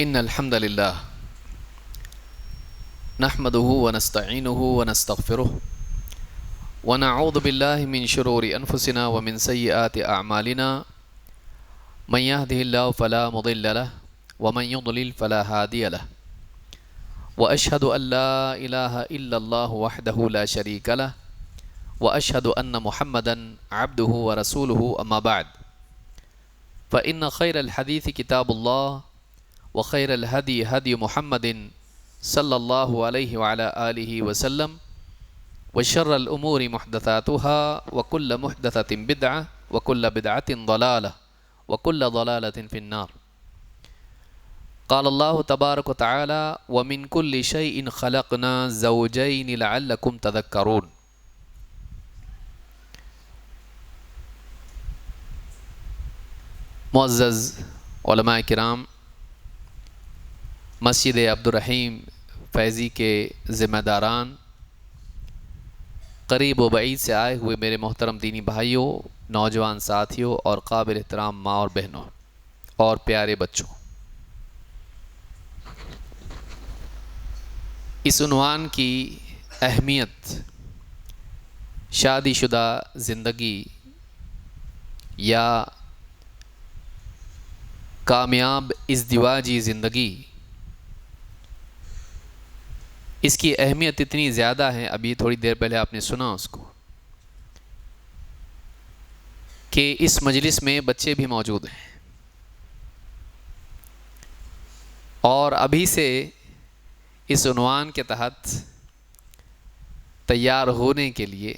إن الحمد لله نحمده ونستعينه ونستغفره ونعوذ بالله من شرور أنفسنا ومن سيئات أعمالنا من يهده الله فلا مضل له ومن يضلل فلا هادي له وأشهد أن لا إله إلا الله وحده لا شريك له وأشهد أن محمدا عبده ورسوله أما بعد فإن خير الحديث كتاب الله وخير الهدي هدي محمد صلى الله عليه وعلى آله وسلم وشر الأمور محدثاتها وكل محدثة بدعة وكل بدعة ضلالة وكل ضلالة في النار. قال الله تبارك وتعالى ومن كل شيء خلقنا زوجين لعلكم تذكرون. معزز علماء کرام، مسجد عبدالرحیم فیضی کے ذمہ داران، قریب و بعید سے آئے ہوئے میرے محترم دینی بھائیوں، نوجوان ساتھیوں اور قابل احترام ماں اور بہنوں اور پیارے بچوں، اس عنوان کی اہمیت شادی شدہ زندگی یا کامیاب ازدواجی زندگی، اس کی اہمیت اتنی زیادہ ہے، ابھی تھوڑی دیر پہلے آپ نے سنا اس کو، کہ اس مجلس میں بچے بھی موجود ہیں اور ابھی سے اس عنوان کے تحت تیار ہونے کے لیے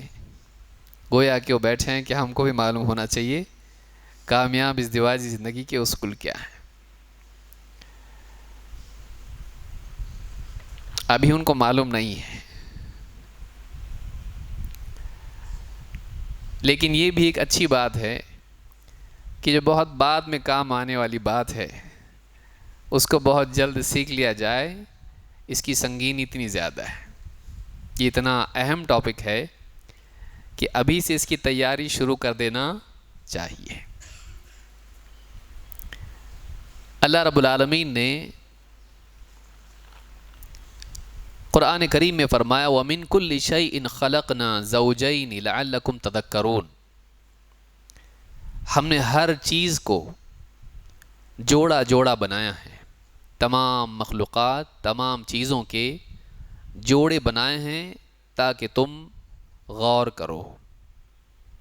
گویا کہ وہ بیٹھے ہیں کہ ہم کو بھی معلوم ہونا چاہیے کامیاب ازدواجی زندگی کے اصول کیا ہیں۔ ابھی ان کو معلوم نہیں ہے، لیکن یہ بھی ایک اچھی بات ہے کہ جو بہت بعد میں کام آنے والی بات ہے اس کو بہت جلد سیکھ لیا جائے، اس کی سنگینی اتنی زیادہ ہے، یہ اتنا اہم ٹاپک ہے کہ ابھی سے اس کی تیاری شروع کر دینا چاہیے۔ اللہ رب العالمین نے قرآن کریم میں فرمایا وَمِن كُلِّ شَيْءٍ خَلَقْنَا زَوْجَيْنِ لَعَلَّكُمْ تَذَكَّرُونَ، ہم نے ہر چیز کو جوڑا جوڑا بنایا ہے، تمام مخلوقات، تمام چیزوں کے جوڑے بنائے ہیں تاکہ تم غور کرو،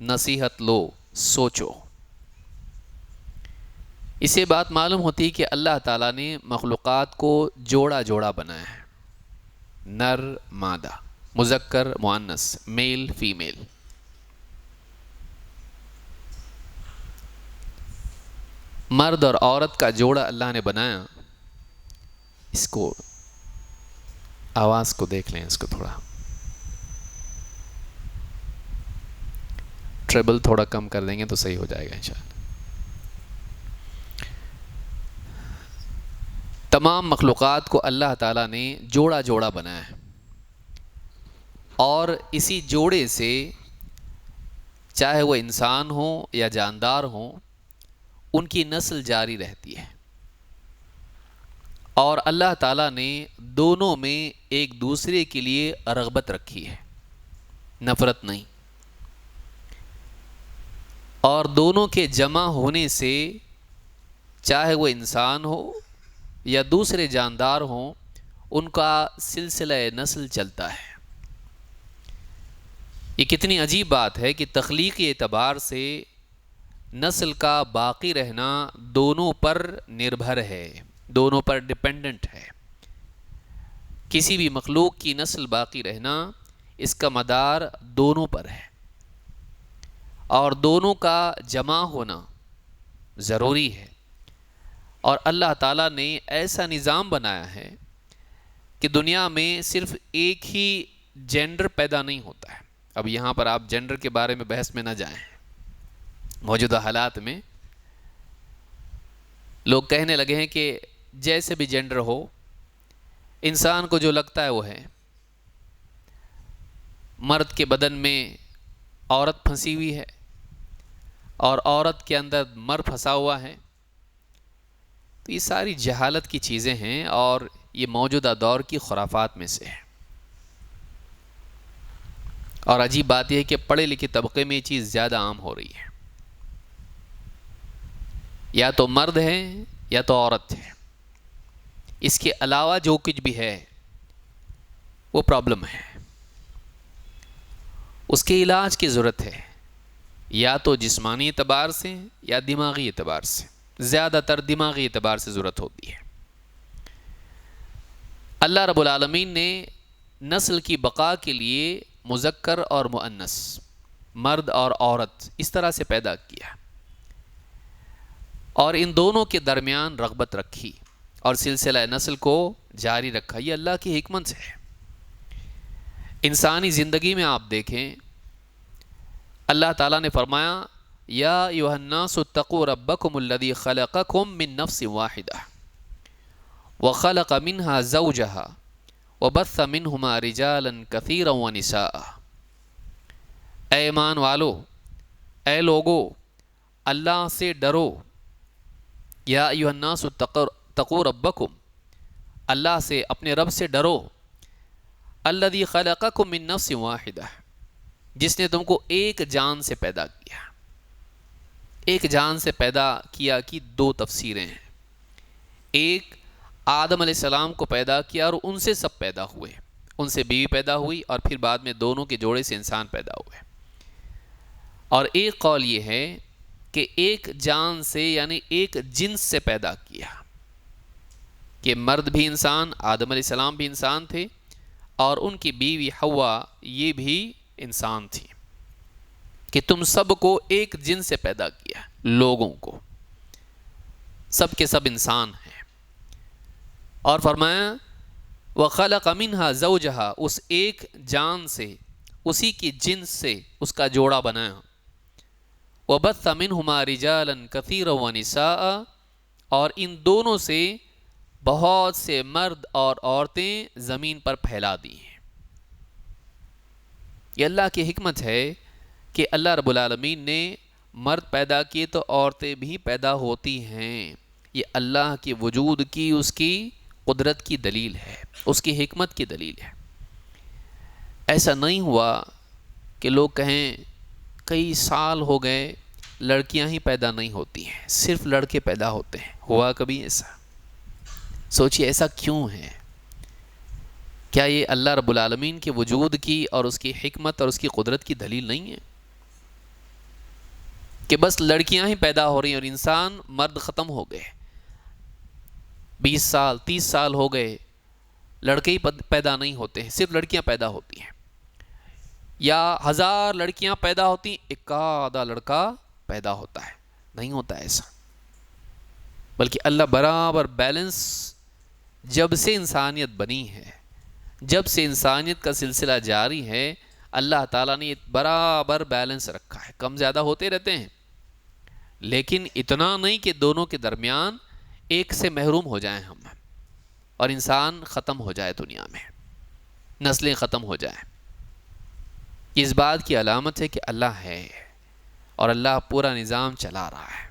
نصیحت لو، سوچو۔ اس سے بات معلوم ہوتی ہے کہ اللہ تعالیٰ نے مخلوقات کو جوڑا جوڑا بنایا ہے، نر مادہ، مذکر مؤنث، میل فیمیل۔ مرد اور عورت کا جوڑا اللہ نے بنایا۔ اس کو آواز کو دیکھ لیں، اس کو تھوڑا ٹریبل تھوڑا کم کر دیں گے تو صحیح ہو جائے گا انشاءاللہ۔ تمام مخلوقات کو اللہ تعالیٰ نے جوڑا جوڑا بنایا ہے، اور اسی جوڑے سے چاہے وہ انسان ہوں یا جاندار ہوں ان کی نسل جاری رہتی ہے، اور اللہ تعالیٰ نے دونوں میں ایک دوسرے کے لیے رغبت رکھی ہے، نفرت نہیں، اور دونوں کے جمع ہونے سے چاہے وہ انسان ہو یا دوسرے جاندار ہوں ان کا سلسلہ نسل چلتا ہے۔ یہ کتنی عجیب بات ہے کہ تخلیقی اعتبار سے نسل کا باقی رہنا دونوں پر نربھر ہے، دونوں پر ڈپینڈنٹ ہے۔ کسی بھی مخلوق کی نسل باقی رہنا اس کا مدار دونوں پر ہے، اور دونوں کا جمع ہونا ضروری ہے، اور اللہ تعالیٰ نے ایسا نظام بنایا ہے کہ دنیا میں صرف ایک ہی جینڈر پیدا نہیں ہوتا ہے۔ اب یہاں پر آپ جینڈر کے بارے میں بحث میں نہ جائیں، موجودہ حالات میں لوگ کہنے لگے ہیں کہ جیسے بھی جینڈر ہو، انسان کو جو لگتا ہے وہ ہے۔ مرد کے بدن میں عورت پھنسی ہوئی ہے اور عورت کے اندر مرد پھنسا ہوا ہے، تو یہ ساری جہالت کی چیزیں ہیں اور یہ موجودہ دور کی خرافات میں سے ہے. اور عجیب بات یہ ہے کہ پڑھے لکھے طبقے میں یہ چیز زیادہ عام ہو رہی ہے. یا تو مرد ہے یا تو عورت ہے، اس کے علاوہ جو کچھ بھی ہے وہ پرابلم ہے، اس کے علاج کی ضرورت ہے، یا تو جسمانی اعتبار سے یا دماغی اعتبار سے. زیادہ تر دماغی اعتبار سے ضرورت ہوتی ہے. اللہ رب العالمین نے نسل کی بقا کے لیے مذکر اور مؤنث، مرد اور عورت اس طرح سے پیدا کیا اور ان دونوں کے درمیان رغبت رکھی اور سلسلہ نسل کو جاری رکھا. یہ اللہ کی حکمت سے ہے. انسانی زندگی میں آپ دیکھیں اللہ تعالیٰ نے فرمایا یا ایھا الناس اتقوا ربکم الذی خلقکم من نفس واحدہ وخلق منها زوجها وبث منهما رجالا كثيرا ونساء. اے ایمان والو، اے لوگو، اللہ سے ڈرو. یا ایھا الناس اتقوا ربکم، اللہ سے، اپنے رب سے ڈرو. الذی خلقکم من نفس واحدہ، جس نے تم کو ایک جان سے پیدا کیا. ایک جان سے پیدا کیا کی دو تفسیریں ہیں. ایک، آدم علیہ السلام کو پیدا کیا اور ان سے سب پیدا ہوئے، ان سے بیوی پیدا ہوئی اور پھر بعد میں دونوں کے جوڑے سے انسان پیدا ہوئے. اور ایک قول یہ ہے کہ ایک جان سے یعنی ایک جنس سے پیدا کیا، کہ مرد بھی انسان، آدم علیہ السلام بھی انسان تھے اور ان کی بیوی حوا یہ بھی انسان تھی، کہ تم سب کو ایک جنس سے پیدا کیا، لوگوں کو، سب کے سب انسان ہیں. اور فرمایا وَخَلَقَ مِنْهَا زَوْجَهَا، اس ایک جان سے، اسی کی جنس سے اس کا جوڑا بنایا. وَبَثَّ مِنْهُمَا رِجَالًا كَثِيرًا وَنِسَاءً، اور ان دونوں سے بہت سے مرد اور عورتیں زمین پر پھیلا دی ہیں. یہ اللہ کی حکمت ہے کہ اللہ رب العالمین نے مرد پیدا کیے تو عورتیں بھی پیدا ہوتی ہیں. یہ اللہ کے وجود کی، اس کی قدرت کی دلیل ہے، اس کی حکمت کی دلیل ہے. ایسا نہیں ہوا کہ لوگ کہیں کئی سال ہو گئے لڑکیاں ہی پیدا نہیں ہوتی ہیں، صرف لڑکے پیدا ہوتے ہیں. ہوا کبھی ایسا؟ سوچئے ایسا کیوں ہے؟ کیا یہ اللہ رب العالمین کے وجود کی اور اس کی حکمت اور اس کی قدرت کی دلیل نہیں ہے کہ بس لڑکیاں ہی پیدا ہو رہی ہیں اور انسان مرد ختم ہو گئے؟ 20 سال 30 سال ہو گئے لڑکے ہی پیدا نہیں ہوتے ہیں، صرف لڑکیاں پیدا ہوتی ہیں. یا 1000 لڑکیاں پیدا ہوتی ہیں، ایک آدھا لڑکا پیدا ہوتا ہے. نہیں ہوتا ایسا، بلکہ اللہ برابر بیلنس، جب سے انسانیت بنی ہے، جب سے انسانیت کا سلسلہ جاری ہے، اللہ تعالیٰ نے برابر بیلنس رکھا ہے. کم زیادہ ہوتے رہتے ہیں لیکن اتنا نہیں کہ دونوں کے درمیان ایک سے محروم ہو جائیں ہم اور انسان ختم ہو جائے، دنیا میں نسلیں ختم ہو جائیں. اس بات کی علامت ہے کہ اللہ ہے اور اللہ پورا نظام چلا رہا ہے،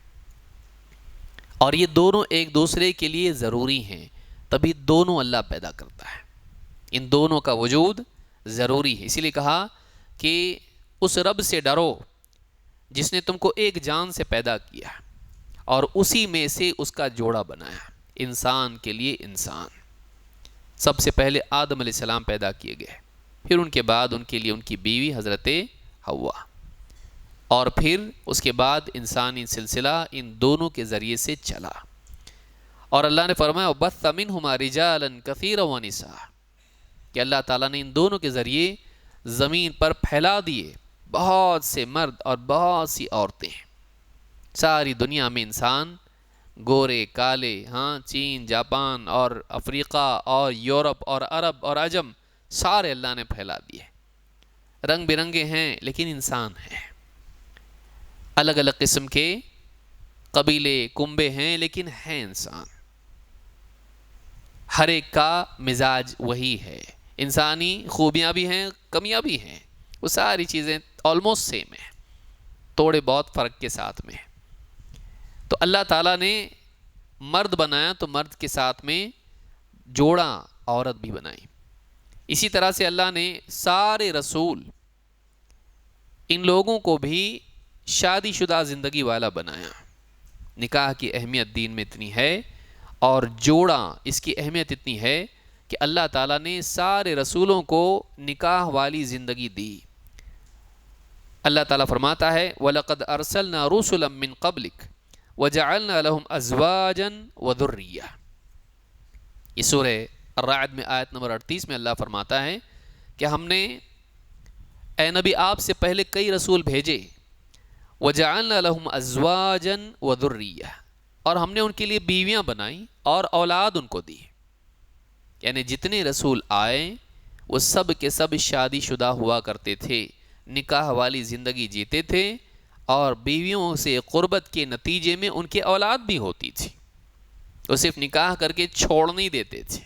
اور یہ دونوں ایک دوسرے کے لیے ضروری ہیں، تبھی دونوں اللہ پیدا کرتا ہے. ان دونوں کا وجود ضروری ہے. اسی لیے کہا کہ اس رب سے ڈرو جس نے تم کو ایک جان سے پیدا کیا اور اسی میں سے اس کا جوڑا بنایا، انسان کے لیے انسان. سب سے پہلے آدم علیہ السلام پیدا کیے گئے، پھر ان کے بعد ان کے لیے ان کی بیوی حضرت حوا، اور پھر اس کے بعد انسانی سلسلہ ان دونوں کے ذریعے سے چلا. اور اللہ نے فرمایا وَبَثَّ مِنْهُمَا رِجَالًا كَثِيرًا وَنِسَاءً، کہ اللہ تعالیٰ نے ان دونوں کے ذریعے زمین پر پھیلا دیے بہت سے مرد اور بہت سی عورتیں. ساری دنیا میں انسان، گورے کالے، چین، جاپان اور افریقہ اور یورپ اور عرب اور عجم، سارے اللہ نے پھیلا دیے. رنگ برنگے ہیں لیکن انسان ہیں، الگ الگ قسم کے قبیلے کنبے ہیں لیکن ہیں انسان. ہر ایک کا مزاج وہی ہے، انسانی خوبیاں بھی ہیں، کمیاں بھی ہیں، وہ ساری چیزیں آلموسٹ سیم ہیں، تھوڑے بہت فرق کے ساتھ میں. تو اللہ تعالیٰ نے مرد بنایا تو مرد کے ساتھ میں جوڑا عورت بھی بنائی. اسی طرح سے اللہ نے سارے رسول ان لوگوں کو بھی شادی شدہ زندگی والا بنایا. نکاح کی اہمیت دین میں اتنی ہے اور جوڑا اس کی اہمیت اتنی ہے کہ اللہ تعالیٰ نے سارے رسولوں کو نکاح والی زندگی دی. اللہ تعالیٰ فرماتا ہے وَلَقَدْ أَرْسَلْنَا رُسُلًا مِّن قَبْلِكَ وَجَعَلْنَا لَهُمْ أَزْوَاجًا وَذُرِّيَّةً. یہ سورہ الرعد میں آیت نمبر 38 میں اللہ فرماتا ہے کہ ہم نے اے نبی آپ سے پہلے کئی رسول بھیجے. وَجَعَلْنَا لَهُمْ أَزْوَاجًا وَذُرِّيَّةً، اور ہم نے ان کے لیے بیویاں بنائیں اور اولاد ان کو دی. یعنی جتنے رسول آئے وہ سب کے سب شادی شدہ ہوا کرتے تھے، نکاح والی زندگی جیتے تھے، اور بیویوں سے قربت کے نتیجے میں ان کے اولاد بھی ہوتی تھی. وہ صرف نکاح کر کے چھوڑ نہیں دیتے تھے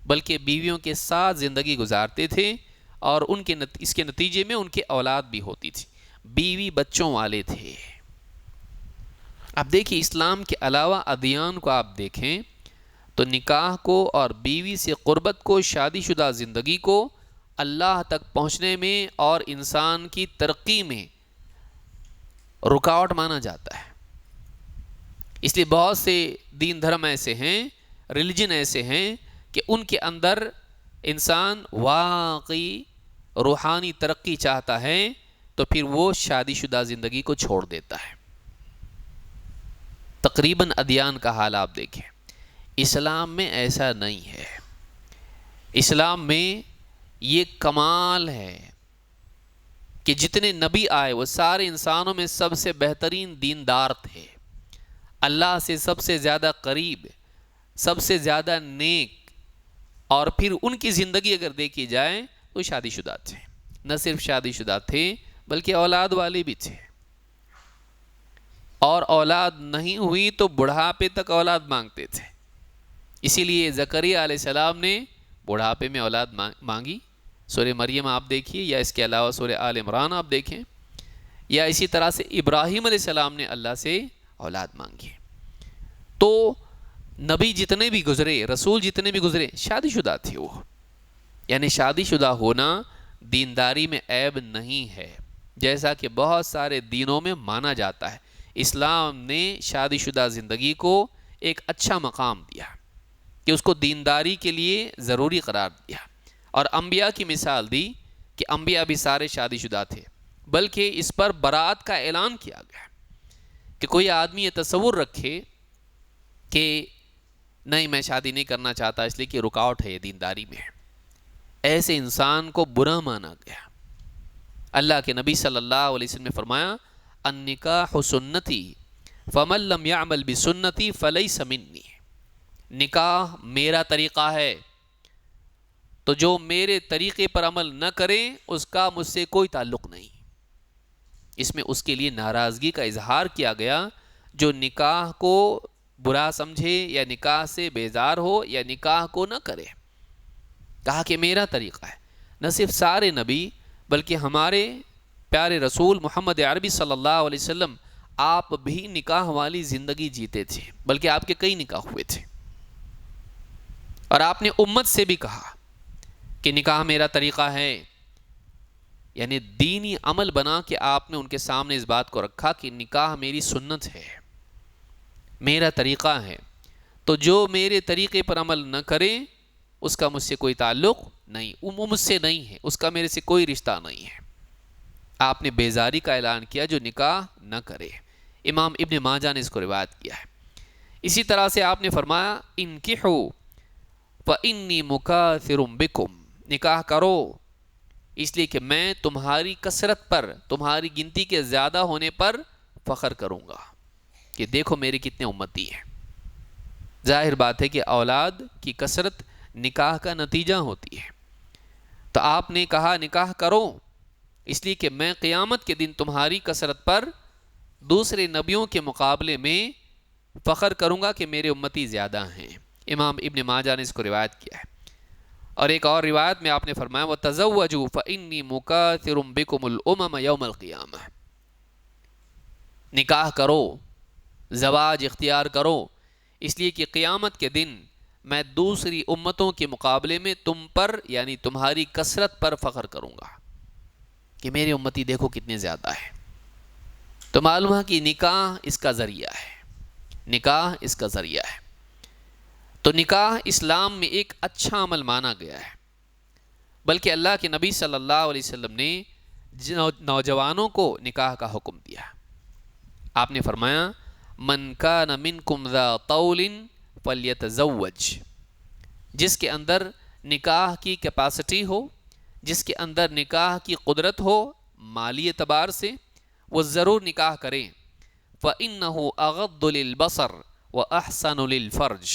بلکہ بیویوں کے ساتھ زندگی گزارتے تھے، اور اس کے نتیجے میں ان کے اولاد بھی ہوتی تھی. بیوی بچوں والے تھے. اب دیکھیں اسلام کے علاوہ ادیان کو آپ دیکھیں تو نکاح کو اور بیوی سے قربت کو، شادی شدہ زندگی کو اللہ تک پہنچنے میں اور انسان کی ترقی میں رکاوٹ مانا جاتا ہے. اس لیے بہت سے دین دھرم ایسے ہیں، ریلیجن ایسے ہیں کہ ان کے اندر انسان واقعی روحانی ترقی چاہتا ہے تو پھر وہ شادی شدہ زندگی کو چھوڑ دیتا ہے. تقریباً ادیان کا حال آپ دیکھیں. اسلام میں ایسا نہیں ہے. اسلام میں یہ کمال ہے کہ جتنے نبی آئے وہ سارے انسانوں میں سب سے بہترین دیندار تھے، اللہ سے سب سے زیادہ قریب، سب سے زیادہ نیک، اور پھر ان کی زندگی اگر دیکھی جائے تو شادی شدہ تھے. نہ صرف شادی شدہ تھے بلکہ اولاد والے بھی تھے، اور اولاد نہیں ہوئی تو بڑھاپے تک اولاد مانگتے تھے. اسی لیے زکریا علیہ السلام نے بڑھاپے میں اولاد مانگی. سورہ مریم آپ دیکھیے، یا اس کے علاوہ سورہ آل عمران آپ دیکھیں، یا اسی طرح سے ابراہیم علیہ السلام نے اللہ سے اولاد مانگی. تو نبی جتنے بھی گزرے، رسول جتنے بھی گزرے، شادی شدہ تھے وہ. یعنی شادی شدہ ہونا دینداری میں عیب نہیں ہے، جیسا کہ بہت سارے دینوں میں مانا جاتا ہے. اسلام نے شادی شدہ زندگی کو ایک اچھا مقام دیا کہ اس کو دینداری کے لیے ضروری قرار دیا، اور انبیاء کی مثال دی کہ انبیاء بھی سارے شادی شدہ تھے، بلکہ اس پر برات کا اعلان کیا گیا کہ کوئی آدمی یہ تصور رکھے کہ نہیں میں شادی نہیں کرنا چاہتا اس لیے کہ رکاوٹ ہے یہ دینداری میں، ایسے انسان کو برا مانا گیا. اللہ کے نبی صلی اللہ علیہ وسلم نے فرمایا النکاح سنتی فمن لم یعمل بسنتی فلیس منی. نکاح میرا طریقہ ہے، تو جو میرے طریقے پر عمل نہ کرے اس کا مجھ سے کوئی تعلق نہیں. اس میں اس کے لیے ناراضگی کا اظہار کیا گیا جو نکاح کو برا سمجھے یا نکاح سے بیزار ہو یا نکاح کو نہ کرے. کہا کہ میرا طریقہ ہے. نہ صرف سارے نبی بلکہ ہمارے پیارے رسول محمد عربی صلی اللہ علیہ وسلم آپ بھی نکاح والی زندگی جیتے تھے، بلکہ آپ کے کئی نکاح ہوئے تھے، اور آپ نے امت سے بھی کہا کہ نکاح میرا طریقہ ہے. یعنی دینی عمل بنا کے آپ نے ان کے سامنے اس بات کو رکھا کہ نکاح میری سنت ہے، میرا طریقہ ہے، تو جو میرے طریقے پر عمل نہ کرے اس کا مجھ سے کوئی تعلق نہیں، وہ مجھ سے نہیں ہے، اس کا میرے سے کوئی رشتہ نہیں ہے. آپ نے بیزاری کا اعلان کیا جو نکاح نہ کرے. امام ابن ماجہ نے اس کو روایت کیا ہے. اسی طرح سے آپ نے فرمایا انکحوا فإنی مکاثر بکم. نکاح کرو اس لیے کہ میں تمہاری کثرت پر، تمہاری گنتی کے زیادہ ہونے پر فخر کروں گا کہ دیکھو میرے کتنے امتی ہیں. ظاہر بات ہے کہ اولاد کی کثرت نکاح کا نتیجہ ہوتی ہے. تو آپ نے کہا نکاح کرو اس لیے کہ میں قیامت کے دن تمہاری کثرت پر دوسرے نبیوں کے مقابلے میں فخر کروں گا کہ میرے امتی زیادہ ہیں. امام ابن ماجہ نے اس کو روایت کیا ہے. اور ایک اور روایت میں آپ نے فرمایا وَتَزَوَّجُوا فَإِنِّي مُكَاثِرٌ بِكُمُ الْأُمَمَ يَوْمَ الْقِيَامَةِ. نکاح کرو، زواج اختیار کرو اس لیے کہ قیامت کے دن میں دوسری امتوں کے مقابلے میں تم پر یعنی تمہاری کثرت پر فخر کروں گا کہ میری امتی دیکھو کتنے زیادہ ہے۔ تو معلوم ہے کہ نکاح اس کا ذریعہ ہے، نکاح اس کا ذریعہ ہے۔ تو نکاح اسلام میں ایک اچھا عمل مانا گیا ہے، بلکہ اللہ کے نبی صلی اللہ علیہ وسلم نے نوجوانوں کو نکاح کا حکم دیا۔ آپ نے فرمایا من کان منکم ذا طول فلیتزوج، جس کے اندر نکاح کی کیپیسٹی ہو، جس کے اندر نکاح کی قدرت ہو مالی اعتبار سے، وہ ضرور نکاح کریں۔ فإنہ اغض للبصر واحسن للفرج،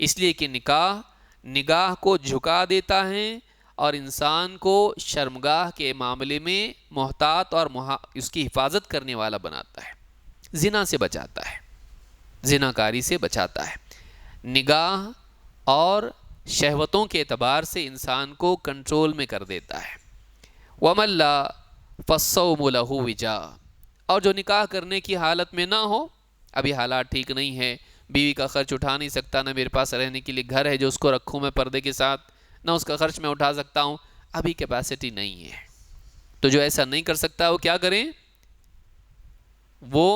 اس لیے کہ نکاح نگاہ کو جھکا دیتا ہے اور انسان کو شرمگاہ کے معاملے میں محتاط اور اس کی حفاظت کرنے والا بناتا ہے، زنا سے بچاتا ہے، زنا کاری سے بچاتا ہے۔ نگاہ اور شہوتوں کے اعتبار سے انسان کو کنٹرول میں کر دیتا ہے۔ وَمَن لَا فَالصَّوْمُ لَهُ وِجَاءٌ، اور جو نکاح کرنے کی حالت میں نہ ہو، ابھی حالات ٹھیک نہیں ہے، بیوی کا خرچ اٹھا نہیں سکتا، نہ میرے پاس رہنے کے لیے گھر ہے جو اس کو رکھوں میں پردے کے ساتھ، نہ اس کا خرچ میں اٹھا سکتا ہوں، ابھی کیپیسٹی نہیں ہے، تو جو ایسا نہیں کر سکتا وہ کیا کریں؟ وہ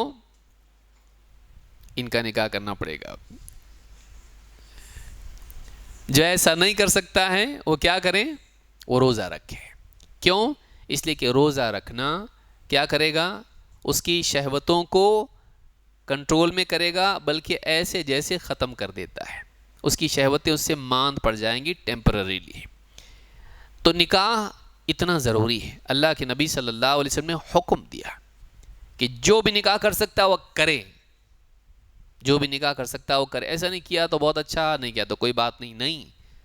ان کا نکاح کرنا پڑے گا۔ جو ایسا نہیں کر سکتا ہے وہ کیا کریں؟ وہ روزہ رکھے۔ کیوں؟ اس لیے کہ روزہ رکھنا کیا کرے گا؟ اس کی شہوتوں کو کنٹرول میں کرے گا، بلکہ ایسے جیسے ختم کر دیتا ہے، اس کی شہوتیں اس سے ماند پڑ جائیں گی ٹیمپرریلی۔ تو نکاح اتنا ضروری ہے، اللہ کے نبی صلی اللہ علیہ وسلم نے حکم دیا کہ جو بھی نکاح کر سکتا ہے وہ کرے، جو بھی نکاح کر سکتا ہے وہ کرے۔ ایسا نہیں کیا تو بہت اچھا، نہیں کیا تو کوئی بات نہیں، نہیں،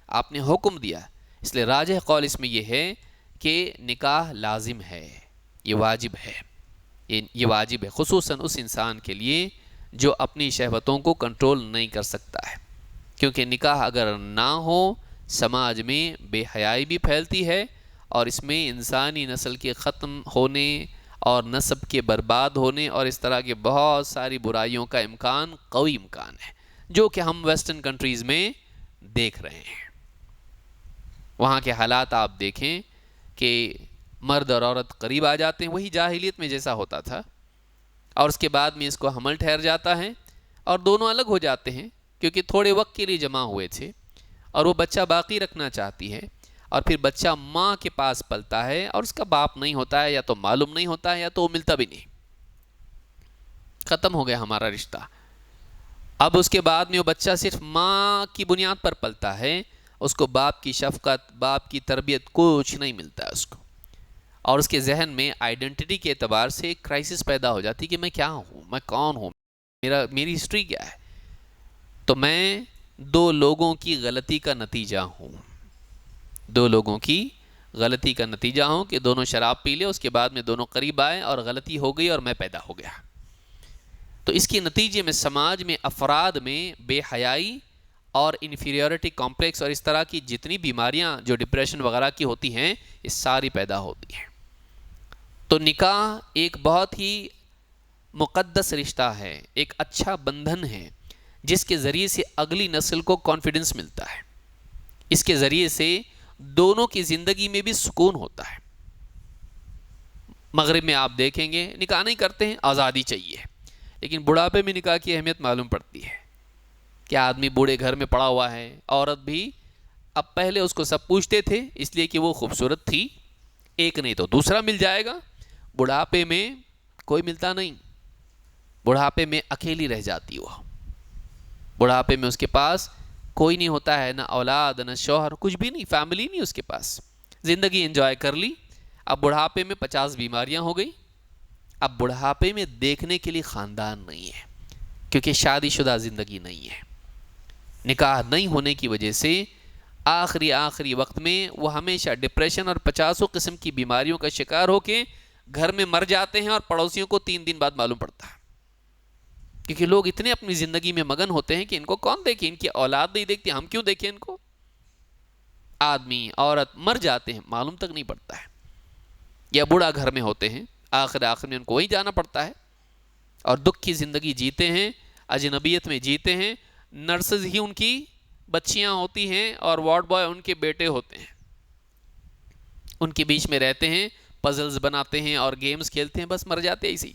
آپ نے حکم دیا۔ اس لیے راجح قول اس میں یہ ہے کہ نکاح لازم ہے، یہ واجب ہے، یہ واجب ہے، خصوصاً اس انسان کے لیے جو اپنی شہوتوں کو کنٹرول نہیں کر سکتا ہے، کیونکہ نکاح اگر نہ ہو سماج میں بے حیائی بھی پھیلتی ہے، اور اس میں انسانی نسل کے ختم ہونے اور نسب کے برباد ہونے اور اس طرح کے بہت ساری برائیوں کا امکان، قوی امکان ہے، جو کہ ہم ویسٹرن کنٹریز میں دیکھ رہے ہیں۔ وہاں کے حالات آپ دیکھیں کہ مرد اور عورت قریب آ جاتے ہیں، وہی جاہلیت میں جیسا ہوتا تھا، اور اس کے بعد میں اس کو حمل ٹھہر جاتا ہے اور دونوں الگ ہو جاتے ہیں، کیونکہ تھوڑے وقت کے لیے جمع ہوئے تھے اور وہ بچہ باقی رکھنا چاہتی ہے، اور پھر بچہ ماں کے پاس پلتا ہے اور اس کا باپ نہیں ہوتا ہے، یا تو معلوم نہیں ہوتا ہے یا تو وہ ملتا بھی نہیں، ختم ہو گیا ہمارا رشتہ۔ اب اس کے بعد میں وہ بچہ صرف ماں کی بنیاد پر پلتا ہے، اس کو باپ کی شفقت، باپ کی تربیت کچھ نہیں ملتا ہے اس کو، اور اس کے ذہن میں آئیڈینٹی کے اعتبار سے ایک کرائسس پیدا ہو جاتی کہ میں کیا ہوں، میں کون ہوں، میری ہسٹری کیا ہے۔ تو میں دو لوگوں کی غلطی کا نتیجہ ہوں، دو لوگوں کی غلطی کا نتیجہ ہوں کہ دونوں شراب پی لے، اس کے بعد میں دونوں قریب آئے اور غلطی ہو گئی اور میں پیدا ہو گیا۔ تو اس کے نتیجے میں سماج میں افراد میں بے حیائی اور انفیریورٹی کمپلیکس اور اس طرح کی جتنی بیماریاں جو ڈپریشن وغیرہ کی ہوتی ہیں، یہ ساری پیدا ہوتی ہیں۔ تو نکاح ایک بہت ہی مقدس رشتہ ہے، ایک اچھا بندھن ہے، جس کے ذریعے سے اگلی نسل کو کانفیڈنس ملتا ہے، اس کے ذریعے سے دونوں کی زندگی میں بھی سکون ہوتا ہے۔ مغرب میں آپ دیکھیں گے نکاح نہیں کرتے ہیں، آزادی چاہیے، لیکن بڑھاپے میں نکاح کی اہمیت معلوم پڑتی ہے کہ آدمی بوڑھے گھر میں پڑا ہوا ہے، عورت بھی، اب پہلے اس کو سب پوچھتے تھے اس لیے کہ وہ خوبصورت تھی، ایک نہیں تو دوسرا مل جائے گا، بڑھاپے میں کوئی ملتا نہیں، بڑھاپے میں اکیلی رہ جاتی وہ، بڑھاپے میں اس کے پاس کوئی نہیں ہوتا ہے، نہ اولاد نہ شوہر، کچھ بھی نہیں، فیملی نہیں اس کے پاس، زندگی انجوائے کر لی، اب بڑھاپے میں 50 بیماریاں ہو گئی، اب بڑھاپے میں دیکھنے کے لیے خاندان نہیں ہے، کیونکہ شادی شدہ زندگی نہیں ہے، نکاح نہیں ہونے کی وجہ سے آخری وقت میں وہ ہمیشہ ڈپریشن اور 50 قسم کی بیماریوں کا شکار ہو کے گھر میں مر جاتے ہیں، اور پڑوسیوں کو 3 دن بعد معلوم پڑتا ہے، کیونکہ لوگ اتنے اپنی زندگی میں مگن ہوتے ہیں کہ ان کو کون دیکھے، ان کی اولاد نہیں دیکھتی، ہم کیوں دیکھیں ان کو۔ آدمی عورت مر جاتے ہیں، معلوم تک نہیں پڑتا ہے، یا بوڑھا گھر میں ہوتے ہیں، آخر میں ان کو وہیں جانا پڑتا ہے، اور دکھ کی زندگی جیتے ہیں، اجنبیت میں جیتے ہیں، نرسز ہی ان کی بچیاں ہوتی ہیں اور وارڈ بوائے ان کے بیٹے ہوتے ہیں، ان کے بیچ میں رہتے ہیں، پزلز بناتے ہیں اور گیمز کھیلتے ہیں، بس مر جاتے ہیں اسی۔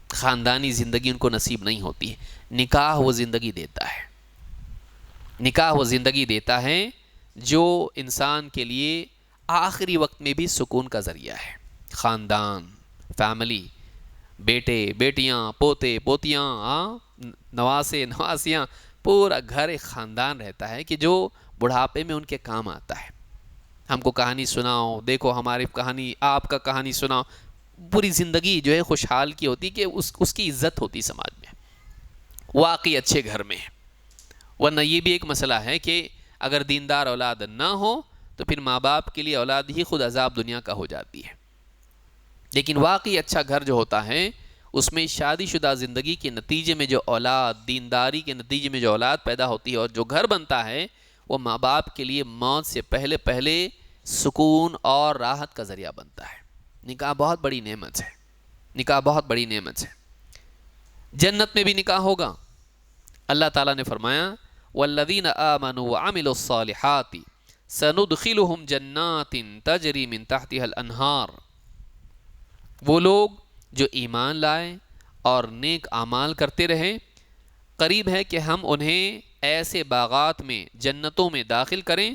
خاندانی زندگی ان کو نصیب نہیں ہوتی ہے۔ نکاح وہ زندگی دیتا ہے، نکاح وہ زندگی دیتا ہے جو انسان کے لیے آخری وقت میں بھی سکون کا ذریعہ ہے۔ خاندان، فیملی، بیٹے بیٹیاں، پوتے پوتیاں، نواسے نواسیاں، پورا گھر ایک خاندان رہتا ہے کہ جو بڑھاپے میں ان کے کام آتا ہے۔ ہم کو کہانی سناؤ، دیکھو ہماری کہانی، آپ کا کہانی سناؤ، پوری زندگی جو ہے خوشحال کی ہوتی کہ اس کی عزت ہوتی سماج میں، واقعی اچھے گھر میں ہے۔ ورنہ یہ بھی ایک مسئلہ ہے کہ اگر دیندار اولاد نہ ہو تو پھر ماں باپ کے لیے اولاد ہی خود عذاب دنیا کا ہو جاتی ہے۔ لیکن واقعی اچھا گھر جو ہوتا ہے اس میں شادی شدہ زندگی کے نتیجے میں جو اولاد، دینداری کے نتیجے میں جو اولاد پیدا ہوتی ہے اور جو گھر بنتا ہے، وہ ماں باپ کے لیے موت سے پہلے پہلے سکون اور راحت کا ذریعہ بنتا ہے۔ نکاح بہت بڑی نعمت ہے، نکاح بہت بڑی نعمت ہے۔ جنت میں بھی نکاح ہوگا۔ اللہ تعالیٰ نے فرمایا والذین آمنوا وعملوا الصالحات سندخلهم جنات تجری من تحتها الانہار، وہ لوگ جو ایمان لائے اور نیک اعمال کرتے رہے، قریب ہے کہ ہم انہیں ایسے باغات میں، جنتوں میں داخل کریں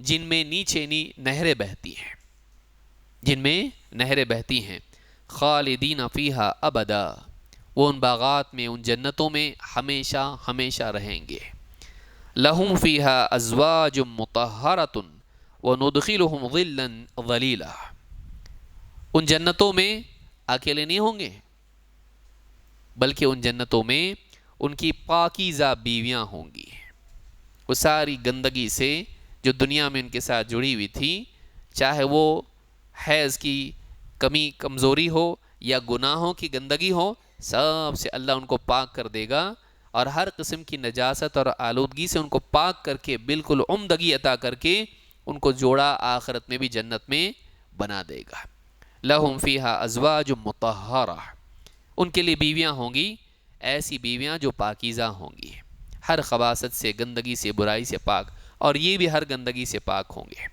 جن میں نیچے نہریں بہتی ہیں، جن میں نہریں بہتی ہیں، خالدین فیہا ابدا، وہ ان باغات میں، ان جنتوں میں ہمیشہ ہمیشہ رہیں گے۔ لہم فیہا ازواج مطہرۃ وندخلہم ظلا ظلیلا، ان جنتوں میں اکیلے نہیں ہوں گے، بلکہ ان جنتوں میں ان کی پاکیزہ بیویاں ہوں گی۔ وہ ساری گندگی سے جو دنیا میں ان کے ساتھ جڑی ہوئی تھی، چاہے وہ حیض کی کمی کمزوری ہو یا گناہوں کی گندگی ہو، سب سے اللہ ان کو پاک کر دے گا اور ہر قسم کی نجاست اور آلودگی سے ان کو پاک کر کے بالکل عمدگی عطا کر کے ان کو جوڑا آخرت میں بھی جنت میں بنا دے گا۔ لہم فیہا ازواج مطہرہ، ان کے لیے بیویاں ہوں گی، ایسی بیویاں جو پاکیزہ ہوں گی، ہر خباثت سے، گندگی سے، برائی سے پاک، اور یہ بھی ہر گندگی سے پاک ہوں گے۔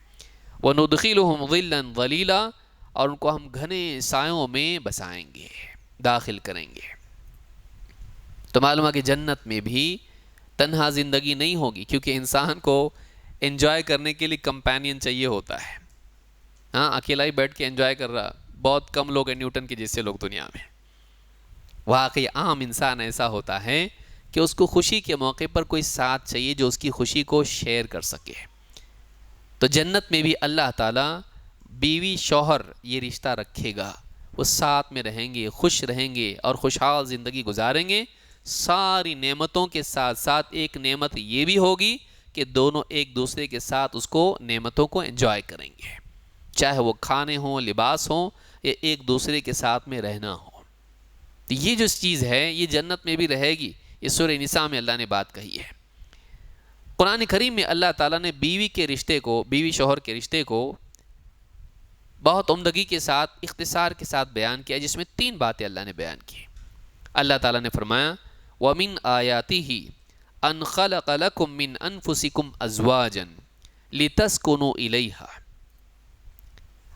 وندخلہم ظلا ظلیلا، اور ان کو ہم گھنے سایوں میں بسائیں گے، داخل کریں گے۔ تو معلوم ہے کہ جنت میں بھی تنہا زندگی نہیں ہوگی، کیونکہ انسان کو انجوائے کرنے کے لیے کمپینین چاہیے ہوتا ہے۔ ہاں، اکیلا ہی بیٹھ کے انجوائے کر رہا بہت کم لوگ ہیں، نیوٹن کے جیسے لوگ دنیا میں۔ واقعی عام انسان ایسا ہوتا ہے کہ اس کو خوشی کے موقع پر کوئی ساتھ چاہیے جو اس کی خوشی کو شیئر کر سکے۔ تو جنت میں بھی اللہ تعالیٰ بیوی شوہر یہ رشتہ رکھے گا، وہ ساتھ میں رہیں گے، خوش رہیں گے اور خوشحال زندگی گزاریں گے۔ ساری نعمتوں کے ساتھ ساتھ ایک نعمت یہ بھی ہوگی کہ دونوں ایک دوسرے کے ساتھ اس کو، نعمتوں کو انجوائے کریں گے، چاہے وہ کھانے ہوں، لباس ہوں، یا ایک دوسرے کے ساتھ میں رہنا ہو۔ تو یہ جو چیز ہے یہ جنت میں بھی رہے گی۔ یہ سورہ نساء میں اللہ نے بات کہی ہے۔ قرآن کریم میں اللہ تعالیٰ نے بیوی کے رشتے کو، بیوی شوہر کے رشتے کو بہت عمدگی کے ساتھ، اختصار کے ساتھ بیان کیا، جس میں 3 باتیں اللہ نے بیان کی۔ اللہ تعالیٰ نے فرمایا وَمِنْ آيَاتِهِ أَنْ خَلَقَ لَكُم مِّنْ أَنفُسِكُمْ أَزْوَاجًا لِتَسْكُنُوا إِلَيْهَا،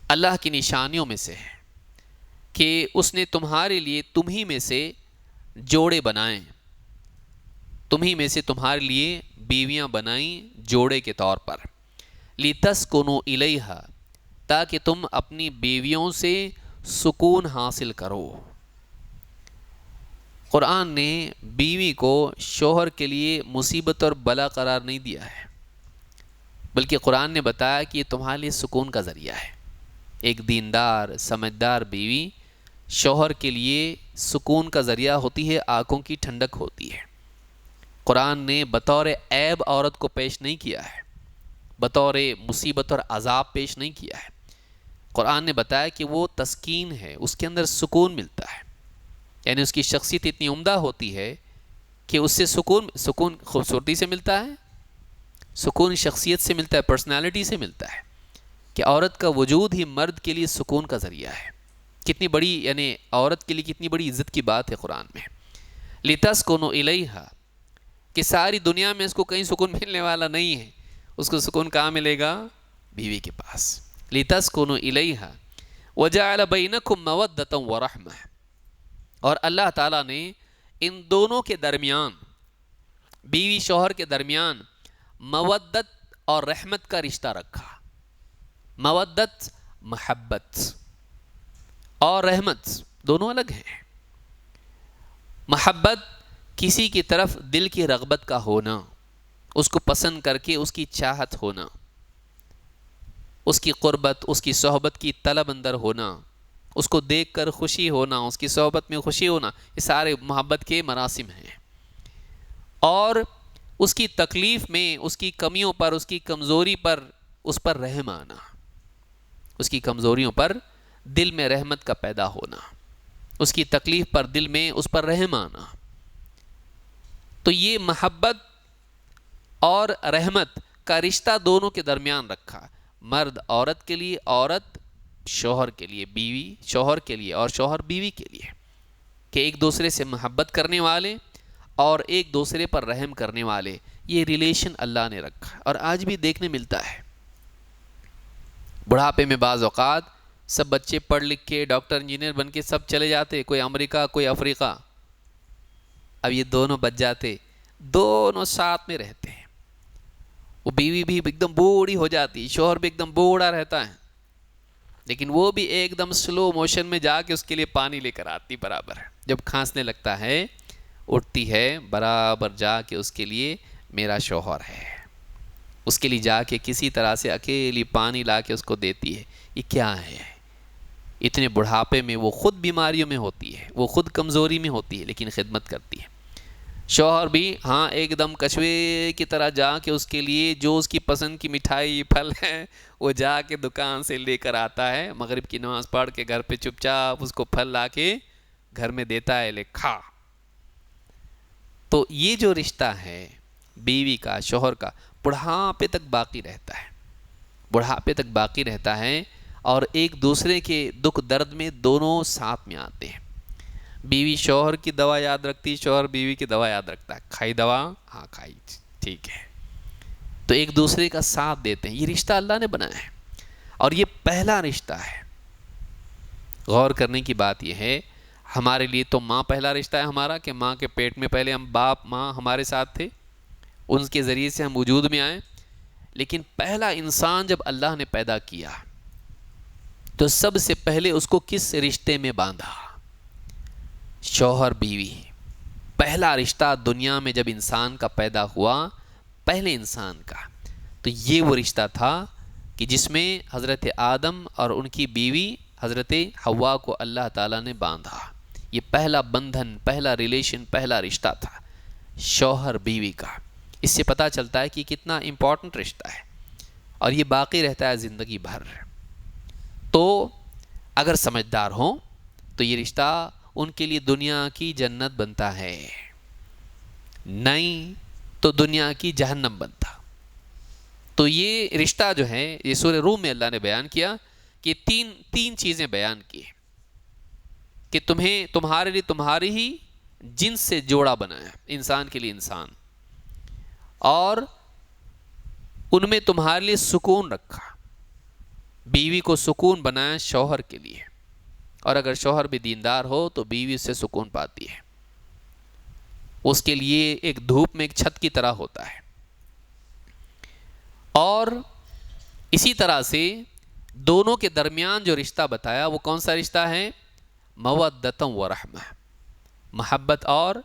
اللہ کی نشانیوں میں سے ہے کہ اس نے تمہارے لیے تمہیں میں سے جوڑے بنائیں، تمہیں میں سے تمہارے لیے بیویاں بنائیں جوڑے کے طور پر، لِتَسْكُنُوا إِلَيْهَا، تاکہ تم اپنی بیویوں سے سکون حاصل کرو۔ قرآن نے بیوی کو شوہر کے لیے مصیبت اور بلا قرار نہیں دیا ہے، بلکہ قرآن نے بتایا کہ یہ تمہارے لیے سکون کا ذریعہ ہے۔ ایک دیندار سمجھدار بیوی شوہر کے لیے سکون کا ذریعہ ہوتی ہے، آنکھوں کی ٹھنڈک ہوتی ہے۔ قرآن نے بطور عیب عورت کو پیش نہیں کیا ہے، بطور مصیبت اور عذاب پیش نہیں کیا ہے۔ قرآن نے بتایا کہ وہ تسکین ہے، اس کے اندر سکون ملتا ہے، یعنی اس کی شخصیت اتنی عمدہ ہوتی ہے کہ اس سے سکون خوبصورتی سے ملتا ہے، سکون شخصیت سے ملتا ہے، پرسنالٹی سے ملتا ہے، کہ عورت کا وجود ہی مرد کے لیے سکون کا ذریعہ ہے۔ کتنی بڑی، یعنی عورت کے لیے کتنی بڑی عزت کی بات ہے قرآن میں۔ لِتَسْكُنُوا إِلَيْهَا، کہ ساری دنیا میں اس کو کہیں سکون ملنے والا نہیں ہے، اس کو سکون کہاں ملے گا؟ بیوی کے پاس. لِتَسْكُنُوا إِلَيْهَا وَجَعَلَ بَيْنَكُمْ مَوَدَّةً وَرَحْمَةً، اور اللہ تعالیٰ نے ان دونوں کے درمیان، بیوی شوہر کے درمیان مودت اور رحمت کا رشتہ رکھا. مودت محبت اور رحمت دونوں الگ ہیں. محبت کسی کی طرف دل کی رغبت کا ہونا، اس کو پسند کر کے اس کی چاہت ہونا، اس کی قربت، اس کی صحبت کی طلب اندر ہونا، اس کو دیکھ کر خوشی ہونا، اس کی صحبت میں خوشی ہونا، یہ سارے محبت کے مراسم ہیں. اور اس کی تکلیف میں، اس کی کمیوں پر، اس کی کمزوری پر، اس پر رحم آنا، اس کی کمزوریوں پر دل میں رحمت کا پیدا ہونا، اس کی تکلیف پر دل میں اس پر رحم آنا. تو یہ محبت اور رحمت کا رشتہ دونوں کے درمیان رکھا، مرد عورت کے لیے، عورت شوہر کے لیے، بیوی شوہر کے لیے اور شوہر بیوی کے لیے، کہ ایک دوسرے سے محبت کرنے والے اور ایک دوسرے پر رحم کرنے والے، یہ ریلیشن اللہ نے رکھا. اور آج بھی دیکھنے ملتا ہے. بڑھاپے میں بعض اوقات سب بچے پڑھ لکھ کے ڈاکٹر انجینئر بن کے سب چلے جاتے، کوئی امریکہ کوئی افریقہ. اب یہ دونوں بچ جاتے، دونوں ساتھ میں رہتے ہیں. وہ بیوی بھی ایک دم بوڑھی ہو جاتی، شوہر بھی ایک دم بوڑھا رہتا ہے، لیکن وہ بھی ایک دم سلو موشن میں جا کے اس کے لیے پانی لے کر آتی برابر. جب کھانسنے لگتا ہے اٹھتی ہے برابر جا کے اس کے لیے میرا شوہر ہے، اس کے لیے جا کے کسی طرح سے اکیلی پانی لا کے اس کو دیتی ہے. یہ کیا ہے؟ اتنے بڑھاپے میں وہ خود بیماریوں میں ہوتی ہے، وہ خود کمزوری میں ہوتی ہے، لیکن خدمت کرتی ہے. شوہر بھی ہاں ایک دم کچھوے کی طرح جا کے اس کے لیے جو اس کی پسند کی مٹھائی پھل ہے وہ جا کے دکان سے لے کر آتا ہے، مغرب کی نماز پڑھ کے گھر پہ چپ چاپ اس کو پھل لا کے گھر میں دیتا ہے، لے کھا. تو یہ جو رشتہ ہے بیوی کا شوہر کا بڑھاپے تک باقی رہتا ہے، بڑھاپے تک باقی رہتا ہے. اور ایک دوسرے کے دکھ درد میں دونوں ساتھ میں آتے ہیں. بیوی شوہر کی دوا یاد رکھتی، شوہر بیوی کی دوا یاد رکھتا ہے. کھائی دوا؟ ہاں کھائی، ٹھیک ہے. تو ایک دوسرے کا ساتھ دیتے ہیں. یہ رشتہ اللہ نے بنایا ہے اور یہ پہلا رشتہ ہے. غور کرنے کی بات یہ ہے، ہمارے لیے تو ماں پہلا رشتہ ہے ہمارا، کہ ماں کے پیٹ میں پہلے ہم باپ ماں ہمارے ساتھ تھے، ان کے ذریعے سے ہم وجود میں آئے. لیکن پہلا انسان جب اللہ نے پیدا کیا تو سب سے پہلے اس کو کس رشتے میں باندھا؟ شوہر بیوی. پہلا رشتہ دنیا میں جب انسان کا پیدا ہوا، پہلے انسان کا، تو یہ وہ رشتہ تھا کہ جس میں حضرت آدم اور ان کی بیوی حضرت حوا کو اللہ تعالیٰ نے باندھا. یہ پہلا بندھن، پہلا ریلیشن، پہلا رشتہ تھا شوہر بیوی کا. اس سے پتہ چلتا ہے کہ کتنا امپورٹنٹ رشتہ ہے اور یہ باقی رہتا ہے زندگی بھر. تو اگر سمجھدار ہوں تو یہ رشتہ ان کے لیے دنیا کی جنت بنتا ہے، نہیں تو دنیا کی جہنم بنتا. تو یہ رشتہ جو ہے، یہ سورہ روم میں اللہ نے بیان کیا کہ تین چیزیں بیان کی کہ تمہارے لیے تمہاری ہی جنس سے جوڑا بنایا، انسان کے لیے انسان، اور ان میں تمہارے لیے سکون رکھا. بیوی کو سکون بنایا شوہر کے لیے، اور اگر شوہر بھی دیندار ہو تو بیوی اس سے سکون پاتی ہے. اس کے لیے ایک دھوپ میں ایک چھت کی طرح ہوتا ہے. اور اسی طرح سے دونوں کے درمیان جو رشتہ بتایا وہ کون سا رشتہ ہے؟ مودۃ و رحمہ، محبت اور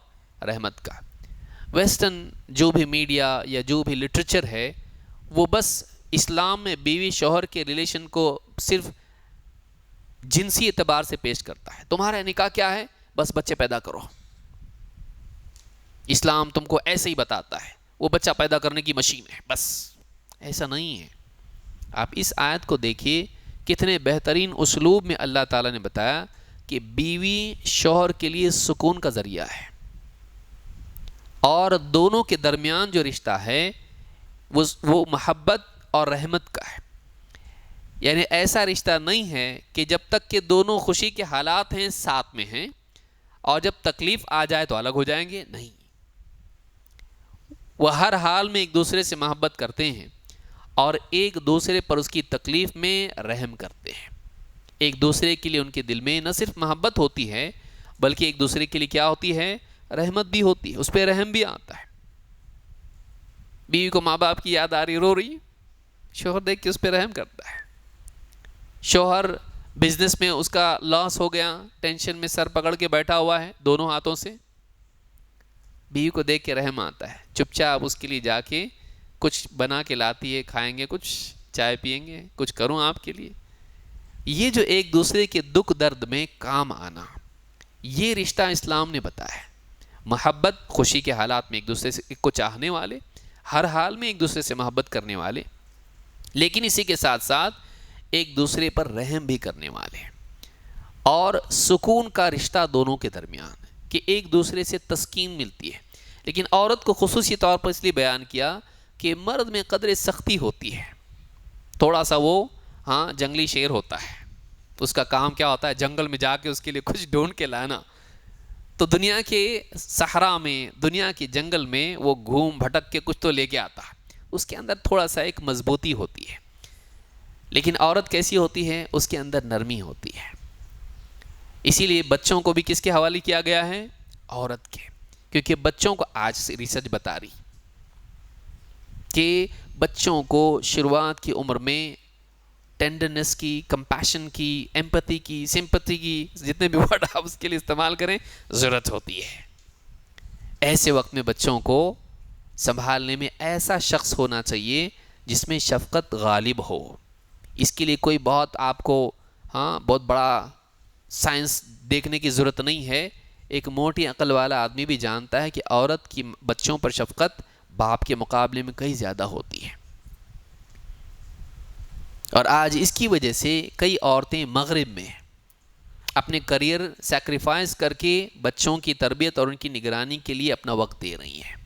رحمت کا. ویسٹرن جو بھی میڈیا یا جو بھی لٹریچر ہے وہ بس اسلام میں بیوی شوہر کے ریلیشن کو صرف جنسی اعتبار سے پیش کرتا ہے. تمہارا نکاح کیا ہے؟ بس بچے پیدا کرو. اسلام تم کو ایسے ہی بتاتا ہے، وہ بچہ پیدا کرنے کی مشین ہے. بس ایسا نہیں ہے. آپ اس آیت کو دیکھیے، کتنے بہترین اسلوب میں اللہ تعالیٰ نے بتایا کہ بیوی شوہر کے لیے سکون کا ذریعہ ہے، اور دونوں کے درمیان جو رشتہ ہے وہ محبت اور رحمت کا ہے. یعنی ایسا رشتہ نہیں ہے کہ جب تک کہ دونوں خوشی کے حالات ہیں ساتھ میں ہیں، اور جب تکلیف آ جائے تو الگ ہو جائیں گے؟ نہیں، وہ ہر حال میں ایک دوسرے سے محبت کرتے ہیں اور ایک دوسرے پر اس کی تکلیف میں رحم کرتے ہیں۔ ایک دوسرے کے لیے ان کے دل میں نہ صرف محبت ہوتی ہے بلکہ ایک دوسرے کے لیے کیا ہوتی ہے؟ رحمت بھی ہوتی ہے، اس پہ رحم بھی آتا ہے۔ بیوی کو ماں باپ کی یاد آ رہی، رو رہی، شوہر دیکھ کے اس پہ رحم کرتا ہے۔ شوہر بزنس میں اس کا لاس ہو گیا، ٹینشن میں سر پکڑ کے بیٹھا ہوا ہے دونوں ہاتھوں سے، بیوی کو دیکھ کے رحم آتا ہے، چپ چاپ اس کے لیے جا کے کچھ بنا کے لاتی ہے، کھائیں گے، کچھ چائے پئیں گے، کچھ کروں آپ کے لیے۔ یہ جو ایک دوسرے کے دکھ درد میں کام آنا، یہ رشتہ اسلام نے بتایا ہے۔ محبت، خوشی کے حالات میں ایک دوسرے سے کو چاہنے والے، ہر حال میں ایک دوسرے سے محبت کرنے والے، لیکن اسی کے ساتھ ساتھ ایک دوسرے پر رحم بھی کرنے والے، اور سکون کا رشتہ دونوں کے درمیان کہ ایک دوسرے سے تسکین ملتی ہے۔ لیکن عورت کو خصوصی طور پر اس لیے بیان کیا کہ مرد میں قدر سختی ہوتی ہے، تھوڑا سا وہ جنگلی شیر ہوتا ہے، اس کا کام کیا ہوتا ہے؟ جنگل میں جا کے اس کے لیے کچھ ڈھونڈ کے لانا۔ تو دنیا کے صحرا میں، دنیا کے جنگل میں وہ گھوم بھٹک کے کچھ تو لے کے آتا ہے، اس کے اندر تھوڑا سا ایک مضبوطی ہوتی ہے۔ لیکن عورت کیسی ہوتی ہے؟ اس کے اندر نرمی ہوتی ہے۔ اسی لیے بچوں کو بھی کس کے حوالے کیا گیا ہے؟ عورت کے، کیونکہ بچوں کو آج سے ریسرچ بتا رہی کہ بچوں کو شروعات کی عمر میں ٹینڈرنس کی، کمپیشن کی، ایمپتھی کی، سمپتھی کی، جتنے بھی ورڈ آپ اس کے لیے استعمال کریں، ضرورت ہوتی ہے۔ ایسے وقت میں بچوں کو سنبھالنے میں ایسا شخص ہونا چاہیے جس میں شفقت غالب ہو۔ اس کے لیے کوئی بہت آپ کو بہت بڑا سائنس دیکھنے کی ضرورت نہیں ہے۔ ایک موٹی عقل والا آدمی بھی جانتا ہے کہ عورت کی بچوں پر شفقت باپ کے مقابلے میں کہیں زیادہ ہوتی ہے۔ اور آج اس کی وجہ سے کئی عورتیں مغرب میں اپنے کریئر سیکریفائز کر کے بچوں کی تربیت اور ان کی نگرانی کے لیے اپنا وقت دے رہی ہیں،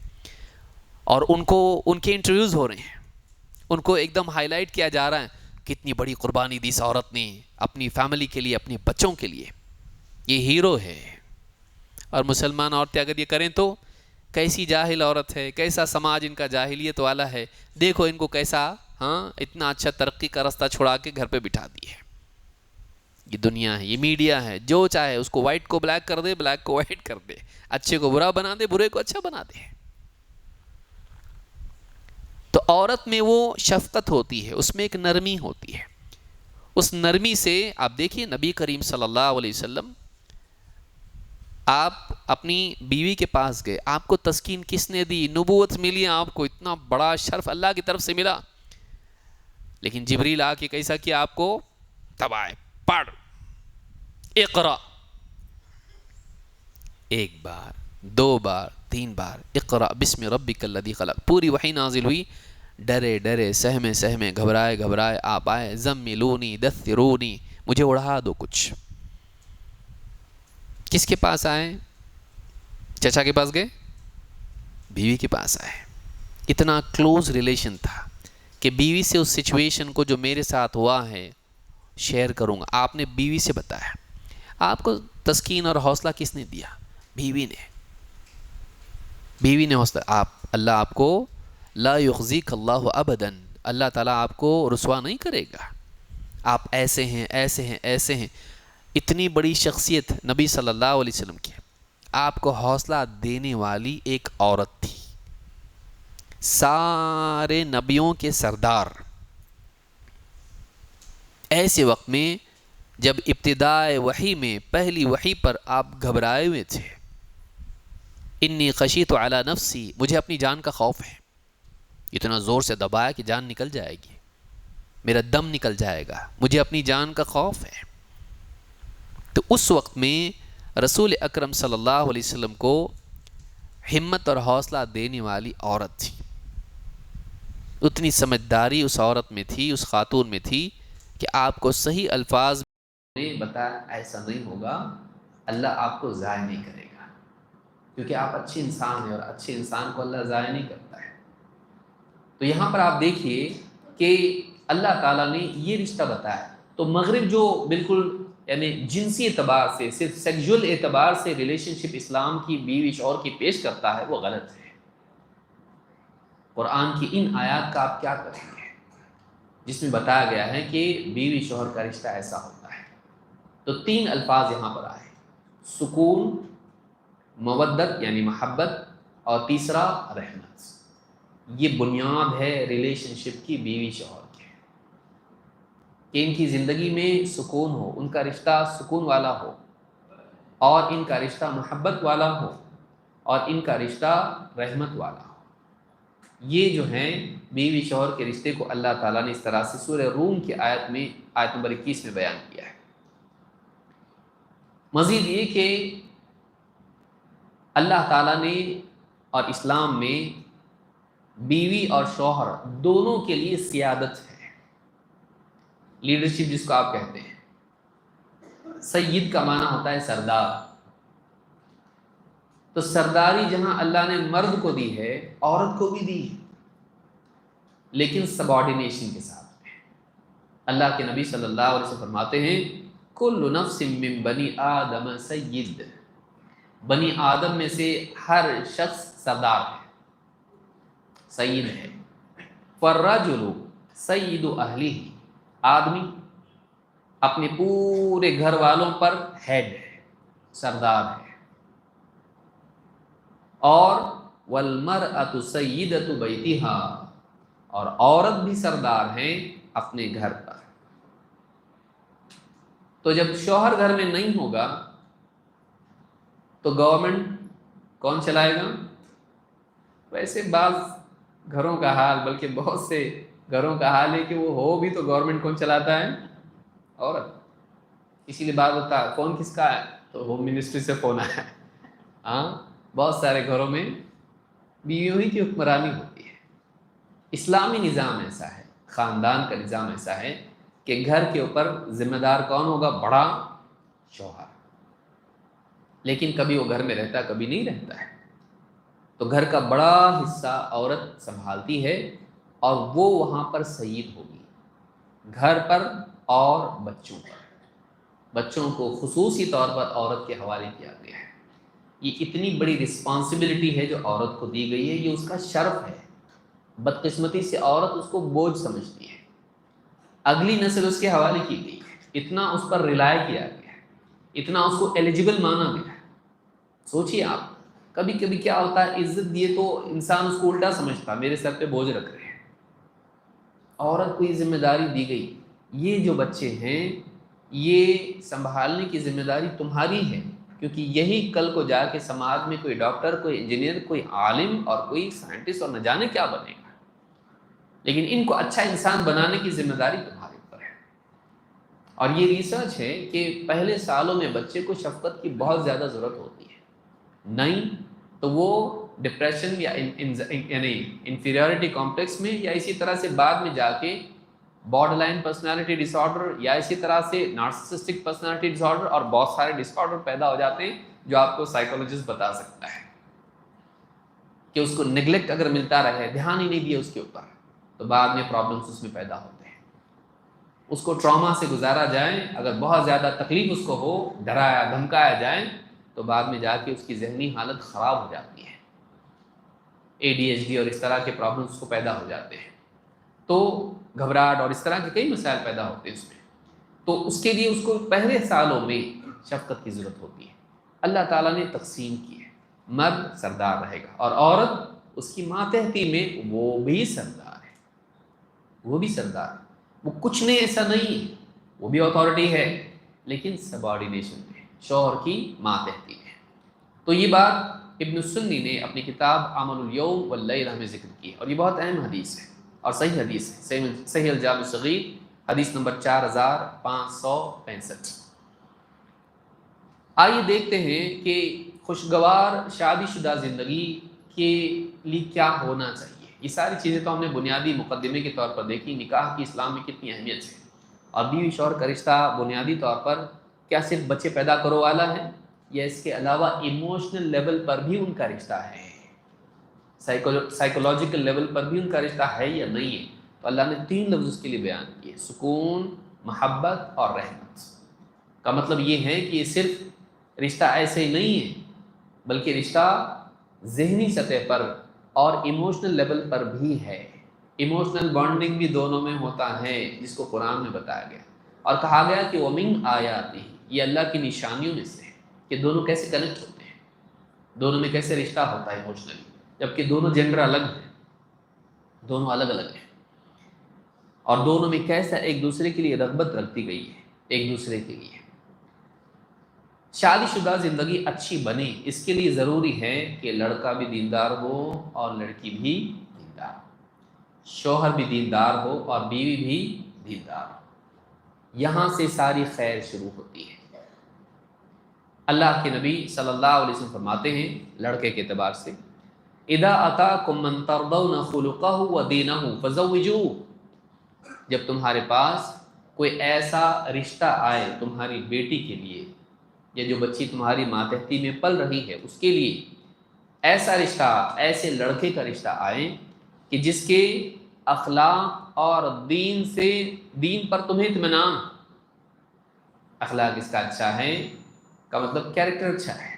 اور ان کے انٹرویوز ہو رہے ہیں، ان کو ایک دم ہائی لائٹ کیا جا رہا ہے، کتنی بڑی قربانی دی اس عورت نے اپنی فیملی کے لیے، اپنے بچوں کے لیے، یہ ہیرو ہے۔ اور مسلمان عورتیں اگر یہ کریں تو کیسی جاہل عورت ہے، کیسا سماج ان کا جاہلیت والا ہے، دیکھو ان کو کیسا اتنا اچھا ترقی کا راستہ چھڑا کے گھر پہ بٹھا دی ہے۔ یہ دنیا ہے، یہ میڈیا ہے، جو چاہے اس کو وائٹ کو بلیک کر دے، بلیک کو وائٹ کر دے، اچھے کو برا بنا دے، برے کو اچھا بنا دے۔ تو عورت میں وہ شفقت ہوتی ہے، اس میں ایک نرمی ہوتی ہے۔ اس نرمی سے آپ دیکھیے نبی کریم صلی اللہ علیہ وسلم، آپ اپنی بیوی کے پاس گئے، آپ کو تسکین کس نے دی؟ نبوت ملی آپ کو، اتنا بڑا شرف اللہ کی طرف سے ملا، لیکن جبریل آ کے کیسا کیا آپ کو؟ تبائے، پڑھ، اقرا، ایک بار، دو بار، تین بار، اقرا بسم ربک الذی خلق، پوری وحی نازل ہوئی۔ ڈرے ڈرے، سہمے سہمے، گھبرائے گھبرائے آپ آئے، زملونی دثرونی، مجھے اڑا دو کچھ۔ کس کے پاس آئے؟ چچا کے پاس گئے، بیوی کے پاس آئے۔ اتنا کلوز ریلیشن تھا کہ بیوی سے اس سچویشن کو جو میرے ساتھ ہوا ہے شیئر کروں گا۔ آپ نے بیوی سے بتایا۔ آپ کو تسکین اور حوصلہ کس نے دیا؟ بیوی نے۔ بیوی نے حوصلہ، اللہ آپ کو لا یخزیک اللہ ابدا، اللہ تعالیٰ آپ کو رسوا نہیں کرے گا، آپ ایسے ہیں، ایسے ہیں، ایسے ہیں۔ اتنی بڑی شخصیت نبی صلی اللہ علیہ وسلم کی، آپ کو حوصلہ دینے والی ایک عورت تھی، سارے نبیوں کے سردار۔ ایسے وقت میں جب ابتدائے وحی میں پہلی وحی پر آپ گھبرائے ہوئے تھے، انی خشیت علی نفسی، مجھے اپنی جان کا خوف ہے، اتنا زور سے دبایا کہ جان نکل جائے گی، میرا دم نکل جائے گا، مجھے اپنی جان کا خوف ہے۔ تو اس وقت میں رسول اکرم صلی اللہ علیہ وسلم کو ہمت اور حوصلہ دینے والی عورت تھی، اتنی سمجھداری اس عورت میں تھی، اس خاتون میں تھی کہ آپ کو صحیح الفاظ میں بتایا ایسا نہیں ہوگا، اللہ آپ کو ضائع نہیں کرے گا، کیونکہ آپ اچھے انسان ہیں اور اچھے انسان کو اللہ ضائع نہیں کرتا ہے۔ تو یہاں پر آپ دیکھیے کہ اللہ تعالیٰ نے یہ رشتہ بتایا۔ تو مغرب جو بالکل یعنی جنسی اعتبار سے، صرف سیکجول اعتبار سے ریلیشن شپ اسلام کی بیوی شوہر کی پیش کرتا ہے وہ غلط ہے۔ قرآن کی ان آیات کا آپ کیا کریں گے جس میں بتایا گیا ہے کہ بیوی شوہر کا رشتہ ایسا ہوتا ہے؟ تو 3 الفاظ یہاں پر آئے، سکون، مودت یعنی محبت، اور تیسرا رحمت۔ یہ بنیاد ہے ریلیشن شپ کی بیوی شوہر کی، کہ ان کی زندگی میں سکون ہو، ان کا رشتہ سکون والا ہو، اور ان کا رشتہ محبت والا ہو، اور ان کا رشتہ رحمت والا ہو۔ یہ جو ہیں بیوی شوہر کے رشتے کو اللہ تعالیٰ نے اس طرح سے سورہ روم کی آیت نمبر 21 میں بیان کیا ہے۔ مزید یہ کہ اللہ تعالیٰ نے اور اسلام میں بیوی اور شوہر دونوں کے لیے سیادت ہے، لیڈرشپ جس کو آپ کہتے ہیں۔ سید کا معنی ہوتا ہے سردار، تو سرداری جہاں اللہ نے مرد کو دی ہے عورت کو بھی دی ہے، لیکن سبارڈینیشن کے ساتھ میں۔ اللہ کے نبی صلی اللہ علیہ وسلم فرماتے ہیں کل نفس من بنی آدم سید، بنی آدم میں سے ہر شخص سردار ہے، سید ہے۔ فالرجل سید اہلہ، آدمی اپنے پورے گھر والوں پر ہیڈ ہے، سردار ہے۔ اور والمرأة سیدۃ بیتہا، اور عورت بھی سردار ہیں اپنے گھر پر۔ تو جب شوہر گھر میں نہیں ہوگا تو گورنمنٹ کون چلائے گا؟ ویسے بعض گھروں کا حال، بلکہ بہت سے گھروں کا حال ہے کہ وہ ہو بھی تو گورنمنٹ کون چلاتا ہے؟ عورت۔ اسی لیے بات ہوتا ہے فون کس کا ہے تو ہوم منسٹری سے فون آیا ہے۔ ہاں، بہت سارے گھروں میں بیویوں ہی کی حکمرانی ہوتی ہے۔ اسلامی نظام ایسا ہے، خاندان کا نظام ایسا ہے کہ گھر کے اوپر ذمہ دار کون ہوگا؟ بڑا شوہر، لیکن کبھی وہ گھر میں رہتا ہے کبھی نہیں رہتا ہے، تو گھر کا بڑا حصہ عورت سنبھالتی ہے، اور وہ وہاں پر سید ہوگی، گھر پر اور بچوں پر۔ بچوں کو خصوصی طور پر عورت کے حوالے کیا گیا ہے۔ یہ اتنی بڑی رسپانسبلٹی ہے جو عورت کو دی گئی ہے، یہ اس کا شرف ہے۔ بدقسمتی سے عورت اس کو بوجھ سمجھتی ہے، اگلی نسل اس کے حوالے کی گئی ہے، اتنا اس پر ریلائی کیا گیا ہے، اتنا اس کو ایلیجیبل مانا گیا ہے۔ سوچیے آپ، کبھی کبھی کیا ہوتا ہے، عزت دیے تو انسان اس کو الٹا سمجھتا، میرے سر پہ بوجھ رکھ رہے ہیں۔ عورت کو یہ ذمہ داری دی گئی، یہ جو بچے ہیں یہ سنبھالنے کی ذمہ داری تمہاری ہے، کیونکہ یہی کل کو جا کے سماج میں کوئی ڈاکٹر، کوئی انجینئر، کوئی عالم اور کوئی سائنٹسٹ اور نہ جانے کیا بنے گا، لیکن ان کو اچھا انسان بنانے کی ذمہ داری تمہارے اوپر ہے۔ اور یہ ریسرچ ہے کہ پہلے سالوں میں بچے کو شفقت کی بہت زیادہ ضرورت ہوتی ہے، نہیں تو وہ ڈپریشن یا یعنی انفیریورٹی کمپلیکس میں، یا اسی طرح سے بعد میں جا کے بارڈر لائن پرسنالٹی ڈس آرڈر، یا اسی طرح سے نارسسسٹک پرسنالٹی ڈس آرڈر، اور بہت سارے ڈس آرڈر پیدا ہو جاتے ہیں جو آپ کو سائیکولوجسٹ بتا سکتا ہے کہ اس کو نیگلیکٹ اگر ملتا رہے، دھیان ہی نہیں دیا اس کے اوپر، تو بعد میں پرابلمس اس میں پیدا ہوتے ہیں۔ اس کو ٹراما سے گزارا جائے، اگر بہت زیادہ تکلیف اس کو ہو، ڈرایا دھمکایا جائے، تو بعد میں جا کے اس کی ذہنی حالت خراب ہو جاتی ہے، ADHD اور اس طرح کے پرابلمس اس کو پیدا ہو جاتے ہیں، تو گھبراہٹ اور اس طرح کے کئی مسائل پیدا ہوتے ہیں اس میں۔ تو اس کے لیے اس کو پہلے سالوں میں شفقت کی ضرورت ہوتی ہے۔ اللہ تعالیٰ نے تقسیم کی ہے، مرد سردار رہے گا اور عورت اس کی ماتحتی میں وہ بھی سردار ہے، وہ بھی سردار ہے، وہ کچھ نہیں ایسا نہیں ہے، وہ بھی اتھارٹی ہے، لیکن سبارڈینیشن میں، شوہر کی ماتحتی میں۔ تو یہ بات ابن السنی نے اپنی کتاب عمل الیوم واللیلہ میں ذکر کی ہے، اور یہ بہت اہم حدیث ہے اور صحیح حدیث ہے، صحیح الجامع الصغیر حدیث نمبر 4565۔ آئیے دیکھتے ہیں کہ خوشگوار شادی شدہ زندگی کے لیے کیا ہونا چاہیے۔ یہ ساری چیزیں تو ہم نے بنیادی مقدمے کے طور پر دیکھی، نکاح کی اسلام میں کتنی اہمیت ہے، اور بیوی شوہر کا رشتہ بنیادی طور پر کیا صرف بچے پیدا کرو والا ہے، یا اس کے علاوہ ایموشنل لیول پر بھی ان کا رشتہ ہے، سائیکولوجیکل لیول پر بھی ان کا رشتہ ہے یا نہیں ہے؟ تو اللہ نے 3 لفظ اس کے لیے بیان کیے، سکون، محبت اور رحمت۔ کا مطلب یہ ہے کہ یہ صرف رشتہ ایسے ہی نہیں ہے، بلکہ رشتہ ذہنی سطح پر اور ایموشنل لیول پر بھی ہے۔ ایموشنل بانڈنگ بھی دونوں میں ہوتا ہے، جس کو قرآن میں بتایا گیا اور کہا گیا کہ وَمِنْ آیاتہ، یہ اللہ کی نشانیوں میں سے ہے کہ دونوں کیسے کنیکٹ ہوتے ہیں، دونوں میں کیسے رشتہ ہوتا ہے ایموشنلی، جبکہ دونوں جنڈر الگ ہیں، دونوں الگ الگ ہیں، اور دونوں میں کیسا ایک دوسرے کے لیے رغبت رکھتی گئی ہے ایک دوسرے کے لیے۔ شادی شدہ زندگی اچھی بنے اس کے لیے ضروری ہے کہ لڑکا بھی دیندار ہو اور لڑکی بھی دیندار ہو، شوہر بھی دیندار ہو اور بیوی بھی دیندار ہو۔ یہاں سے ساری خیر شروع ہوتی ہے۔ اللہ کے نبی صلی اللہ علیہ وسلم فرماتے ہیں لڑکے کے اعتبار سے، اذا اتاکم من ترضون خلقہ ودینہ فزوجوہ، جب تمہارے پاس کوئی ایسا رشتہ آئے تمہاری بیٹی کے لیے، یا جو بچی تمہاری ماتحتی میں پل رہی ہے اس کے لیے ایسا رشتہ، ایسے لڑکے کا رشتہ آئے کہ جس کے اخلاق اور دین پر تمہیں اطمینان، اخلاق اس کا اچھا ہے کا مطلب کیریکٹر اچھا ہے،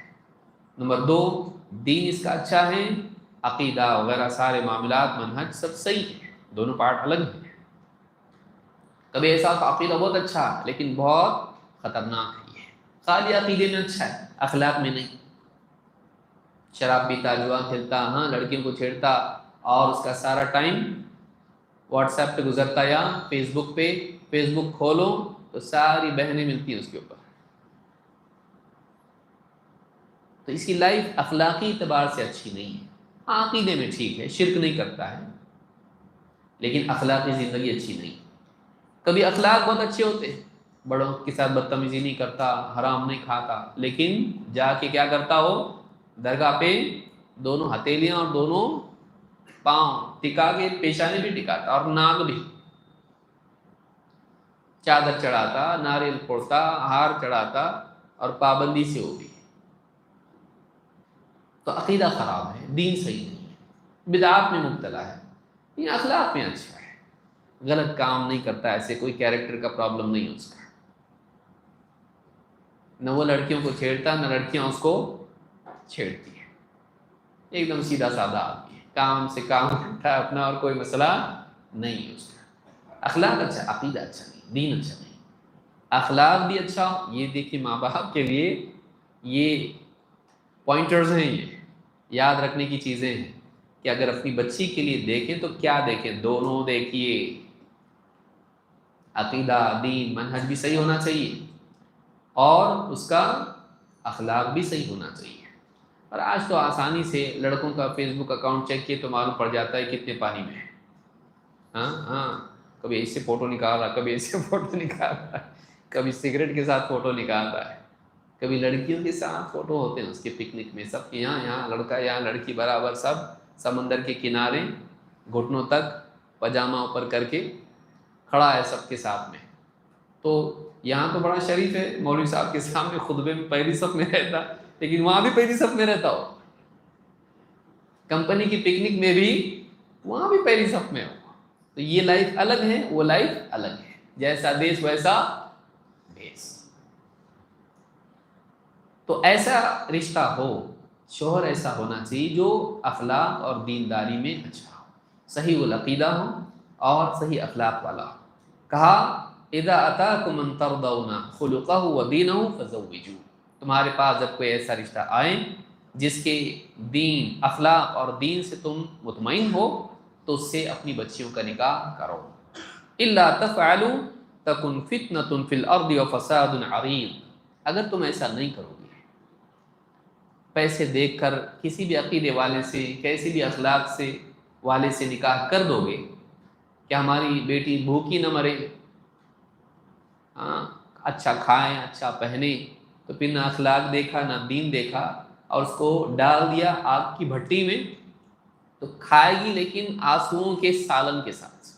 نمبر 2 دین اس کا اچھا ہے، عقیدہ وغیرہ سارے معاملات منہج سب صحیح ہے، دونوں پارٹ الگ ہیں۔ کبھی ایسا عقیدہ بہت اچھا لیکن بہت خطرناک ہے، یہ خالی عقیدے میں اچھا ہے اخلاق میں نہیں، شراب پیتا، جوا کھیلتا، ہاں لڑکیوں کو چھیڑتا، اور اس کا سارا ٹائم واٹس ایپ پہ گزرتا یا فیس بک کھولو تو ساری بہنیں ملتی ہیں اس کے اوپر، تو اس کی لائف اخلاقی اعتبار سے اچھی نہیں ہے۔ عقیدے میں ٹھیک ہے، شرک نہیں کرتا ہے، لیکن اخلاقی زندگی اچھی نہیں۔ کبھی اخلاق بہت اچھے ہوتے ہیں، بڑوں کے ساتھ بدتمیزی نہیں کرتا، حرام نہیں کھاتا، لیکن جا کے کیا کرتا ہو، درگاہ پہ دونوں ہتھیلیاں اور دونوں پاؤں ٹکا کے پیشانی بھی ٹکاتا اور ناک بھی، چادر چڑھاتا، ناریل پھوڑتا، ہار چڑھاتا، اور پابندی سے ہو بھی، تو عقیدہ خراب ہے، دین صحیح نہیں ہے، بدعات میں مبتلا ہے، یہ اخلاق میں اچھا ہے، غلط کام نہیں کرتا، ایسے کوئی کیریکٹر کا پرابلم نہیں ہے اس کا، نہ وہ لڑکیوں کو چھیڑتا نہ لڑکیاں اس کو چھیڑتی ہیں، ایک دم سیدھا سادہ آدمی ہے، کام سے کام کرتا ہے اپنا، اور کوئی مسئلہ نہیں ہے اس کا، اخلاق اچھا، عقیدہ اچھا نہیں، دین اچھا نہیں، اخلاق بھی اچھا ہو۔ یہ دیکھیے ماں باپ کے لیے یہ پوائنٹرز ہیں، یہ یاد رکھنے کی چیزیں ہیں کہ اگر اپنی بچی کے لیے دیکھیں تو کیا دیکھیں، دونوں دیکھیے، عقیدہ، دین، منہج بھی صحیح ہونا چاہیے اور اس کا اخلاق بھی صحیح ہونا چاہیے۔ اور آج تو آسانی سے لڑکوں کا فیس بک اکاؤنٹ چیک کیے تو معلوم پڑ جاتا ہے کتنے پانی میں ہے، ہاں کبھی ایسے فوٹو نکال رہا، کبھی ایسے فوٹو نکال رہا ہے، کبھی سگریٹ کے ساتھ فوٹو نکال رہا ہے، کبھی لڑکیوں کے ساتھ فوٹو ہوتے ہیں اس کے پکنک میں، سب کے یہاں لڑکا یہاں لڑکی برابر، سب سمندر کے کنارے گھٹنوں تک پاجامہ اوپر کر کے کھڑا ہے سب کے ساتھ میں، تو یہاں تو بڑا شریف ہے، مولوی صاحب کے سامنے خطبے میں پہلی صف میں رہتا، لیکن وہاں بھی پہلی صف میں رہتا ہو، کمپنی کی پکنک میں بھی وہاں بھی پہلی صف میں ہو، تو یہ لائف الگ ہے، وہ لائف الگ ہے، جیسا دیش ویسا بھیس۔ تو ایسا رشتہ ہو، شوہر ایسا ہونا چاہیے جو اخلاق اور دینداری میں اچھا ہو، صحیح العقیدہ ہو اور صحیح اخلاق والا ہو۔ کہا اذا اتاکم من ترضون خلقہ ودینہ فزوجوہ، تمہارے پاس جب کوئی ایسا رشتہ آئے جس کے دین، اخلاق اور دین سے تم مطمئن ہو تو اس سے اپنی بچیوں کا نکاح کرو، الا تفعلوا تکن فتنۃ فی الارض وفساد عریض، اگر تم ایسا نہیں کرو گے، پیسے دیکھ کر کسی بھی عقیدے والے سے، کیسی بھی اخلاق سے والے سے نکاح کر دو گے کہ ہماری بیٹی بھوکی نہ مرے، اچھا کھائیں اچھا پہنے، تو پھر نہ اخلاق دیکھا نہ دین دیکھا، اور اس کو ڈال دیا آگ کی بھٹی میں، تو کھائے گی لیکن آنسوؤں کے سالن کے ساتھ،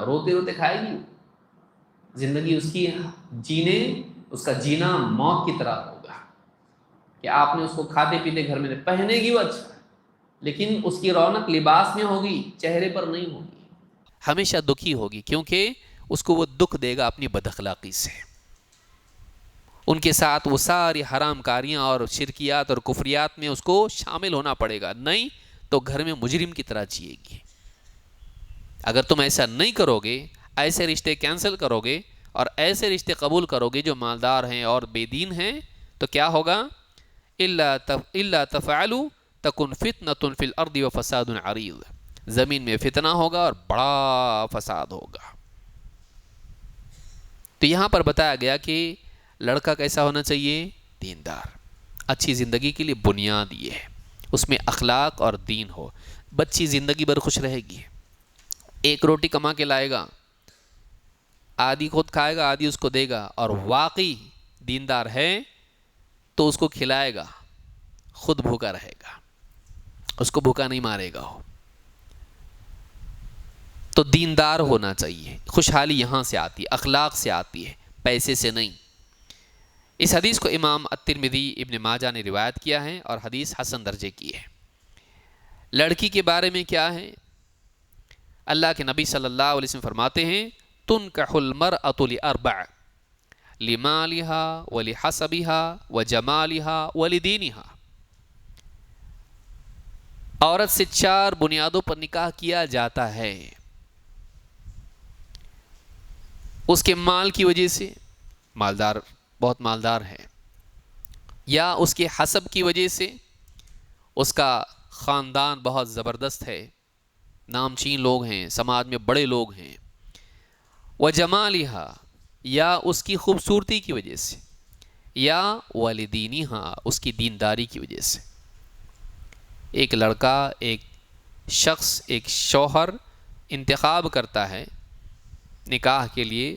روتے روتے کھائے گی، زندگی اس کی اس کا جینا موت کی طرح ہوگا، کہ آپ نے اس کو کھاتے پیتے گھر میں پہنے گی وہ اچھا، لیکن اس کی رونق لباس میں ہوگی، چہرے پر نہیں ہوگی، ہمیشہ دکھی ہوگی، کیونکہ اس کو وہ دکھ دے گا اپنی بد اخلاقی سے۔ ان کے ساتھ وہ ساری حرام کاریاں اور شرکیات اور کفریات میں اس کو شامل ہونا پڑے گا، نہیں تو گھر میں مجرم کی طرح جیے گی۔ اگر تم ایسا نہیں کرو گے، ایسے رشتے کینسل کرو گے اور ایسے رشتے قبول کرو گے جو مالدار ہیں اور بے دین ہیں، تو کیا ہوگا؟ الا تفعلوا تکن فتنة فی الارض وفساد عریض، زمین میں فتنہ ہوگا اور بڑا فساد ہوگا۔ تو یہاں پر بتایا گیا کہ لڑکا کیسا ہونا چاہیے؟ دیندار۔ اچھی زندگی کے لیے بنیاد یہ ہے، اس میں اخلاق اور دین ہو، بچی زندگی بھر خوش رہے گی۔ ایک روٹی کما کے لائے گا، آدھی خود کھائے گا آدھی اس کو دے گا، اور واقعی دیندار ہے تو اس کو کھلائے گا، خود بھوکا رہے گا، اس کو بھوکا نہیں مارے گا۔ تو دیندار ہونا چاہیے۔ خوشحالی یہاں سے آتی ہے، اخلاق سے آتی ہے، پیسے سے نہیں۔ اس حدیث کو امام الترمذی ابن ماجہ نے روایت کیا ہے اور حدیث حسن درجے کی ہے۔ لڑکی کے بارے میں کیا ہے؟ اللہ کے نبی صلی اللہ علیہ وسلم فرماتے ہیں تنکح المرأة لأربع لمالها ولحسبها وجمالها ولدینها، عورت سے 4 بنیادوں پر نکاح کیا جاتا ہے، اس کے مال کی وجہ سے، مالدار، بہت مالدار ہے، یا اس کے حسب کی وجہ سے، اس کا خاندان بہت زبردست ہے، نامچین لوگ ہیں، سماج میں بڑے لوگ ہیں، وجمالها، یا اس کی خوبصورتی کی وجہ سے، یا والدینها، اس کی دینداری کی وجہ سے۔ ایک لڑکا، ایک شخص، ایک شوہر انتخاب کرتا ہے نکاح کے لیے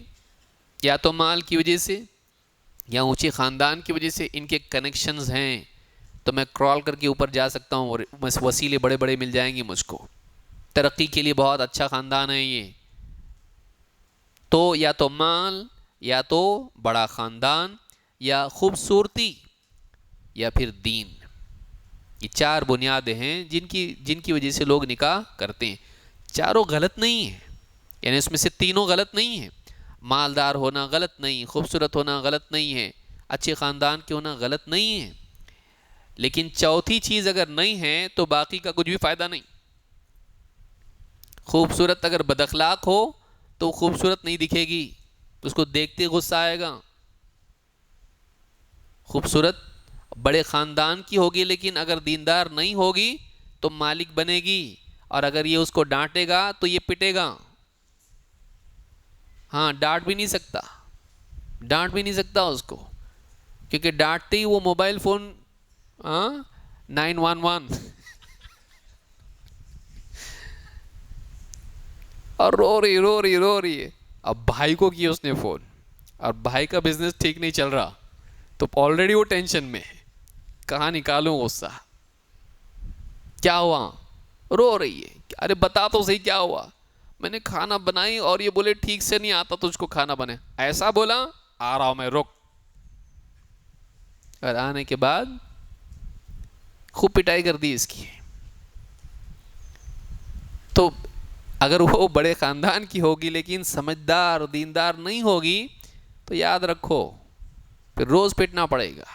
یا تو مال کی وجہ سے یا اونچے خاندان کی وجہ سے، ان کے کنیکشنز ہیں تو میں کرال کر کے اوپر جا سکتا ہوں اور وسیلے بڑے بڑے مل جائیں گے مجھ کو، ترقی کے لیے بہت اچھا خاندان ہے یہ، تو یا تو مال، یا تو بڑا خاندان، یا خوبصورتی، یا پھر دین۔ یہ 4 بنیادیں ہیں جن کی وجہ سے لوگ نکاح کرتے ہیں۔ چاروں غلط نہیں ہیں، یعنی اس میں سے تینوں غلط نہیں ہیں، مالدار ہونا غلط نہیں، خوبصورت ہونا غلط نہیں ہے، اچھے خاندان کے ہونا غلط نہیں ہے، لیکن چوتھی چیز اگر نہیں ہے تو باقی کا کچھ بھی فائدہ نہیں۔ خوبصورت اگر بد اخلاق ہو تو خوبصورت نہیں دکھے گی، اس کو دیکھتے غصہ آئے گا۔ خوبصورت بڑے خاندان کی ہوگی لیکن اگر دیندار نہیں ہوگی تو مالک بنے گی، اور اگر یہ اس کو ڈانٹے گا تو یہ پٹے گا۔ ہاں، ڈانٹ بھی نہیں سکتا اس کو، کیونکہ ڈانٹتے ہی وہ موبائل فون 911 اور رو رہی ہے۔ اب بھائی کو کیا اس نے فون، اور بھائی کا بزنس ٹھیک نہیں چل رہا تو آلریڈی وہ ٹینشن میں ہے، کہاں نکالوں غصہ؟ کیا ہوا؟ رو رہی ہے، ارے بتا تو صحیح کیا ہوا؟ میں نے کھانا بنائی اور یہ بولے ٹھیک سے نہیں آتا تجھ کو کھانا بنے، ایسا بولا؟ آ رہا ہوں میں، رک۔ اور آنے کے بعد خوب پٹائی کر دی اس کی۔ تو اگر وہ بڑے خاندان کی ہوگی لیکن سمجھدار دیندار نہیں ہوگی تو یاد رکھو پھر روز پٹنا پڑے گا۔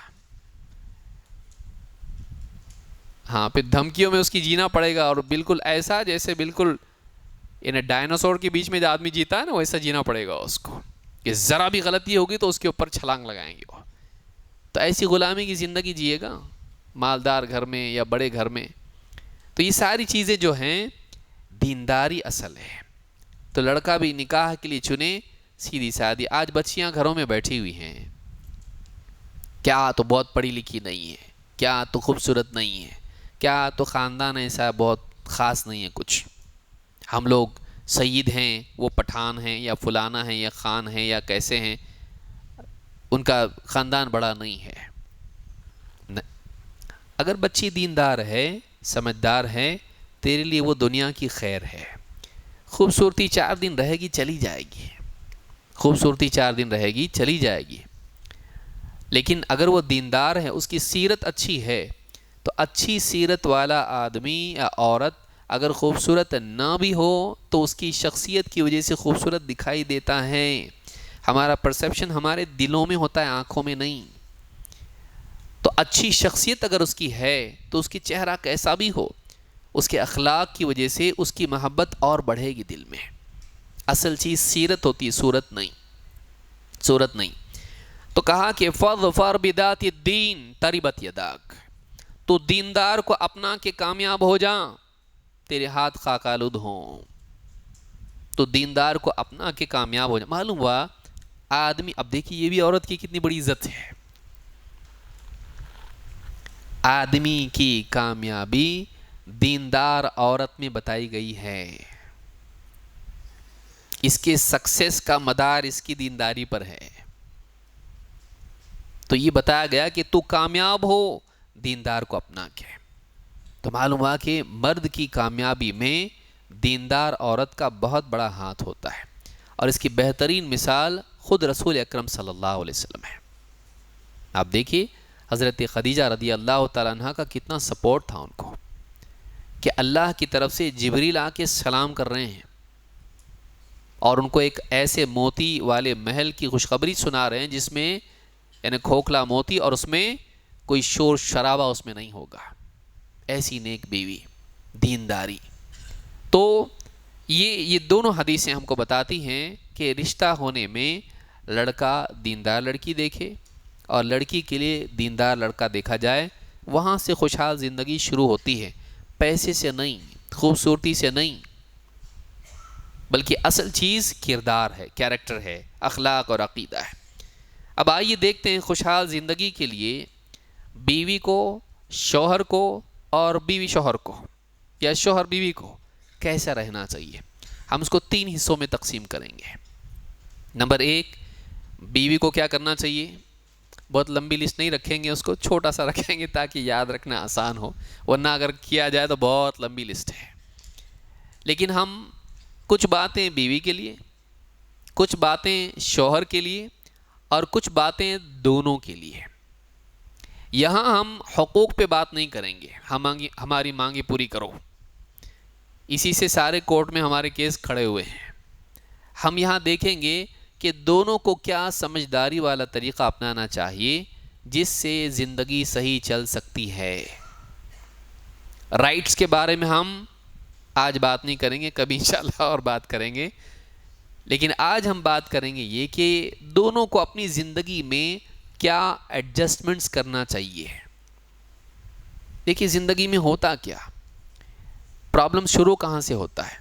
ہاں، پھر دھمکیوں میں اس کی جینا پڑے گا، اور بالکل ایسا جیسے بالکل ڈائناسور کے بیچ میں جو آدمی جیتا ہے نا، ویسا جینا پڑے گا اس کو، کہ ذرا بھی غلطی ہوگی تو اس کے اوپر چھلانگ لگائیں گے وہ۔ تو ایسی غلامی کی زندگی جیے گا مالدار گھر میں یا بڑے گھر میں۔ تو یہ ساری چیزیں جو ہیں دینداری اصل ہے۔ تو لڑکا بھی نکاح کے لیے چنے سیدھی سادھی۔ آج بچیاں گھروں میں بیٹھی ہوئی ہیں، کیا تو بہت پڑھی لکھی نہیں ہے، کیا تو خوبصورت نہیں ہے، کیا تو خاندان ایسا بہت خاص نہیں ہے کچھ، ہم لوگ سید ہیں، وہ پٹھان ہیں یا فلانا ہیں یا خان ہیں یا کیسے ہیں، ان کا خاندان بڑا نہیں ہے۔ اگر بچی دیندار ہے، سمجھدار ہے، تیرے لیے وہ دنیا کی خیر ہے۔ خوبصورتی 4 دن رہے گی چلی جائے گی، خوبصورتی 4 دن رہے گی چلی جائے گی، لیکن اگر وہ دیندار ہے، اس کی سیرت اچھی ہے، تو اچھی سیرت والا آدمی یا عورت اگر خوبصورت نہ بھی ہو تو اس کی شخصیت کی وجہ سے خوبصورت دکھائی دیتا ہے۔ ہمارا پرسیپشن ہمارے دلوں میں ہوتا ہے، آنکھوں میں نہیں۔ تو اچھی شخصیت اگر اس کی ہے تو اس کی چہرہ کیسا بھی ہو، اس کے اخلاق کی وجہ سے اس کی محبت اور بڑھے گی دل میں۔ اصل چیز سیرت ہوتی ہے، صورت نہیں۔ تو کہا کہ فَاظْفَرْ بِذَاتِ الدِّينِ تَرِبَتْ يَدَاكَ، تو دیندار کو اپنا کے کامیاب ہو جا، تیرے ہاتھ خاک آلود ہوں۔ تو دیندار کو اپنا کے کامیاب ہو جا، معلوم ہوا آدمی، اب دیکھیے یہ بھی عورت کی کتنی بڑی عزت ہے۔ آدمی کی کامیابی دیندار عورت میں بتائی گئی ہے، اس کے سکسیس کا مدار اس کی دینداری پر ہے۔ تو یہ بتایا گیا کہ تو کامیاب ہو دیندار کو اپنا کے۔ تو معلوم ہوا کہ مرد کی کامیابی میں دیندار عورت کا بہت بڑا ہاتھ ہوتا ہے، اور اس کی بہترین مثال خود رسول اکرم صلی اللہ علیہ وسلم ہے۔ آپ دیکھیے حضرت خدیجہ رضی اللہ تعالیٰ عنہ کا کتنا سپورٹ تھا ان کو، کہ اللہ کی طرف سے جبریل آ کے سلام کر رہے ہیں اور ان کو ایک ایسے موتی والے محل کی خوشخبری سنا رہے ہیں جس میں یعنی کھوکھلا موتی، اور اس میں کوئی شور شرابہ اس میں نہیں ہوگا، ایسی نیک بیوی، دینداری۔ تو یہ دونوں حدیثیں ہم کو بتاتی ہیں کہ رشتہ ہونے میں لڑکا دیندار لڑکی دیکھے اور لڑکی کے لیے دیندار لڑکا دیکھا جائے، وہاں سے خوشحال زندگی شروع ہوتی ہے، پیسے سے نہیں، خوبصورتی سے نہیں، بلکہ اصل چیز کردار ہے، کیریکٹر ہے، اخلاق اور عقیدہ ہے۔ اب آئیے دیکھتے ہیں خوشحال زندگی کے لیے بیوی کو، شوہر کو، اور بیوی شوہر کو، یا شوہر بیوی کو کیسا رہنا چاہیے۔ ہم اس کو 3 حصوں میں تقسیم کریں گے۔ نمبر 1، بیوی کو کیا کرنا چاہیے۔ بہت لمبی لسٹ نہیں رکھیں گے، اس کو چھوٹا سا رکھیں گے تاکہ یاد رکھنا آسان ہو، ورنہ اگر کیا جائے تو بہت لمبی لسٹ ہے۔ لیکن ہم کچھ باتیں بیوی کے لیے، کچھ باتیں شوہر کے لیے، اور کچھ باتیں دونوں کے لیے۔ یہاں ہم حقوق پہ بات نہیں کریں گے، ہماری مانگیں پوری کرو، اسی سے سارے کورٹ میں ہمارے کیس کھڑے ہوئے ہیں۔ ہم یہاں دیکھیں گے کہ دونوں کو کیا سمجھداری والا طریقہ اپنانا چاہیے جس سے زندگی صحیح چل سکتی ہے۔ رائٹس کے بارے میں ہم آج بات نہیں کریں گے، کبھی انشاءاللہ اور بات کریں گے، لیکن آج ہم بات کریں گے یہ کہ دونوں کو اپنی زندگی میں کیا ایڈجسٹمنٹس کرنا چاہیے۔ دیکھیے زندگی میں ہوتا کیا، پرابلم شروع کہاں سے ہوتا ہے۔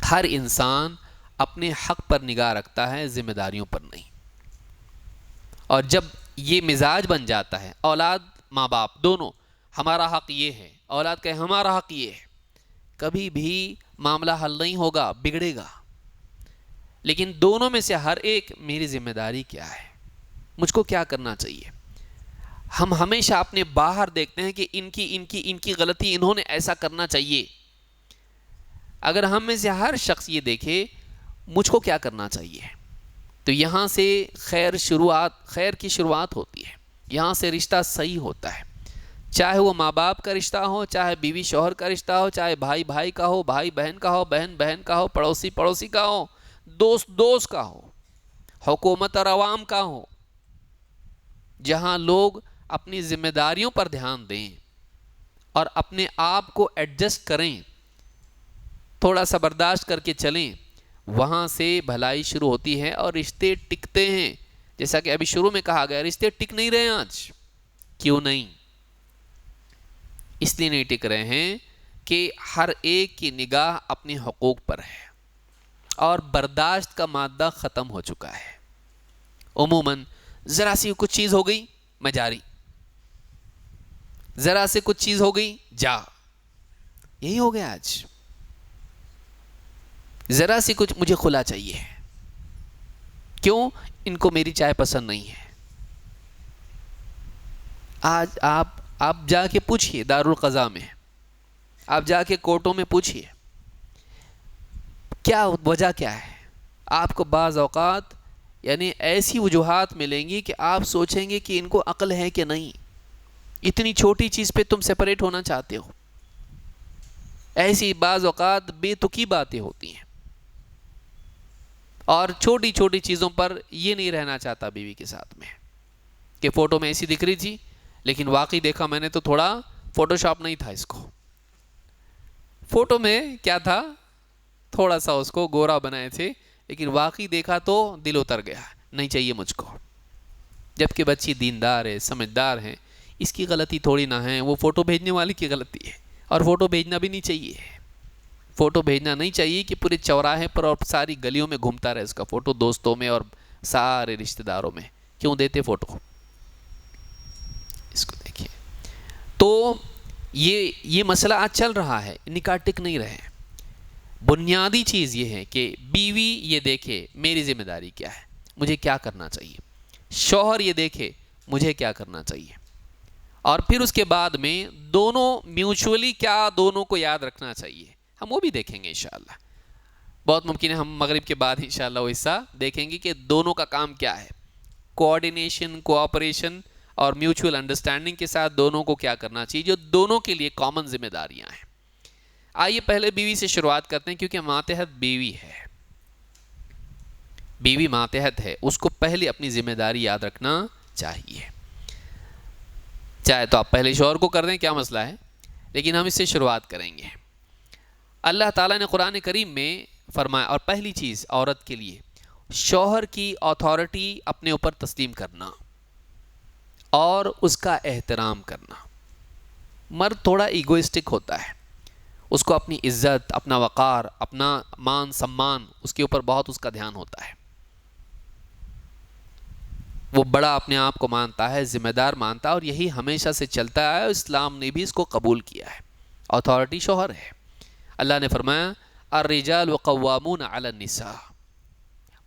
ہر انسان اپنے حق پر نگاہ رکھتا ہے، ذمہ داریوں پر نہیں، اور جب یہ مزاج بن جاتا ہے، اولاد ماں باپ دونوں، ہمارا حق یہ ہے، اولاد کہے ہمارا حق یہ ہے، کبھی بھی معاملہ حل نہیں ہوگا، بگڑے گا۔ لیکن دونوں میں سے ہر ایک، میری ذمہ داری کیا ہے، مجھ کو کیا کرنا چاہیے۔ ہم ہمیشہ اپنے باہر دیکھتے ہیں کہ ان کی غلطی، انہوں نے ایسا کرنا چاہیے۔ اگر ہم میں سے ہر شخص یہ دیکھے مجھ کو کیا کرنا چاہیے، تو یہاں سے خیر کی شروعات ہوتی ہے، یہاں سے رشتہ صحیح ہوتا ہے، چاہے وہ ماں باپ کا رشتہ ہو، چاہے بیوی شوہر کا رشتہ ہو، چاہے بھائی بھائی کا ہو، بھائی بہن کا ہو، بہن بہن کا ہو، پڑوسی پڑوسی کا ہو، دوست دوست کا ہو، حکومت اور عوام کا ہو۔ جہاں لوگ اپنی ذمہ داریوں پر دھیان دیں اور اپنے آپ کو ایڈجسٹ کریں، تھوڑا سا برداشت کر کے چلیں، وہاں سے بھلائی شروع ہوتی ہے اور رشتے ٹکتے ہیں۔ جیسا کہ ابھی شروع میں کہا گیا، رشتے ٹک نہیں رہے آج۔ کیوں نہیں؟ اس لیے نہیں ٹک رہے ہیں کہ ہر ایک کی نگاہ اپنے حقوق پر ہے اور برداشت کا مادہ ختم ہو چکا ہے۔ عموماً ذرا سی کچھ چیز ہو گئی میں جاری، ذرا سے کچھ چیز ہو گئی جا، یہی ہو گیا آج۔ ذرا سی کچھ مجھے کھلا چاہیے، کیوں؟ ان کو میری چائے پسند نہیں ہے۔ آج آپ جا کے پوچھئے، دارالقضاء میں آپ جا کے کورٹوں میں پوچھئے کیا وجہ کیا ہے۔ آپ کو بعض اوقات یعنی ایسی وجوہات ملیں گی کہ آپ سوچیں گے کہ ان کو عقل ہے کہ نہیں، اتنی چھوٹی چیز پہ تم سیپریٹ ہونا چاہتے ہو۔ ایسی بعض اوقات بے تکی باتیں ہوتی ہیں۔ اور چھوٹی چھوٹی چیزوں پر یہ نہیں رہنا چاہتا بیوی کے ساتھ میں کہ فوٹو میں ایسی دکھ رہی تھی لیکن واقعی دیکھا میں نے تو تھوڑا فوٹو شاپ نہیں تھا، اس کو فوٹو میں کیا تھا، تھوڑا سا اس کو گورا بنائے تھے لیکن واقعی دیکھا تو دل اتر گیا، نہیں چاہیے مجھ کو۔ جبکہ بچی دیندار ہے، سمجھدار ہے، اس کی غلطی تھوڑی نہ ہے، وہ فوٹو بھیجنے والی کی غلطی ہے، اور فوٹو بھیجنا بھی نہیں چاہیے۔ فوٹو بھیجنا نہیں چاہیے کہ پورے چوراہے پر اور ساری گلیوں میں گھومتا رہے اس کا فوٹو، دوستوں میں اور سارے رشتہ داروں میں۔ کیوں دیتے فوٹو؟ اس کو دیکھیے، تو یہ مسئلہ آج چل رہا ہے، نکاح ٹک نہیں رہے۔ بنیادی چیز یہ ہے کہ بیوی یہ دیکھے میری ذمہ داری کیا ہے، مجھے کیا کرنا چاہیے، شوہر یہ دیکھے مجھے کیا کرنا چاہیے، اور پھر اس کے بعد میں دونوں میوچولی کیا دونوں کو یاد رکھنا چاہیے، ہم وہ بھی دیکھیں گے انشاءاللہ۔ بہت ممکن ہے ہم مغرب کے بعد انشاءاللہ وہ حصہ دیکھیں گے کہ دونوں کا کام کیا ہے، کوآرڈینیشن، کوآپریشن اور میوچول انڈرسٹینڈنگ کے ساتھ دونوں کو کیا کرنا چاہیے، جو دونوں کے لیے کامن ذمہ داریاں ہیں۔ آئیے پہلے بیوی سے شروعات کرتے ہیں، کیونکہ ماتحت بیوی ہے، بیوی ماتحت ہے، اس کو پہلے اپنی ذمہ داری یاد رکھنا چاہیے۔ چاہے تو آپ پہلے شوہر کو کر دیں، کیا مسئلہ ہے، لیکن ہم اس سے شروعات کریں گے۔ اللہ تعالیٰ نے قرآن کریم میں فرمایا، اور پہلی چیز عورت کے لیے شوہر کی اتھارٹی اپنے اوپر تسلیم کرنا اور اس کا احترام کرنا۔ مرد تھوڑا ایگوئسٹک ہوتا ہے، اس کو اپنی عزت، اپنا وقار، اپنا مان سمان، اس کے اوپر بہت اس کا دھیان ہوتا ہے، وہ بڑا اپنے آپ کو مانتا ہے، ذمہ دار مانتا ہے، اور یہی ہمیشہ سے چلتا ہے، اسلام نے بھی اس کو قبول کیا ہے۔ اتھارٹی شوہر ہے۔ اللہ نے فرمایا الرجال قوامون علی النساء،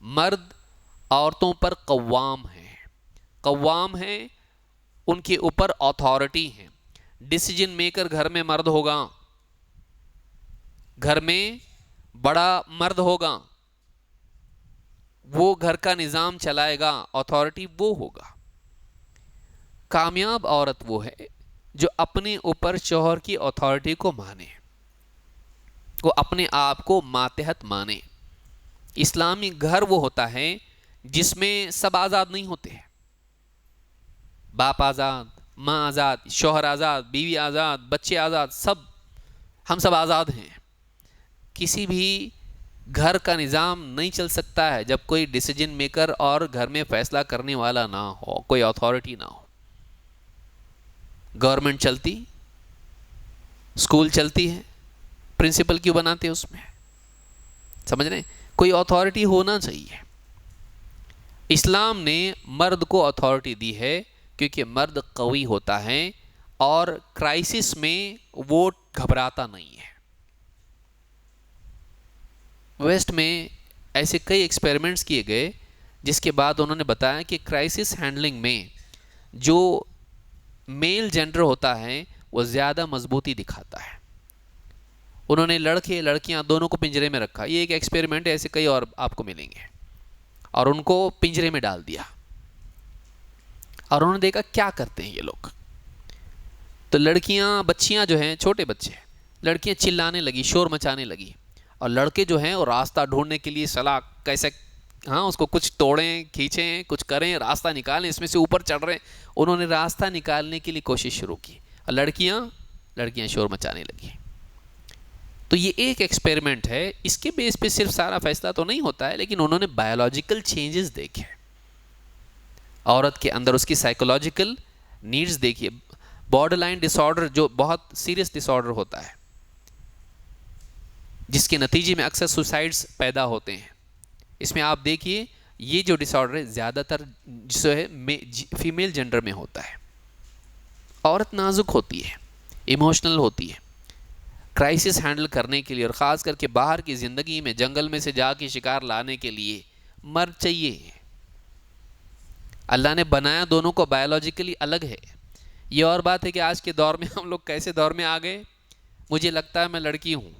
مرد عورتوں پر قوام ہیں، قوام ہیں، ان کے اوپر اتھارٹی ہیں۔ ڈیسیجن میکر گھر میں مرد ہوگا، گھر میں بڑا مرد ہوگا، وہ گھر کا نظام چلائے گا، اتھارٹی وہ ہوگا۔ کامیاب عورت وہ ہے جو اپنے اوپر شوہر کی اتھارٹی کو مانے، وہ اپنے آپ کو ماتحت مانے۔ اسلامی گھر وہ ہوتا ہے جس میں سب آزاد نہیں ہوتے ہیں، باپ آزاد، ماں آزاد، شوہر آزاد، بیوی آزاد، بچے آزاد، ہم سب آزاد ہیں۔ کسی بھی گھر کا نظام نہیں چل سکتا ہے جب کوئی ڈیسیجن میکر اور گھر میں فیصلہ کرنے والا نہ ہو، کوئی اتھارٹی نہ ہو۔ گورنمنٹ چلتی، اسکول چلتی ہے، پرنسپل کیوں بناتے اس میں، سمجھ رہے ہیں؟ کوئی اتھارٹی ہونا چاہیے۔ اسلام نے مرد کو اتھارٹی دی ہے کیونکہ مرد قوی ہوتا ہے اور کرائسس میں وہ گھبراتا نہیں ہے۔ ویسٹ میں ایسے کئی ایکسپیریمنٹس کیے گئے جس کے بعد انہوں نے بتایا کہ کرائسس ہینڈلنگ میں جو میل جینڈر ہوتا ہے وہ زیادہ مضبوطی دکھاتا ہے۔ انہوں نے لڑکے لڑکیاں دونوں کو پنجرے میں رکھا، یہ ایک ایکسپیریمنٹ ہے، ایسے کئی اور آپ کو ملیں گے، اور ان کو پنجرے میں ڈال دیا، اور انہوں نے دیکھا کیا کرتے ہیں یہ لوگ۔ تو لڑکیاں، بچیاں جو ہیں، چھوٹے بچے، لڑکیاں چلانے لگی، شور مچانے لگی، اور لڑکے جو ہیں وہ راستہ ڈھونڈنے کے لیے صلاح کیسے، اس کو کچھ توڑیں، کھینچیں، کچھ کریں، راستہ نکالیں، اس میں سے اوپر چڑھ رہے ہیں۔ انہوں نے راستہ نکالنے کے لیے کوشش شروع کی، اور لڑکیاں شور مچانے لگی۔ تو یہ ایک ایکسپیریمنٹ ہے، اس کے بیس پہ صرف سارا فیصلہ تو نہیں ہوتا ہے، لیکن انہوں نے بایولوجیکل چینجز دیکھے عورت کے اندر، اس کی سائیکولوجیکل نیڈز دیکھیے۔ بارڈر لائن ڈس آرڈر جو بہت سیریس ڈس آرڈر ہوتا ہے، جس کے نتیجے میں اکثر سوسائڈز پیدا ہوتے ہیں، اس میں آپ دیکھیے یہ جو ڈس آرڈر ہے زیادہ تر جو ہے فیمیل جینڈر میں ہوتا ہے۔ عورت نازک ہوتی ہے، ایموشنل ہوتی ہے، کرائسس ہینڈل کرنے کے لیے، اور خاص کر کے باہر کی زندگی میں جنگل میں سے جا کے شکار لانے کے لیے مرد چاہیے۔ اللہ نے بنایا دونوں کو بایولوجیکلی الگ ہے۔ یہ اور بات ہے کہ آج کے دور میں ہم لوگ کیسے دور میں آ گئے، مجھے لگتا ہے میں لڑکی ہوں،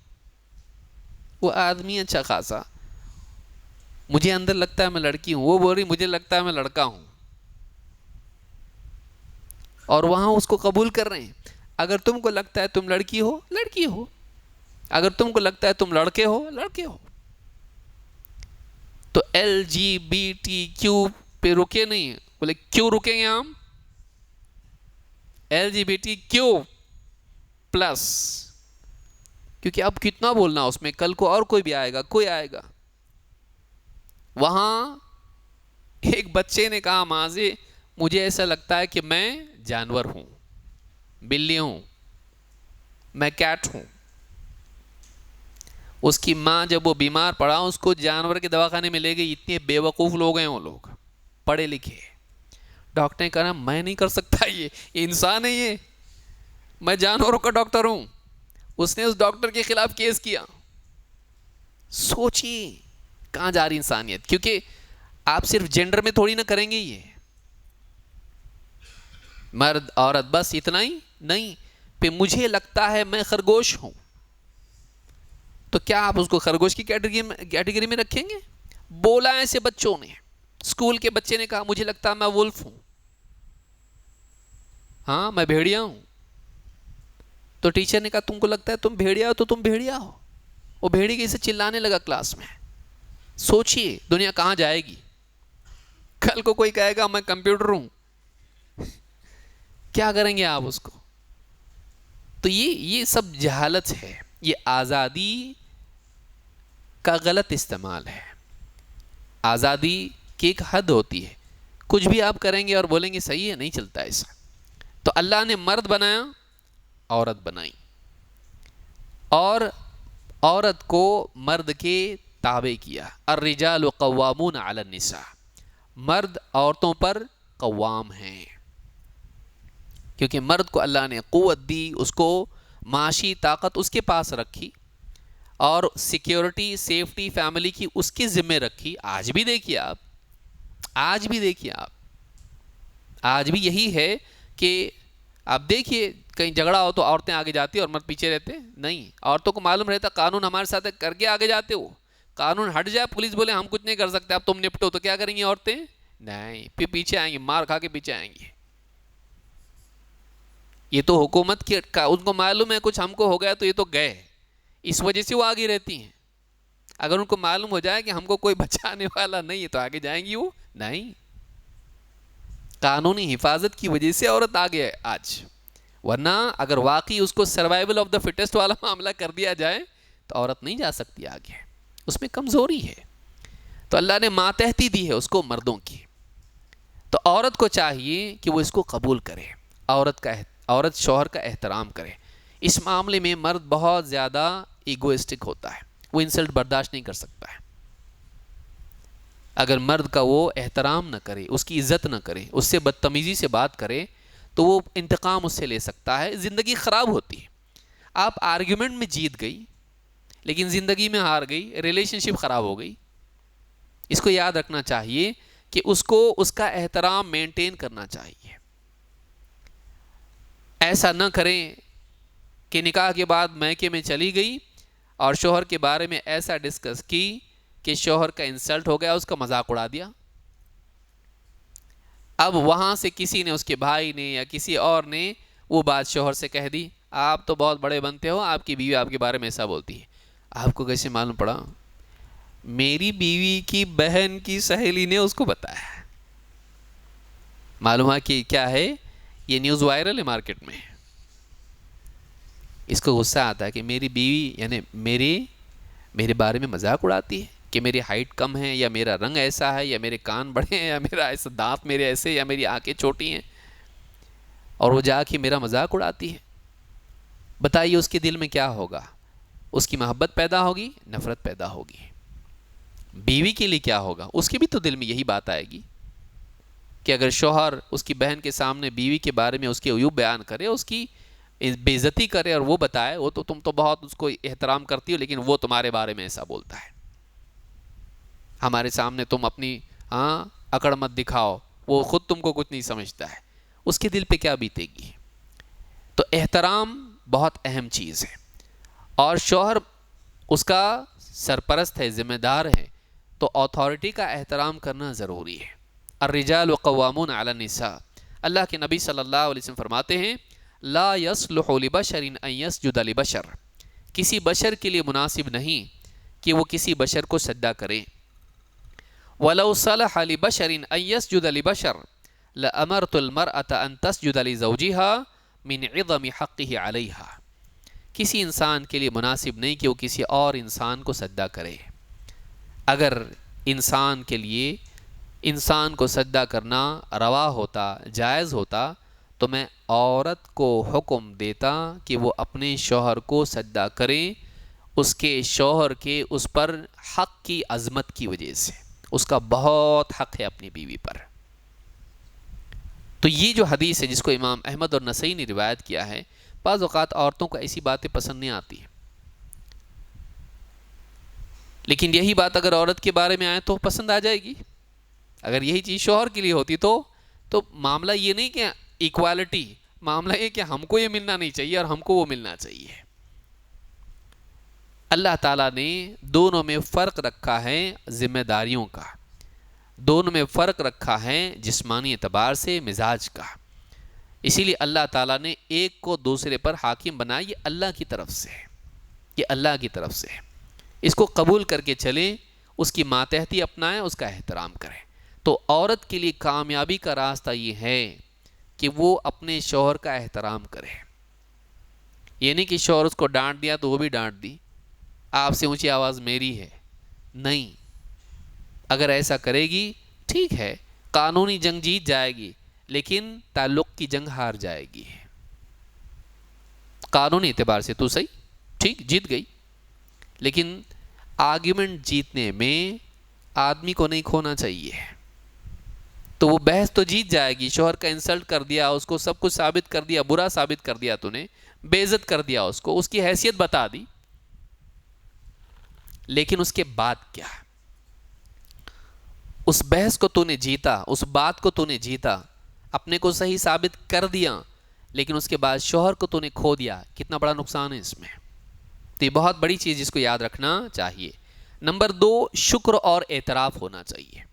وہ آدمی اچھا خاصا، مجھے اندر لگتا ہے میں لڑکی ہوں، وہ بول رہی مجھے لگتا ہے میں لڑکا ہوں، اور وہاں اس کو قبول کر رہے ہیں۔ اگر تم کو لگتا ہے تم لڑکی ہو، لڑکی ہو، اگر تم کو لگتا ہے تم لڑکے ہو، لڑکے ہو۔ تو LGBTQ پہ رکے نہیں. بولے کیوں رکیں گے ہم؟ LGBTQ پلس، کیونکہ اب کتنا بولنا اس میں، کل کو اور کوئی بھی آئے گا، کوئی آئے گا. وہاں ایک بچے نے کہا ماں سے مجھے ایسا لگتا ہے کہ میں جانور ہوں، بلی ہوں، میں کیٹ ہوں. اس کی ماں جب وہ بیمار پڑا اس کو جانور کے دواخانے میں لے گئی. اتنے بے وقوف لوگ ہیں وہ لوگ، پڑھے لکھے. ڈاکٹر نے کہا میں نہیں کر سکتا، یہ انسان ہے، یہ میں جانوروں کا ڈاکٹر ہوں. اس نے اس ڈاکٹر کے خلاف کیس کیا. سوچیے کہاں جا رہی انسانیت. کیونکہ آپ صرف جینڈر میں تھوڑی نہ کریں گے یہ مرد عورت بس اتنا ہی نہیں. پھر مجھے لگتا ہے میں خرگوش ہوں، تو کیا آپ اس کو خرگوش کی کیٹیگری میں رکھیں گے؟ بولا ایسے بچوں نے. اسکول کے بچے نے کہا مجھے لگتا ہے میں وولف ہوں، ہاں میں بھیڑیا ہوں. تو ٹیچر نے کہا تم کو لگتا ہے تم بھیڑیا ہو تو تم بھیڑیا ہو. وہ بھیڑی کے سے چلانے لگا کلاس میں. سوچئے دنیا کہاں جائے گی. کل کو کوئی کہے گا میں کمپیوٹر ہوں، کیا کریں گے آپ اس کو؟ تو یہ سب جہالت ہے، یہ آزادی کا غلط استعمال ہے. آزادی کی ایک حد ہوتی ہے، کچھ بھی آپ کریں گے اور بولیں گے صحیح ہے، نہیں چلتا ایسا. تو اللہ نے مرد بنایا، عورت بنائی، اور عورت کو مرد کے تابع کیا. الرجال قوامون علی النساء، مرد عورتوں پر قوام ہیں. کیونکہ مرد کو اللہ نے قوت دی، اس کو معاشی طاقت اس کے پاس رکھی، اور سیکیورٹی سیفٹی فیملی کی اس کے ذمہ رکھی. آج بھی دیکھیے آپ آج بھی یہی ہے کہ آپ دیکھیے کہیں جھگڑا ہو تو عورتیں آگے جاتی اور مرد پیچھے رہتے نہیں. عورتوں کو معلوم رہتا قانون ہمارے ساتھ کر کے آگے جاتے ہو، قانون ہٹ جائے پولیس بولے ہم کچھ نہیں کر سکتے اب تم نپٹو، تو کیا کریں گی عورتیں؟ نہیں، پھر پیچھے آئیں گی، مار کھا کے پیچھے آئیں گی. یہ تو حکومت کی ان کو معلوم ہے کچھ ہم کو ہو گیا تو یہ تو گئے، اس وجہ سے وہ آگے رہتی ہیں. اگر ان کو معلوم ہو جائے کہ ہم کو کوئی بچانے والا نہیں ہے تو آگے جائیں گی وہ نہیں. قانونی حفاظت کی وجہ سے عورت آگے ہے آج، ورنہ اگر واقعی اس کو سروائیول آف دا فٹسٹ والا معاملہ کر دیا جائے تو عورت نہیں جا سکتی آگے، اس میں کمزوری ہے. تو اللہ نے ماتحتی دی ہے اس کو مردوں کی. تو عورت کو چاہیے کہ وہ اس کو قبول کرے، عورت شوہر کا احترام کرے. اس معاملے میں مرد بہت زیادہ ایگوئسٹک ہوتا ہے، وہ انسلٹ برداشت نہیں کر سکتا ہے. اگر مرد کا وہ احترام نہ کرے، اس کی عزت نہ کرے، اس سے بدتمیزی سے بات کرے تو وہ انتقام اس سے لے سکتا ہے، زندگی خراب ہوتی ہے. آپ آرگیومنٹ میں جیت گئی لیکن زندگی میں ہار گئی، ریلیشن شپ خراب ہو گئی. اس کو یاد رکھنا چاہیے کہ اس کو اس کا احترام مینٹین کرنا چاہیے. ایسا نہ کریں کہ نکاح کے بعد میکے میں چلی گئی اور شوہر کے بارے میں ایسا ڈسکس کی کہ شوہر کا انسلٹ ہو گیا، اس کا مذاق اڑا دیا. اب وہاں سے کسی نے، اس کے بھائی نے یا کسی اور نے وہ بات شوہر سے کہہ دی، آپ تو بہت بڑے بنتے ہو، آپ کی بیوی آپ کے بارے میں ایسا بولتی ہے. آپ کو کیسے معلوم پڑا؟ میری بیوی کی بہن کی سہیلی نے اس کو بتایا. معلوم ہے کہ کیا ہے، یہ نیوز وائرل ہے مارکیٹ میں. اس کو غصہ آتا ہے کہ میری بیوی یعنی میرے بارے میں مذاق اڑاتی ہے کہ میری ہائٹ کم ہے، یا میرا رنگ ایسا ہے، یا میرے کان بڑے ہیں، یا میرا ایسا دانت میرے ایسے، یا میری آنکھیں چھوٹی ہیں، اور وہ جا کے میرا مذاق اڑاتی ہے. بتائیے اس کے دل میں کیا ہوگا؟ اس کی محبت پیدا ہوگی، نفرت پیدا ہوگی. بیوی کے لیے کیا ہوگا؟ اس کے بھی تو دل میں یہی بات آئے گی کہ اگر شوہر اس کی بہن کے سامنے بیوی کے بارے میں اس کے عیوب بیان کرے، اس کی بے عزتی کرے اور وہ بتائے وہ تو تم تو بہت اس کو احترام کرتی ہو لیکن وہ تمہارے بارے میں ایسا بولتا ہے، ہمارے سامنے تم اپنی اکڑ مت دکھاؤ، وہ خود تم کو کچھ نہیں سمجھتا ہے، اس کے دل پہ کیا بیتے گی؟ تو احترام بہت اہم چیز ہے، اور شوہر اس کا سرپرست ہے، ذمہ دار ہے، تو اتھارٹی کا احترام کرنا ضروری ہے. الرجال قوامون علی النساء، اللہ کے نبی صلی اللہ علیہ وسلم فرماتے ہیں لا يصلح لبشر ان يسجد لبشر، کسی بشر کے لیے مناسب نہیں کہ وہ کسی بشر کو سجدہ کرے. وَلَوْ صَلَحَ لِبَشَرٍ أَن يَسْجُدَ لِبَشَرٍ لَأَمَرْتُ الْمَرْأَةَ أَن تَسْجُدَ لِزَوْجِهَا مِنْ عِظَمِ حَقِّهِ عَلَيْهَا۔ کسی انسان کے لیے مناسب نہیں کہ وہ کسی اور انسان کو سجدہ کرے۔ اگر انسان کے لیے انسان کو سجدہ کرنا روا ہوتا، جائز ہوتا، تو میں عورت کو حکم دیتا کہ وہ اپنے شوہر کو سجدہ کرے، اس کے شوہر کے اس پر حق کی عظمت کی وجہ سے۔ اس کا بہت حق ہے اپنی بیوی پر۔ تو یہ جو حدیث ہے جس کو امام احمد اور نسائی نے روایت کیا ہے، بعض اوقات عورتوں کو ایسی باتیں پسند نہیں آتی ہیں، لیکن یہی بات اگر عورت کے بارے میں آئے تو پسند آ جائے گی۔ اگر یہی چیز شوہر کے لیے ہوتی تو معاملہ یہ نہیں کہ ایکوالٹی، معاملہ یہ کہ ہم کو یہ ملنا نہیں چاہیے اور ہم کو وہ ملنا چاہیے۔ اللہ تعالیٰ نے دونوں میں فرق رکھا ہے ذمہ داریوں کا، دونوں میں فرق رکھا ہے جسمانی اعتبار سے، مزاج کا۔ اسی لیے اللہ تعالیٰ نے ایک کو دوسرے پر حاکم بنایا، یہ اللہ کی طرف سے، یہ اللہ کی طرف سے۔ اس کو قبول کر کے چلیں، اس کی ماتحتی اپنائیں، اس کا احترام کریں۔ تو عورت کے لیے کامیابی کا راستہ یہ ہے کہ وہ اپنے شوہر کا احترام کرے۔ یہ نہیں کہ شوہر اس کو ڈانٹ دیا تو وہ بھی ڈانٹ دی، آپ سے اونچی آواز میری ہے، نہیں۔ اگر ایسا کرے گی ٹھیک ہے، قانونی جنگ جیت جائے گی، لیکن تعلق کی جنگ ہار جائے گی۔ قانونی اعتبار سے تو صحیح، ٹھیک، جیت گئی، لیکن آرگیومنٹ جیتنے میں آدمی کو نہیں کھونا چاہیے۔ تو وہ بحث تو جیت جائے گی، شوہر کا انسلٹ کر دیا، اس کو سب کچھ ثابت کر دیا، برا ثابت کر دیا، تو نے بے عزت کر دیا، اس کو اس کی حیثیت بتا دی، لیکن اس کے بعد کیا؟ اس بحث کو تو نے جیتا، اس بات کو تو نے جیتا، اپنے کو صحیح ثابت کر دیا، لیکن اس کے بعد شوہر کو تو نے کھو دیا، کتنا بڑا نقصان ہے اس میں۔ تو یہ بہت بڑی چیز جس کو یاد رکھنا چاہیے۔ نمبر 2، شکر اور اعتراف ہونا چاہیے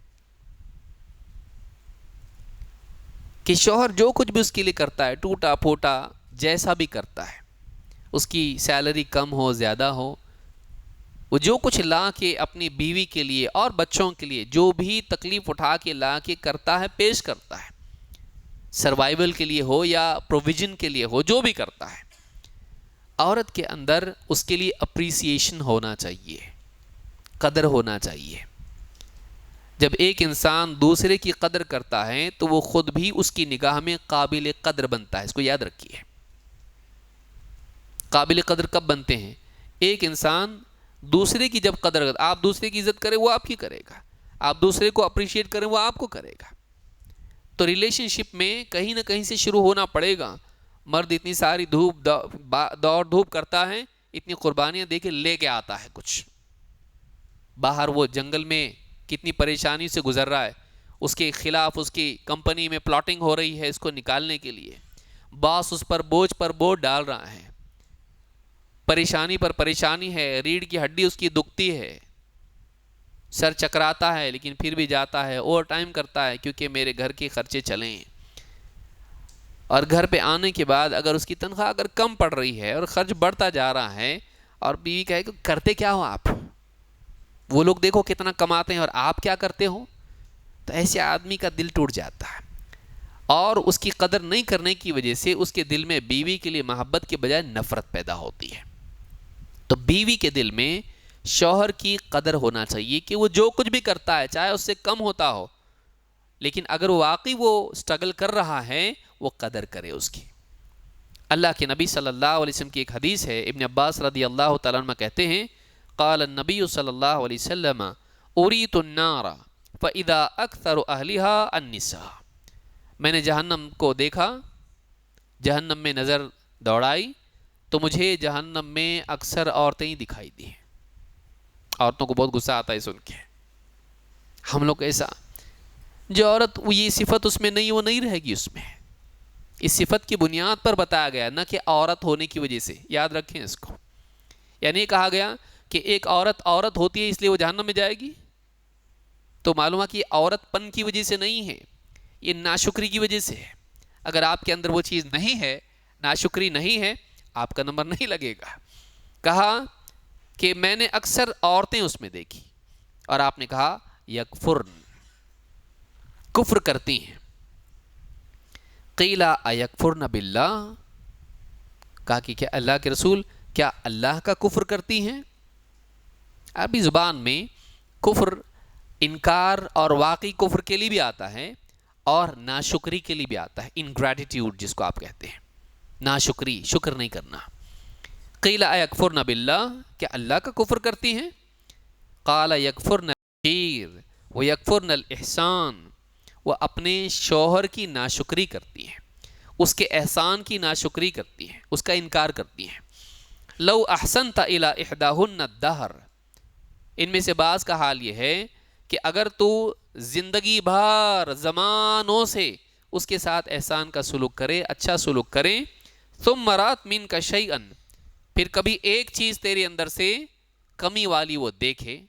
کہ شوہر جو کچھ بھی اس کے لیے کرتا ہے، ٹوٹا پھوٹا جیسا بھی کرتا ہے، اس کی سیلری کم ہو زیادہ ہو، وہ جو کچھ لا کے اپنی بیوی کے لیے اور بچوں کے لیے جو بھی تکلیف اٹھا کے لا کے کرتا ہے، پیش کرتا ہے، سروائیول کے لیے ہو یا پروویژن کے لیے ہو، جو بھی کرتا ہے، عورت کے اندر اس کے لیے اپریسیشن ہونا چاہیے، قدر ہونا چاہیے۔ جب ایک انسان دوسرے کی قدر کرتا ہے تو وہ خود بھی اس کی نگاہ میں قابل قدر بنتا ہے، اس کو یاد رکھیے۔ قابل قدر کب بنتے ہیں؟ ایک انسان دوسرے کی جب قدر کرتا، آپ دوسرے کی عزت کریں وہ آپ کی کرے گا، آپ دوسرے کو اپریشیٹ کریں وہ آپ کو کرے گا۔ تو ریلیشن شپ میں کہیں نہ کہیں سے شروع ہونا پڑے گا۔ مرد اتنی ساری دوڑ دھوپ کرتا ہے، اتنی قربانیاں دے کے لے کے آتا ہے کچھ، باہر وہ جنگل میں کتنی پریشانی سے گزر رہا ہے، اس کے خلاف اس کی کمپنی میں پلاٹنگ ہو رہی ہے اس کو نکالنے کے لیے، باس اس پر بوجھ ڈال رہا ہے، پریشانی پر پریشانی ہے، ریڑھ کی ہڈی اس کی دکھتی ہے، سر چکراتا ہے، لیکن پھر بھی جاتا ہے، اوور ٹائم کرتا ہے کیونکہ میرے گھر کے خرچے چلیں۔ اور گھر پہ آنے کے بعد اگر اس کی تنخواہ اگر کم پڑ رہی ہے اور خرچ بڑھتا جا رہا ہے، اور بیوی کہے کہ کرتے کیا ہو آپ، وہ لوگ دیکھو کتنا کماتے ہیں اور آپ کیا کرتے ہو، تو ایسے آدمی کا دل ٹوٹ جاتا ہے، اور اس کی قدر نہیں کرنے کی وجہ سے اس کے دل میں بیوی کے لیے محبت کے بجائے نفرت پیدا ہوتی ہے۔ تو بیوی کے دل میں شوہر کی قدر ہونا چاہیے کہ وہ جو کچھ بھی کرتا ہے چاہے اس سے کم ہوتا ہو، لیکن اگر واقعی وہ سٹرگل کر رہا ہے وہ قدر کرے اس کی۔ اللہ کے نبی صلی اللہ علیہ وسلم کی ایک حدیث ہے، ابن عباس رضی اللہ تعالیٰ عنہ کہتے ہیں، قال النبی صلی اللہ علیہ وسلم اریت النار فاذا اکثر اہلها النساء، میں نے جہنم کو دیکھا، جہنم میں نظر دوڑائی تو مجھے جہنم میں اکثر عورتیں ہی دکھائی دی۔ عورتوں کو بہت غصہ آتا ہے سن کے، ہم لوگ ایسا، جو عورت یہ صفت اس میں نہیں وہ نہیں رہے گی اس میں، اس صفت کی بنیاد پر بتایا گیا، نہ کہ عورت ہونے کی وجہ سے، یاد رکھیں اس کو۔ یعنی یہ کہا گیا کہ ایک عورت ہوتی ہے اس لیے وہ جہنم میں جائے گی، تو معلوم ہے کہ یہ عورت پن کی وجہ سے نہیں ہے، یہ ناشکری کی وجہ سے ہے۔ اگر آپ کے اندر وہ چیز نہیں ہے، ناشکری نہیں ہے، آپ کا نمبر نہیں لگے گا۔ کہا کہ میں نے اکثر عورتیں اس میں دیکھی، اور آپ نے کہا یکفرن، کفر کرتی ہیں. قیل ایکفرن باللہ، کہا کہ کیا اللہ کے رسول کیا اللہ کا کفر کرتی ہیں؟ عربی زبان میں کفر انکار اور واقعی کفر کے لیے بھی آتا ہے اور ناشکری کے لیے بھی آتا ہے. انگریٹیٹیوڈ جس کو آپ کہتے ہیں، ناشکری، شکر نہیں کرنا. قیل ایکفرن باللہ، کیا اللہ کا کفر کرتی ہیں؟ قال یکفرن العشیر ویکفرن الاحسان، وہ اپنے شوہر کی ناشکری کرتی ہیں، اس کے احسان کی ناشکری کرتی ہیں، اس کا انکار کرتی ہیں. لو احسنت الی احداہن الدہر، ان میں سے بعض کا حال یہ ہے کہ اگر تو زندگی بھر زمانوں سے اس کے ساتھ احسان کا سلوک کرے، اچھا سلوک کرے، ثم رات منک شیئا، پھر کبھی ایک چیز تیرے اندر سے کمی والی وہ دیکھے،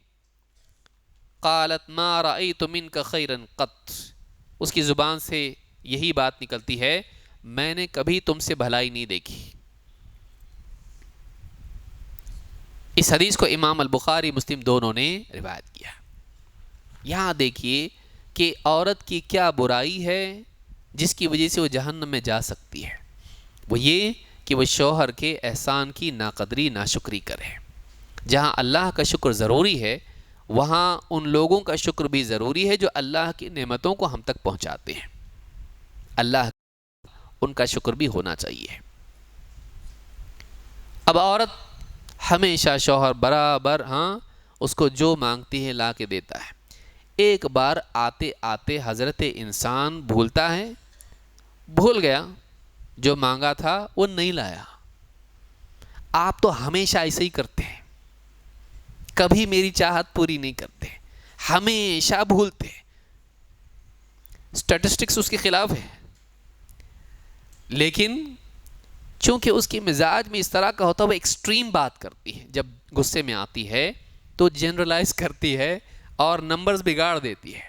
قالت ما رأیت منک خیرا قط، اس کی زبان سے یہی بات نکلتی ہے میں نے کبھی تم سے بھلائی نہیں دیکھی. اس حدیث کو امام البخاری مسلم دونوں نے روایت کیا. یہاں دیکھیے کہ عورت کی کیا برائی ہے جس کی وجہ سے وہ جہنم میں جا سکتی ہے. وہ یہ کہ وہ شوہر کے احسان کی ناقدری، ناشکری کرے. جہاں اللہ کا شکر ضروری ہے وہاں ان لوگوں کا شکر بھی ضروری ہے جو اللہ کی نعمتوں کو ہم تک پہنچاتے ہیں. اللہ ان کا شکر بھی ہونا چاہیے. اب عورت ہمیشہ شوہر برابر اس کو جو مانگتی ہے لا کے دیتا ہے. ایک بار آتے آتے حضرت انسان بھولتا ہے، بھول گیا، جو مانگا تھا وہ نہیں لایا. آپ تو ہمیشہ ایسے ہی کرتے ہیں، کبھی میری چاہت پوری نہیں کرتے، ہمیشہ بھولتے. اسٹیٹسٹکس اس کے خلاف ہے، لیکن چونکہ اس کی مزاج میں اس طرح کا ہوتا ہے، وہ ایکسٹریم بات کرتی ہے. جب غصے میں آتی ہے تو جنرلائز کرتی ہے اور نمبرز بگاڑ دیتی ہے،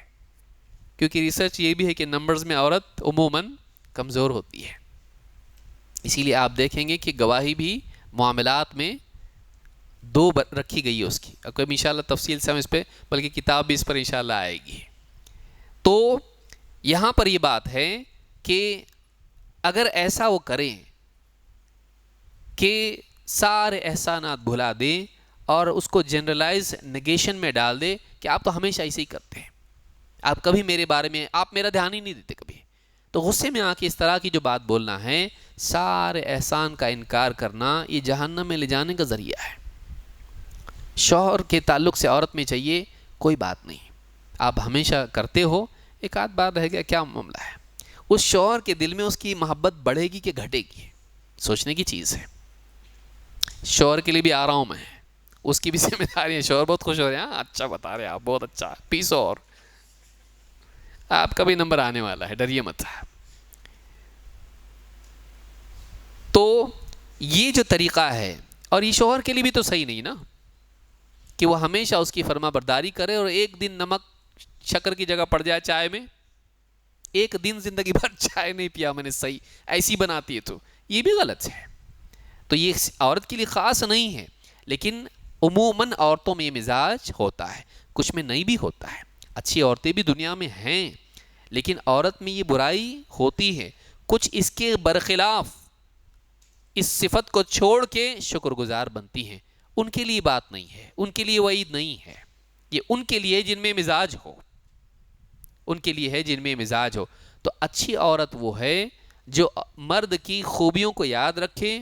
کیونکہ ریسرچ یہ بھی ہے کہ نمبرز میں عورت عموماً کمزور ہوتی ہے. اسی لیے آپ دیکھیں گے کہ گواہی بھی معاملات میں 2 رکھی گئی ہے اس کی. اب انشاءاللہ تفصیل سے ہم اس پہ، بلکہ کتاب بھی اس پر انشاءاللہ آئے گی. تو یہاں پر یہ بات ہے کہ اگر ایسا وہ کریں کہ سارے احسانات بھلا دیں اور اس کو جنرلائز نگیشن میں ڈال دے کہ آپ تو ہمیشہ ایسے ہی کرتے ہیں، آپ کبھی میرے بارے میں، آپ میرا دھیان ہی نہیں دیتے کبھی، تو غصے میں آ کے اس طرح کی جو بات بولنا ہے، سارے احسان کا انکار کرنا، یہ جہنم میں لے جانے کا ذریعہ ہے. شوہر کے تعلق سے عورت میں چاہیے کوئی بات نہیں، آپ ہمیشہ کرتے ہو، ایک آدھ بار رہ گیا کیا معاملہ ہے. اس شوہر کے دل میں اس کی محبت بڑھے گی کہ گھٹے گی، سوچنے کی چیز ہے. شوہر کے لیے بھی آ رہا ہوں میں، اس کی بھی ذمہ داری ہے. شوہر بہت خوش ہو رہے ہیں، اچھا بتا رہے ہیں آپ، بہت اچھا، پیسو، اور آپ کا بھی نمبر آنے والا ہے، ڈریے مت. تو یہ جو طریقہ ہے، اور یہ شوہر کے لیے بھی تو صحیح نہیں نا کہ وہ ہمیشہ اس کی فرما برداری کرے اور ایک دن نمک شکر کی جگہ پڑ جائے چائے میں، ایک دن زندگی بھر چائے نہیں پیا میں نے، صحیح ایسی بناتی ہے، تو یہ بھی غلط ہے. تو یہ عورت کے لیے خاص نہیں ہے، لیکن عموماً عورتوں میں یہ مزاج ہوتا ہے، کچھ میں نہیں بھی ہوتا ہے. اچھی عورتیں بھی دنیا میں ہیں، لیکن عورت میں یہ برائی ہوتی ہے. کچھ اس کے برخلاف اس صفت کو چھوڑ کے شکر گزار بنتی ہیں، ان کے لیے بات نہیں ہے، ان کے لیے وعید نہیں ہے. یہ ان کے لیے جن میں مزاج ہو، ان کے لیے ہے جن میں مزاج ہو. تو اچھی عورت وہ ہے جو مرد کی خوبیوں کو یاد رکھے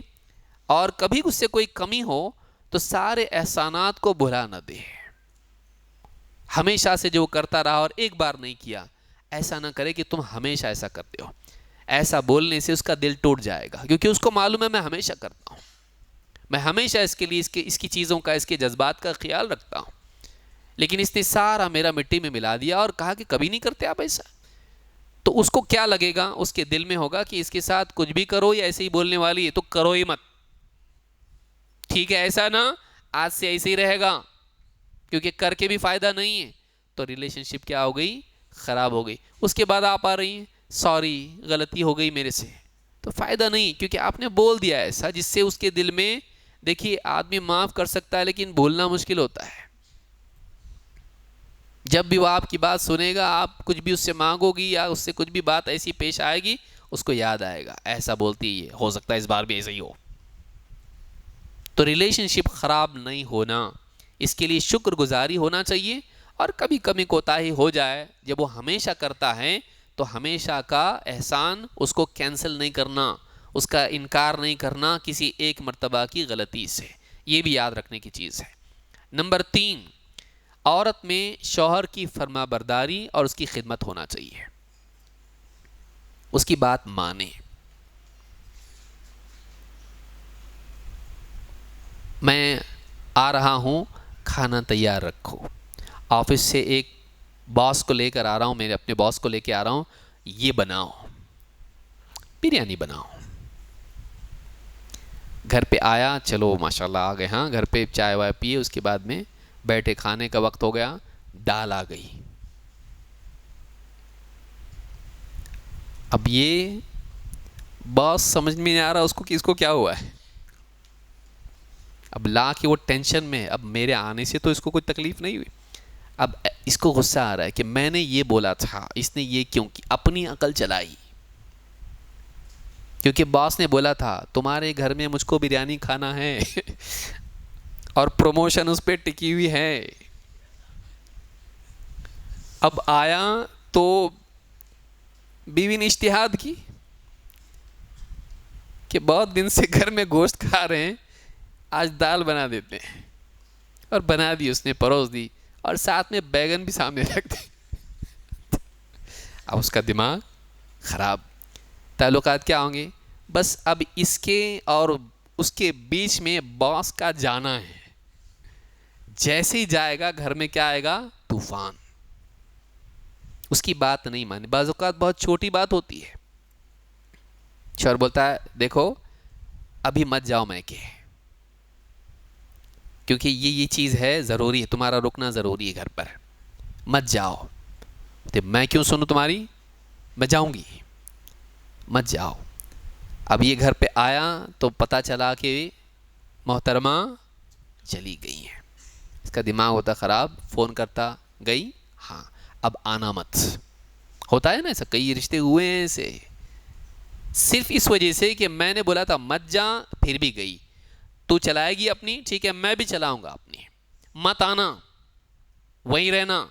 اور کبھی اس سے کوئی کمی ہو تو سارے احسانات کو بھلا نہ دے. ہمیشہ سے جو کرتا رہا اور ایک بار نہیں کیا، ایسا نہ کرے کہ تم ہمیشہ ایسا کرتے ہو. ایسا بولنے سے اس کا دل ٹوٹ جائے گا، کیونکہ اس کو معلوم ہے میں ہمیشہ کرتا ہوں، میں ہمیشہ اس کے لیے اس کی چیزوں کا، اس کے جذبات کا خیال رکھتا ہوں، لیکن اس نے سارا میرا مٹی میں ملا دیا اور کہا کہ کبھی نہیں کرتے آپ ایسا. تو اس کو کیا لگے گا؟ اس کے دل میں ہوگا کہ اس کے ساتھ کچھ بھی کرو یا ایسے ہی بولنے والی ہے تو کرو ہی مت. ٹھیک ہے، ایسا نہ، آج سے ایسے ہی رہے گا، کیونکہ کر کے بھی فائدہ نہیں ہے. تو ریلیشن شپ کیا ہو گئی؟ خراب ہو گئی. اس کے بعد آپ آ رہی ہیں، سوری غلطی ہو گئی میرے سے، تو فائدہ نہیں، کیونکہ آپ نے بول دیا ایسا جس سے اس کے دل میں، دیکھیے آدمی معاف کر سکتا ہے لیکن بھولنا مشکل ہوتا ہے. جب بھی وہ آپ کی بات سنے گا، آپ کچھ بھی اس سے مانگو گی یا اس سے کچھ بھی بات ایسی پیش آئے گی، اس کو یاد آئے گا ایسا بولتی ہے، ہو سکتا ہے اس بار بھی ایسا ہی ہو۔ تو ریلیشن شپ خراب نہیں ہونا، اس کے لیے شکر گزاری ہونا چاہیے، اور کبھی کبھی کوتاہی ہو جائے، جب وہ ہمیشہ کرتا ہے تو ہمیشہ کا احسان اس کو کینسل نہیں کرنا، اس کا انکار نہیں کرنا کسی ایک مرتبہ کی غلطی سے، یہ بھی یاد رکھنے کی چیز ہے۔ نمبر 3، عورت میں شوہر کی فرما برداری اور اس کی خدمت ہونا چاہیے، اس کی بات مانے۔ میں آ رہا ہوں، کھانا تیار رکھو۔ آفس سے ایک باس کو لے کر آ رہا ہوں، میرے اپنے باس کو لے کے آ رہا ہوں، یہ بناؤ، بریانی بناؤ۔ گھر پہ آیا، چلو ماشاءاللہ آ گئے، ہاں گھر پہ چائے وائے پیے، اس کے بعد میں بیٹھے، کھانے کا وقت ہو گیا، دال آ گئی۔ اب یہ باس سمجھ میں نہیں آ رہا اس کو کہ اس کو کیا ہوا ہے، اب لا کے وہ ٹینشن میں، اب میرے آنے سے تو اس کو کوئی تکلیف نہیں ہوئی، اب اس کو غصہ آ رہا ہے کہ میں نے یہ بولا تھا، اس نے یہ کیوں کی، اپنی عقل چلائی، کیونکہ باس نے بولا تھا تمہارے گھر میں مجھ کو بریانی کھانا ہے اور پروموشن اس پہ ٹکی ہوئی ہے۔ اب آیا تو بیوی نے اجتہاد کی کہ بہت دن سے گھر میں گوشت کھا رہے ہیں، آج دال بنا دیتے ہیں، اور بنا دی، اس نے پروس دی، اور ساتھ میں بیگن بھی سامنے رکھ دی۔ اب اس کا دماغ خراب، تعلقات کیا ہوں گے؟ بس اب اس کے اور اس کے بیچ میں باس کا جانا ہے، جیسے ہی جائے گا گھر میں کیا آئے گا؟ طوفان۔ اس کی بات نہیں مانی، بعض اوقات بہت چھوٹی بات ہوتی ہے، شوہر بولتا ہے دیکھو ابھی مت جاؤ میکے، کیونکہ یہ چیز ہے، ضروری ہے، تمہارا رکنا ضروری ہے گھر پر، مت جاؤ۔ تو میں کیوں سنوں تمہاری، میں جاؤں گی، مت جاؤ۔ اب یہ گھر پہ آیا تو پتہ چلا کہ محترمہ چلی گئی ہیں، اس کا دماغ ہوتا خراب، فون کرتا، گئی؟ ہاں، اب آنا مت۔ ہوتا ہے نا ایسا، کئی رشتے ہوئے ہیں ایسے، صرف اس وجہ سے کہ میں نے بولا تھا مت جا، پھر بھی گئی، تو چلائے گی اپنی، ٹھیک ہے میں بھی چلاؤں گا اپنی، مت آنا، وہیں رہنا۔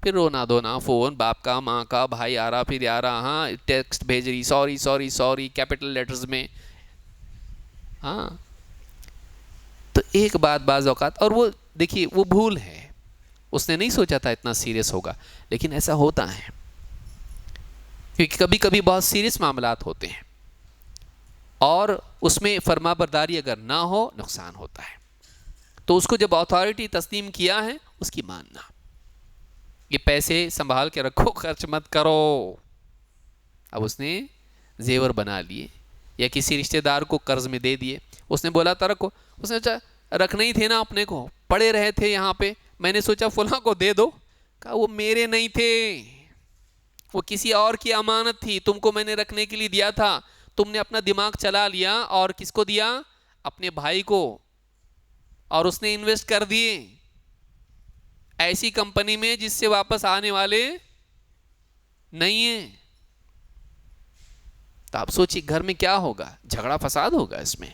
پھر رونا دھونا، فون باپ کا، ماں کا، بھائی آ رہا، پھر آ رہا، ہاں ٹیکسٹ بھیج رہی، sorry sorry sorry capital letters میں، ہاں۔ تو ایک بات بعض اوقات، اور وہ دیکھیے وہ بھول ہے، اس نے نہیں سوچا تھا اتنا سیریس ہوگا، لیکن ایسا ہوتا ہے، کیونکہ کبھی کبھی بہت سیریس معاملات ہوتے ہیں، اور اس میں فرما برداری اگر نہ ہو نقصان ہوتا ہے۔ تو اس کو جب اتھارٹی تسلیم کیا ہے، اس کی ماننا، یہ پیسے سنبھال کے رکھو، خرچ مت کرو۔ اب اس نے زیور بنا لیے، یا کسی رشتہ دار کو قرض میں دے دیے، اس نے بولا تھا رکھو، اس نے سوچا رکھنے ہی تھے نا اپنے کو، پڑے رہے تھے یہاں پہ، میں نے سوچا فلاں کو دے دو، کہا وہ میرے نہیں تھے، وہ کسی اور کی امانت تھی، تم کو میں نے رکھنے کے لیے دیا تھا، تم نے اپنا دماغ چلا لیا، اور کس کو دیا؟ اپنے بھائی کو، اور اس نے انویسٹ کر دیے ایسی کمپنی میں جس سے واپس آنے والے نہیں ہیں۔ تو آپ سوچیے گھر میں کیا ہوگا، جھگڑا فساد ہوگا اس میں۔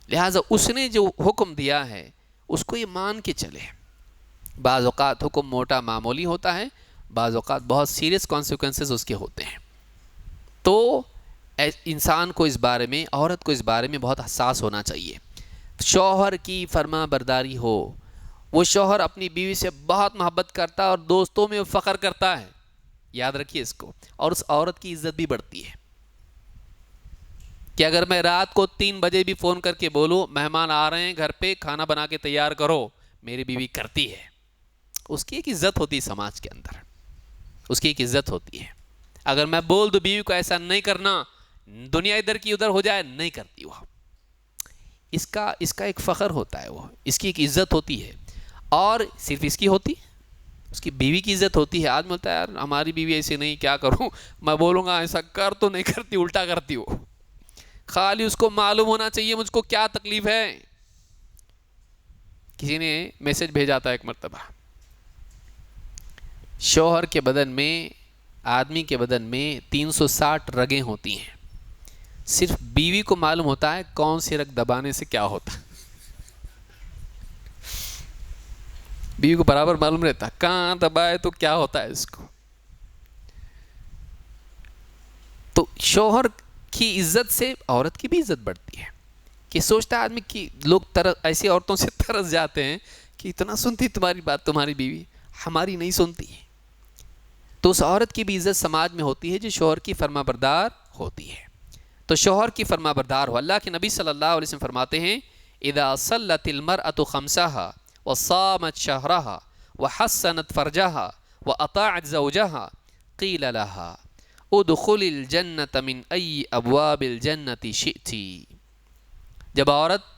لہٰذا اس نے جو حکم دیا ہے اس کو یہ مان کے چلے۔ بعض اوقات حکم موٹا معمولی ہوتا ہے، بعض اوقات بہت سیریس کانسیکوینسز اس کے ہوتے ہیں، تو انسان کو اس بارے میں، عورت کو اس بارے میں بہت حساس ہونا چاہیے۔ شوہر کی فرما برداری ہو، وہ شوہر اپنی بیوی سے بہت محبت کرتا ہے اور دوستوں میں فخر کرتا ہے، یاد رکھیے اس کو، اور اس عورت کی عزت بھی بڑھتی ہے، کہ اگر میں رات کو 3 بجے بھی فون کر کے بولوں مہمان آ رہے ہیں گھر پہ، کھانا بنا کے تیار کرو، میری بیوی کرتی ہے، اس کی ایک عزت ہوتی ہے سماج کے اندر، اس کی ایک عزت ہوتی ہے۔ اگر میں بول دوں بیوی کو ایسا نہیں کرنا، دنیا ادھر کی ادھر ہو جائے، نہیں کرتی وہ، اس کا ایک فخر ہوتا ہے، وہ اس کی ایک عزت ہوتی ہے، اور صرف اس کی ہوتی، اس کی بیوی کی عزت ہوتی ہے۔ آدمی بولتا ہے یار ہماری بیوی ایسے نہیں، کیا کروں، میں بولوں گا ایسا کر تو نہیں کرتی، الٹا کرتی ہو، خالی اس کو معلوم ہونا چاہیے مجھ کو کیا تکلیف ہے۔ کسی نے میسج بھیجا تھا ایک مرتبہ، شوہر کے بدن میں، آدمی کے بدن میں 360 رگیں ہوتی ہیں، صرف بیوی کو معلوم ہوتا ہے کون سی رگ دبانے سے کیا ہوتا ہے. بیوی کو برابر معلوم رہتا کہاں دبائے تو کیا ہوتا ہے اس کو. تو شوہر کی عزت سے عورت کی بھی عزت بڑھتی ہے، کہ سوچتا ہے آدمی کہ لوگ ایسی عورتوں سے ترس جاتے ہیں کہ اتنا سنتی تمہاری بات تمہاری بیوی، ہماری نہیں سنتی. تو اس عورت کی بھی عزت سماج میں ہوتی ہے جو شوہر کی فرما بردار ہوتی ہے. تو شوہر کی فرما بردار ہو. اللہ کے نبی صلی اللہ علیہ وسلم فرماتے ہیں اذا صلت المرأة خمسها وصامت شهرها وحسنت فرجها واطاعت زوجها قیل لها ادخل الجنة من ای ابواب الجنة شئت. جب عورت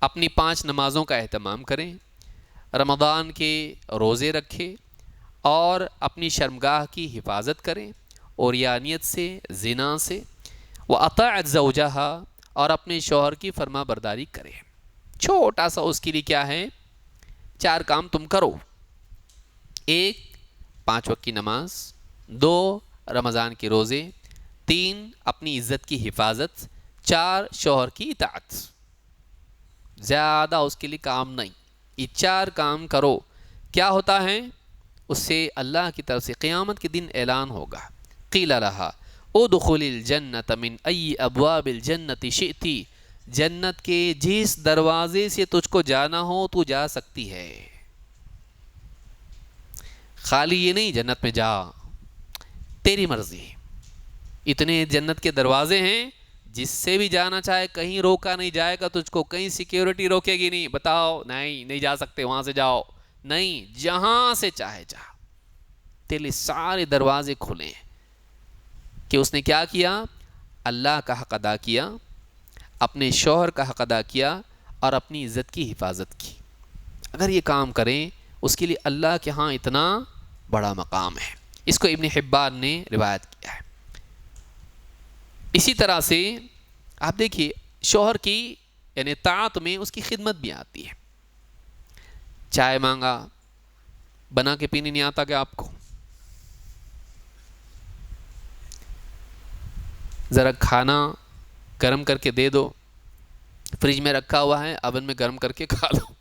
اپنی 5 نمازوں کا اہتمام کریں، رمضان کے روزے رکھے اور اپنی شرمگاہ کی حفاظت کریں عریانیت سے، زنا سے، وَأَطَاعَتْ زَوْجَهَا اور اپنے شوہر کی فرما برداری کرے. چھوٹا سا اس کے لیے کیا ہے، 4 کام تم کرو. 1 5 وقت کی نماز، 2 رمضان کے روزے، 3 اپنی عزت کی حفاظت، 4 شوہر کی اطاعت. زیادہ اس کے لیے کام نہیں، یہ 4 کام کرو. کیا ہوتا ہے اس سے؟ اللہ کی طرف سے قیامت کے دن اعلان ہوگا قیل لها ادخل الجنة من ای ابواب الجنة شئت. جنت کے جس دروازے سے تجھ کو جانا ہو تو جا سکتی ہے. خالی یہ نہیں جنت میں جا، تیری مرضی. اتنے جنت کے دروازے ہیں، جس سے بھی جانا چاہے کہیں روکا نہیں جائے گا تجھ کو، کہیں سیکیورٹی روکے گی نہیں، بتاؤ نہیں جا سکتے وہاں سے جاؤ، نہیں، جہاں سے چاہے جا. تیرے لیے سارے دروازے کھلے ہیں. کہ اس نے کیا کیا؟ اللہ کا حق ادا کیا، اپنے شوہر کا حق ادا کیا اور اپنی عزت کی حفاظت کی. اگر یہ کام کریں اس کے لیے اللہ کے ہاں اتنا بڑا مقام ہے. اس کو ابن حبان نے روایت کیا ہے. اسی طرح سے آپ دیکھیے شوہر کی یعنی طاعت میں اس کی خدمت بھی آتی ہے. چائے مانگا، بنا کے پینے نہیں آتا کہ آپ کو؟ ذرا کھانا گرم کر کے دے دو، فریج میں رکھا ہوا ہے، اوون میں گرم کر کے کھا لو.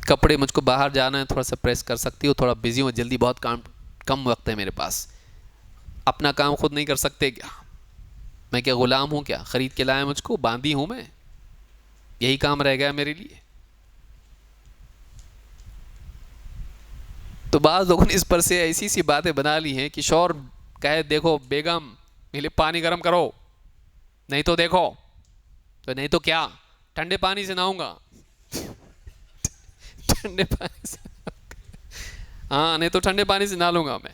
کپڑے مجھ کو باہر جانا ہے، تھوڑا سا پریس کر سکتی ہو، تھوڑا بزی ہوں، جلدی بہت کام، کم وقت ہے میرے پاس. اپنا کام خود نہیں کر سکتے کیا؟ میں کیا غلام ہوں کیا؟ خرید کے لائے مجھ کو، باندھی ہوں میں، یہی کام رہ گیا میرے لیے. تو بعض لوگوں نے اس پر سے ایسی سی باتیں بنا لی ہیں کہ شوہر کہے دیکھو بیگم میرے لیے پانی گرم کرو، نہیں تو دیکھو، تو نہیں تو کیا، ٹھنڈے پانی سے نہاؤں گا. ٹھنڈے پانی سے، ہاں نہیں تو ٹھنڈے پانی سے نہا لوں گا میں.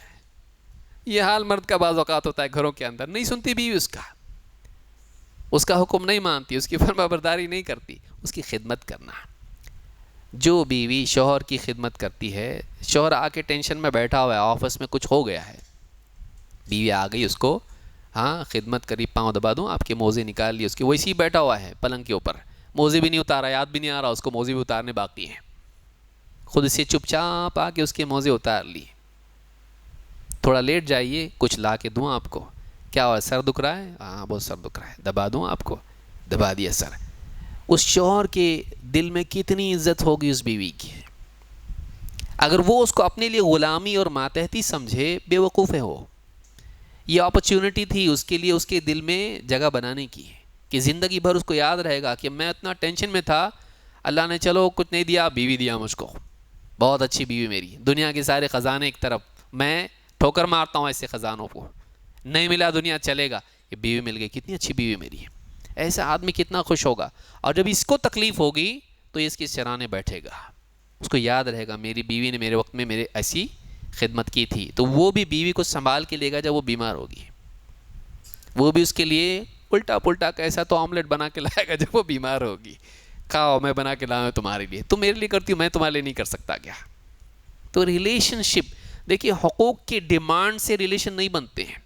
یہ حال مرد کا بعض اوقات ہوتا ہے گھروں کے اندر. نہیں سنتی بیوی اس کا حکم نہیں مانتی، اس کی فرما برداری نہیں کرتی. اس کی خدمت کرنا. جو بیوی شوہر کی خدمت کرتی ہے، شوہر آ کے ٹینشن میں بیٹھا ہوا ہے، آفس میں کچھ ہو گیا ہے، بیوی آ گئی، اس کو ہاں خدمت کری، پاؤں دبا دوں، آپ کے موزے نکال لیے اس کے، ویسے ہی بیٹھا ہوا ہے پلنگ کے اوپر، موزے بھی نہیں اتارا، یاد بھی نہیں آ رہا اس کو موزے بھی اتارنے باقی ہیں، خود سے چپ چاپ آ کے اس کے موزے اتار لی. تھوڑا لیٹ جائیے، کچھ لا کے دوں آپ کو. کیا ہوا، سر دکھ رہا ہے؟ ہاں بہت سر دکھ رہا ہے، دبا دوں آپ کو، دبا دیا سر. اس شوہر کے دل میں کتنی عزت ہوگی اس بیوی کی. اگر وہ اس کو اپنے لیے غلامی اور ماتحتی سمجھے، بے وقوف ہے وہ. یہ اپرچونٹی تھی اس کے لیے، اس کے دل میں جگہ بنانے کی، کہ زندگی بھر اس کو یاد رہے گا کہ میں اتنا ٹینشن میں تھا، اللہ نے چلو کچھ نہیں دیا، بیوی دیا مجھ کو، بہت اچھی بیوی میری. دنیا کے سارے خزانے ایک طرف، میں ٹھوکر مارتا ہوں ایسے خزانوں کو، نہیں ملا دنیا چلے گا، یہ بیوی مل گئی، کتنی اچھی بیوی میری ہے. ایسا آدمی کتنا خوش ہوگا. اور جب اس کو تکلیف ہوگی تو یہ اس کی سرانے بیٹھے گا، اس کو یاد رہے گا میری بیوی نے میرے وقت میں میرے ایسی خدمت کی تھی. تو وہ بھی بیوی کو سنبھال کے لے گا جب وہ بیمار ہوگی. وہ بھی اس کے لیے الٹا پلٹا کیسا تو آملیٹ بنا کے لائے گا جب وہ بیمار ہوگی. کھاؤ، میں بنا کے لاؤں تمہارے لیے، تم میرے لیے کرتی ہو، میں تمہارے لیے نہیں کر سکتا کیا؟ تو ریلیشن شپ دیکھیے، حقوق کی ڈیمانڈ سے ریلیشن نہیں بنتے ہیں،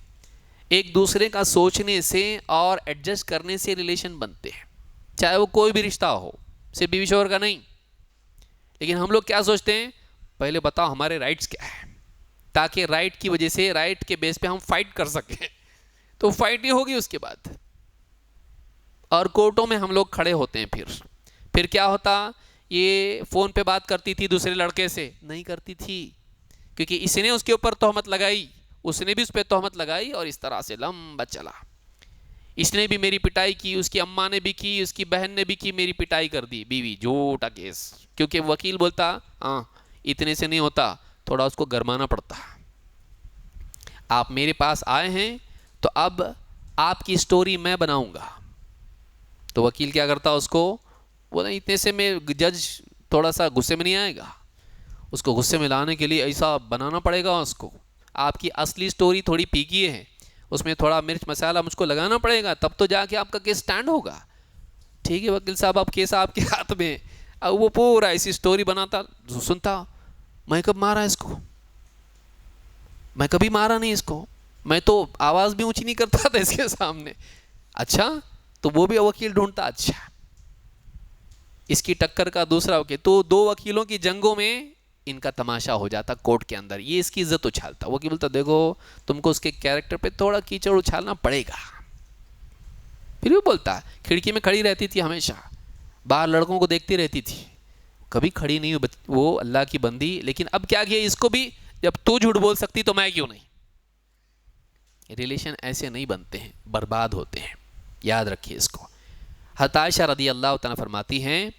ایک دوسرے کا سوچنے سے اور ایڈجسٹ کرنے سے ریلیشن بنتے ہیں. چاہے وہ کوئی بھی رشتہ ہو، صرف بیوی شوہر کا نہیں. لیکن ہم لوگ کیا سوچتے ہیں، پہلے بتاؤ ہمارے رائٹس کیا ہے، تاکہ رائٹ کی وجہ سے، رائٹ کے بیس پہ ہم فائٹ کر سکیں. تو فائٹ ہی ہوگی اس کے بعد. اور کورٹوں میں ہم لوگ کھڑے ہوتے ہیں. پھر کیا ہوتا، یہ فون پہ بات کرتی تھی دوسرے لڑکے سے، نہیں کرتی تھی، کیونکہ اس نے اس کے اوپر تہمت لگائی، اس نے بھی اس پہ تہمت لگائی، اور اس طرح سے لمبا چلا. اس نے بھی میری پٹائی کی، اس کی اماں نے بھی کی، اس کی بہن نے بھی کی، میری پٹائی کر دی بیوی. جھوٹا کیس. کیونکہ وکیل بولتا ہاں اتنے سے نہیں ہوتا، تھوڑا اس کو گرمانا پڑتا. آپ میرے پاس آئے ہیں تو اب آپ کی سٹوری میں بناؤں گا. تو وکیل کیا کرتا اس کو، بولا اتنے سے میں جج تھوڑا سا غصے میں نہیں آئے گا، اس کو غصے میں لانے کے لیے ایسا بنانا پڑے گا اس کو. آپ کی اصلی سٹوری تھوڑی پیکی ہے، اس میں تھوڑا مرچ مسالہ مجھ کو لگانا پڑے گا، تب تو جا کے آپ کا کیس سٹینڈ ہوگا. ٹھیک ہے وکیل صاحب، اب کیس آپ کے ہاتھ میں. اب وہ پورا ایسی سٹوری بناتا، سنتا، میں کب مارا اس کو، میں کبھی مارا نہیں اس کو، میں تو آواز بھی اونچی نہیں کرتا تھا اس کے سامنے. اچھا، تو وہ بھی وکیل ڈھونڈتا. اچھا اس کی ٹکر کا دوسرا وکیل. تو دو وکیلوں کی جنگوں میں ان کا تماشا ہو جاتا کورٹ کے اندر. یہ اس کی عزت اچھالتا. وکیل بولتا دیکھو تم کو اس کے کیریکٹر پہ تھوڑا کیچڑ اچھالنا پڑے گا. پھر بھی بولتا، کھڑکی میں کھڑی رہتی تھی ہمیشہ، باہر لڑکوں کو دیکھتی رہتی تھی، کبھی کھڑی نہیں وہ اللہ کی بندی. لیکن اب کیا کیا اس کو بھی، جب تو جھوٹ بول سکتی تو میں کیوں نہیں. ریلیشن ایسے نہیں بنتے ہیں، برباد ہوتے ہیں. یاد رکھیے اس کو. حضرت عائشہ رضی اللہ تعالیٰ فرماتی ہیں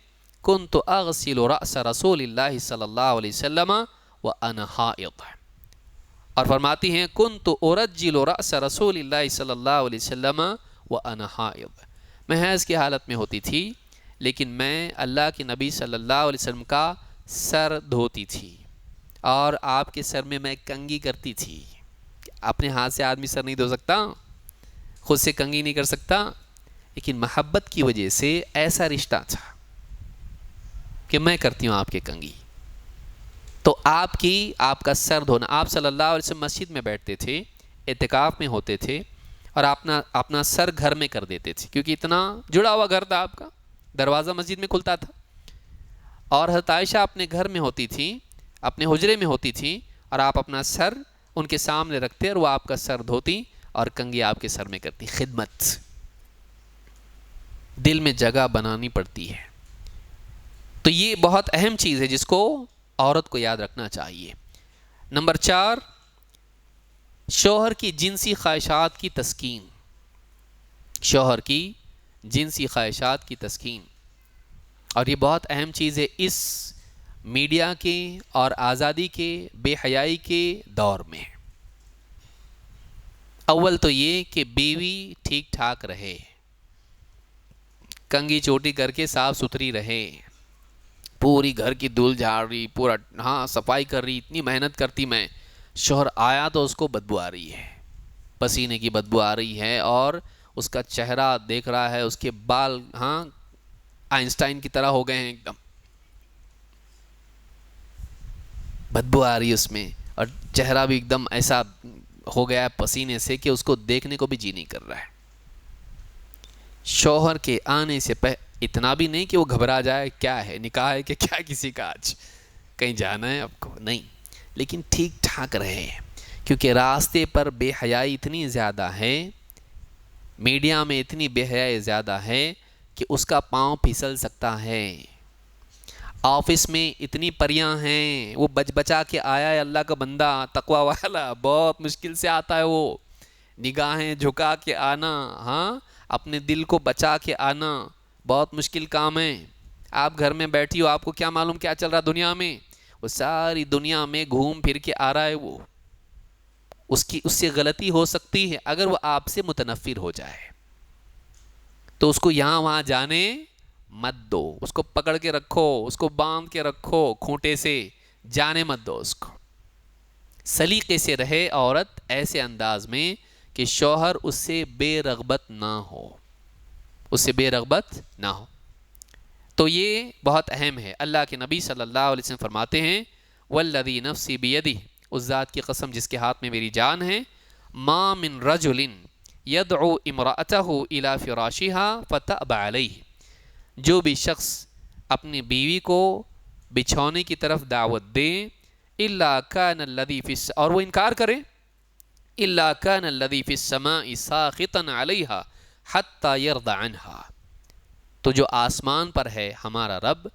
کنت اغسل رأس رسول اللہ صلی اللہ علیہ وسلم وانا حائض، اور فرماتی ہیں کنت ارجل رأس رسول اللہ صلی اللہ علیہ وسلم وانا حائض، میں حیض کی حالت میں ہوتی تھی لیکن میں اللہ کے نبی صلی اللہ علیہ وسلم کا سر دھوتی تھی، اور آپ کے سر میں کنگھی کرتی تھی. اپنے ہاتھ سے آدمی سر نہیں دھو سکتا، خود سے کنگھی نہیں کر سکتا، لیکن محبت کی وجہ سے ایسا رشتہ تھا کہ میں کرتی ہوں آپ کے کنگھی. تو آپ کا سر دھونا. آپ صلی اللہ علیہ وسلم مسجد میں بیٹھتے تھے، اعتکاف میں ہوتے تھے، اور اپنا سر گھر میں کر دیتے تھے، کیونکہ اتنا جڑا ہوا گھر تھا آپ کا، دروازہ مسجد میں کھلتا تھا. اور حضرت عائشہ اپنے گھر میں ہوتی تھی، اپنے حجرے میں ہوتی تھی، اور آپ اپنا سر ان کے سامنے رکھتے اور وہ آپ کا سر دھوتی اور کنگھی آپ کے سر میں کرتی. خدمت دل میں جگہ بنانی پڑتی ہے. تو یہ بہت اہم چیز ہے جس کو عورت کو یاد رکھنا چاہیے. نمبر 4، شوہر کی جنسی خواہشات کی تسکین. شوہر کی جنسی خواہشات کی تسکین، اور یہ بہت اہم چیز ہے اس میڈیا کے اور آزادی کے، بے حیائی کے دور میں. اول تو یہ کہ بیوی ٹھیک ٹھاک رہے، کنگھی چوٹی کر کے صاف ستھری رہے، پوری گھر کی دھول جھاڑ رہی، پورا صفائی کر رہی، اتنی محنت کرتی میں، شوہر آیا تو اس کو بدبو آ رہی ہے، پسینے کی بدبو آ رہی ہے، اور اس کا چہرہ دیکھ رہا ہے، اس کے بال آئنسٹائن کی طرح ہو گئے ہیں، ایک دم بدبو آ رہی ہے اس میں، اور چہرہ بھی ایک دم ایسا ہو گیا ہے پسینے سے کہ اس کو دیکھنے کو بھی جی نہیں کر رہا ہے. شوہر کے آنے سے اتنا بھی نہیں کہ وہ گھبرا جائے، کیا ہے نکاح ہے کہ کیا کسی کا آج کہیں جانا ہے آپ کو، نہیں، لیکن ٹھیک ٹھاک رہے، کیونکہ راستے پر بے حیائی اتنی زیادہ ہے، میڈیا میں اتنی بے حیائی زیادہ ہے کہ اس کا پاؤں پھسل سکتا ہے. آفس میں اتنی پریاں ہیں، وہ بچا کے آیا ہے اللہ کا بندہ تقوی والا، بہت مشکل سے آتا ہے، وہ نگاہیں جھکا کے آنا، اپنے دل کو بچا کے آنا بہت مشکل کام ہے. آپ گھر میں بیٹھی ہو، آپ کو کیا معلوم کیا چل رہا دنیا میں، وہ ساری دنیا میں گھوم پھر کے آ رہا ہے، وہ اس سے غلطی ہو سکتی ہے. اگر وہ آپ سے متنفر ہو جائے تو اس کو یہاں وہاں جانے مت دو، اس کو پکڑ کے رکھو، اس کو باندھ کے رکھو کھوٹے سے، جانے مت دو اس کو. سلیقے سے رہے عورت ایسے انداز میں کہ شوہر اس سے بے رغبت نہ ہو، اس سے بے رغبت نہ ہو. تو یہ بہت اہم ہے. اللہ کے نبی صلی اللہ علیہ وسلم فرماتے ہیں والذی نفسی بیدہ، اس ذات کی قسم جس کے ہاتھ میں میری جان ہے، ما من رجل یدعو امرأتہ الی فراشہا فتأبی علیہ، جو بھی شخص اپنی بیوی کو بچھونے کی طرف دعوت دیں، الا کان الذی فی اور وہ انکار کریں، الا کان الذی فی السماء ساخطا علیہا حتی یرضى عنہا، تو جو آسمان پر ہے ہمارا رب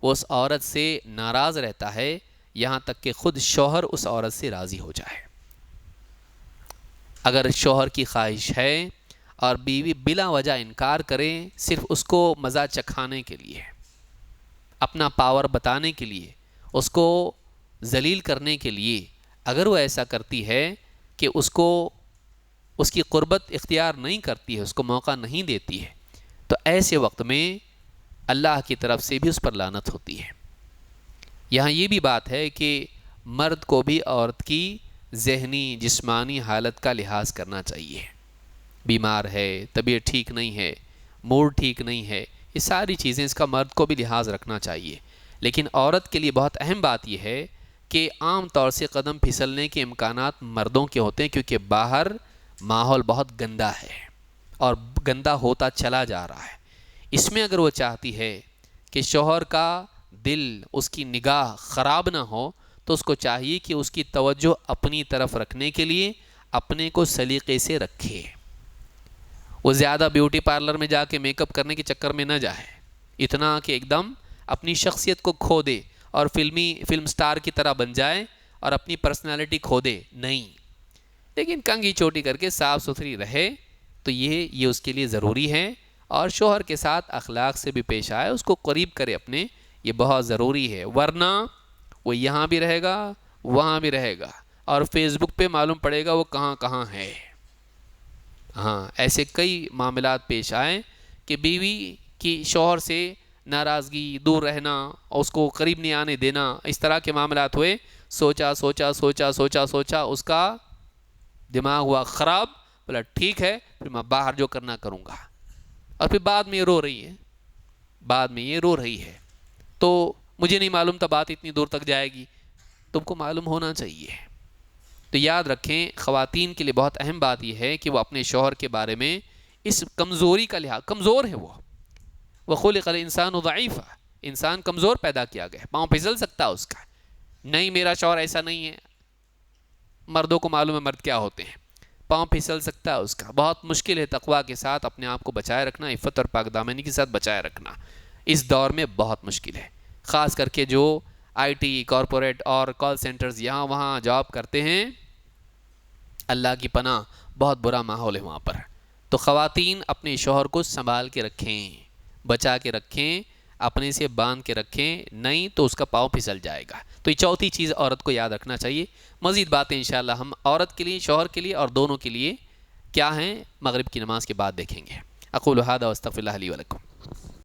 وہ اس عورت سے ناراض رہتا ہے یہاں تک کہ خود شوہر اس عورت سے راضی ہو جائے۔ اگر شوہر کی خواہش ہے اور بیوی بلا وجہ انکار کرے، صرف اس کو مزہ چکھانے کے لیے، اپنا پاور بتانے کے لیے، اس کو ذلیل کرنے کے لیے، اگر وہ ایسا کرتی ہے کہ اس کو اس کی قربت اختیار نہیں کرتی ہے، اس کو موقع نہیں دیتی ہے، تو ایسے وقت میں اللہ کی طرف سے بھی اس پر لعنت ہوتی ہے۔ یہاں یہ بھی بات ہے کہ مرد کو بھی عورت کی ذہنی جسمانی حالت کا لحاظ کرنا چاہیے۔ بیمار ہے، طبیعت ٹھیک نہیں ہے، موڈ ٹھیک نہیں ہے، یہ ساری چیزیں اس کا مرد کو بھی لحاظ رکھنا چاہیے۔ لیکن عورت کے لیے بہت اہم بات یہ ہے کہ عام طور سے قدم پھسلنے کے امکانات مردوں کے ہوتے ہیں، کیونکہ باہر ماحول بہت گندا ہے اور گندا ہوتا چلا جا رہا ہے۔ اس میں اگر وہ چاہتی ہے کہ شوہر کا دل، اس کی نگاہ خراب نہ ہو، تو اس کو چاہیے کہ اس کی توجہ اپنی طرف رکھنے کے لیے اپنے کو سلیقے سے رکھے۔ وہ زیادہ بیوٹی پارلر میں جا کے میک اپ کرنے کے چکر میں نہ جائے، اتنا کہ ایک دم اپنی شخصیت کو کھو دے اور فلم سٹار کی طرح بن جائے اور اپنی پرسنالٹی کھو دے، نہیں، لیکن کنگھی چوٹی کر کے صاف ستھری رہے، تو یہ اس کے لیے ضروری ہے۔ اور شوہر کے ساتھ اخلاق سے بھی پیش آئے، اس کو قریب کرے اپنے، یہ بہت ضروری ہے، ورنہ وہ یہاں بھی رہے گا، وہاں بھی رہے گا، اور فیس بک پہ معلوم پڑے گا وہ کہاں کہاں ہے۔ ہاں، ایسے کئی معاملات پیش آئے کہ بیوی کی شوہر سے ناراضگی، دور رہنا، اس کو قریب نہیں آنے دینا، اس طرح کے معاملات ہوئے، سوچا اس کا دماغ ہوا خراب، بولا ٹھیک ہے پھر میں باہر جو کرنا کروں گا، اور پھر بعد میں یہ رو رہی ہے، تو مجھے نہیں معلوم تھا بات اتنی دور تک جائے گی، تم کو معلوم ہونا چاہیے۔ تو یاد رکھیں، خواتین کے لیے بہت اہم بات یہ ہے کہ وہ اپنے شوہر کے بارے میں اس کمزوری کا لحاظ، کمزور ہے وہ خلق الانسان ضعیفا، انسان کمزور پیدا کیا گیا، پاؤں پھسل سکتا ہے اس کا، نہیں میرا شوہر ایسا نہیں ہے، مردوں کو معلوم ہے مرد کیا ہوتے ہیں، پاؤں پھسل سکتا ہے اس کا، بہت مشکل ہے تقویٰ کے ساتھ اپنے آپ کو بچائے رکھنا، عفت اور پاک دامنی کے ساتھ بچائے رکھنا، اس دور میں بہت مشکل ہے، خاص کر کے جو آئی ٹی، کارپوریٹ اور کال سینٹرز یہاں وہاں جاب کرتے ہیں، اللہ کی پناہ بہت برا ماحول ہے وہاں پر۔ تو خواتین اپنے شوہر کو سنبھال کے رکھیں، بچا کے رکھیں، اپنے سے باندھ کے رکھیں، نہیں تو اس کا پاؤں پھسل جائے گا۔ تو یہ چوتھی چیز عورت کو یاد رکھنا چاہیے۔ مزید باتیں انشاءاللہ ہم عورت کے لیے، شوہر کے لیے اور دونوں کے لیے کیا ہیں، مغرب کی نماز کے بعد دیکھیں گے۔ اقول ھذا واستغفر اللہ لی ولکم۔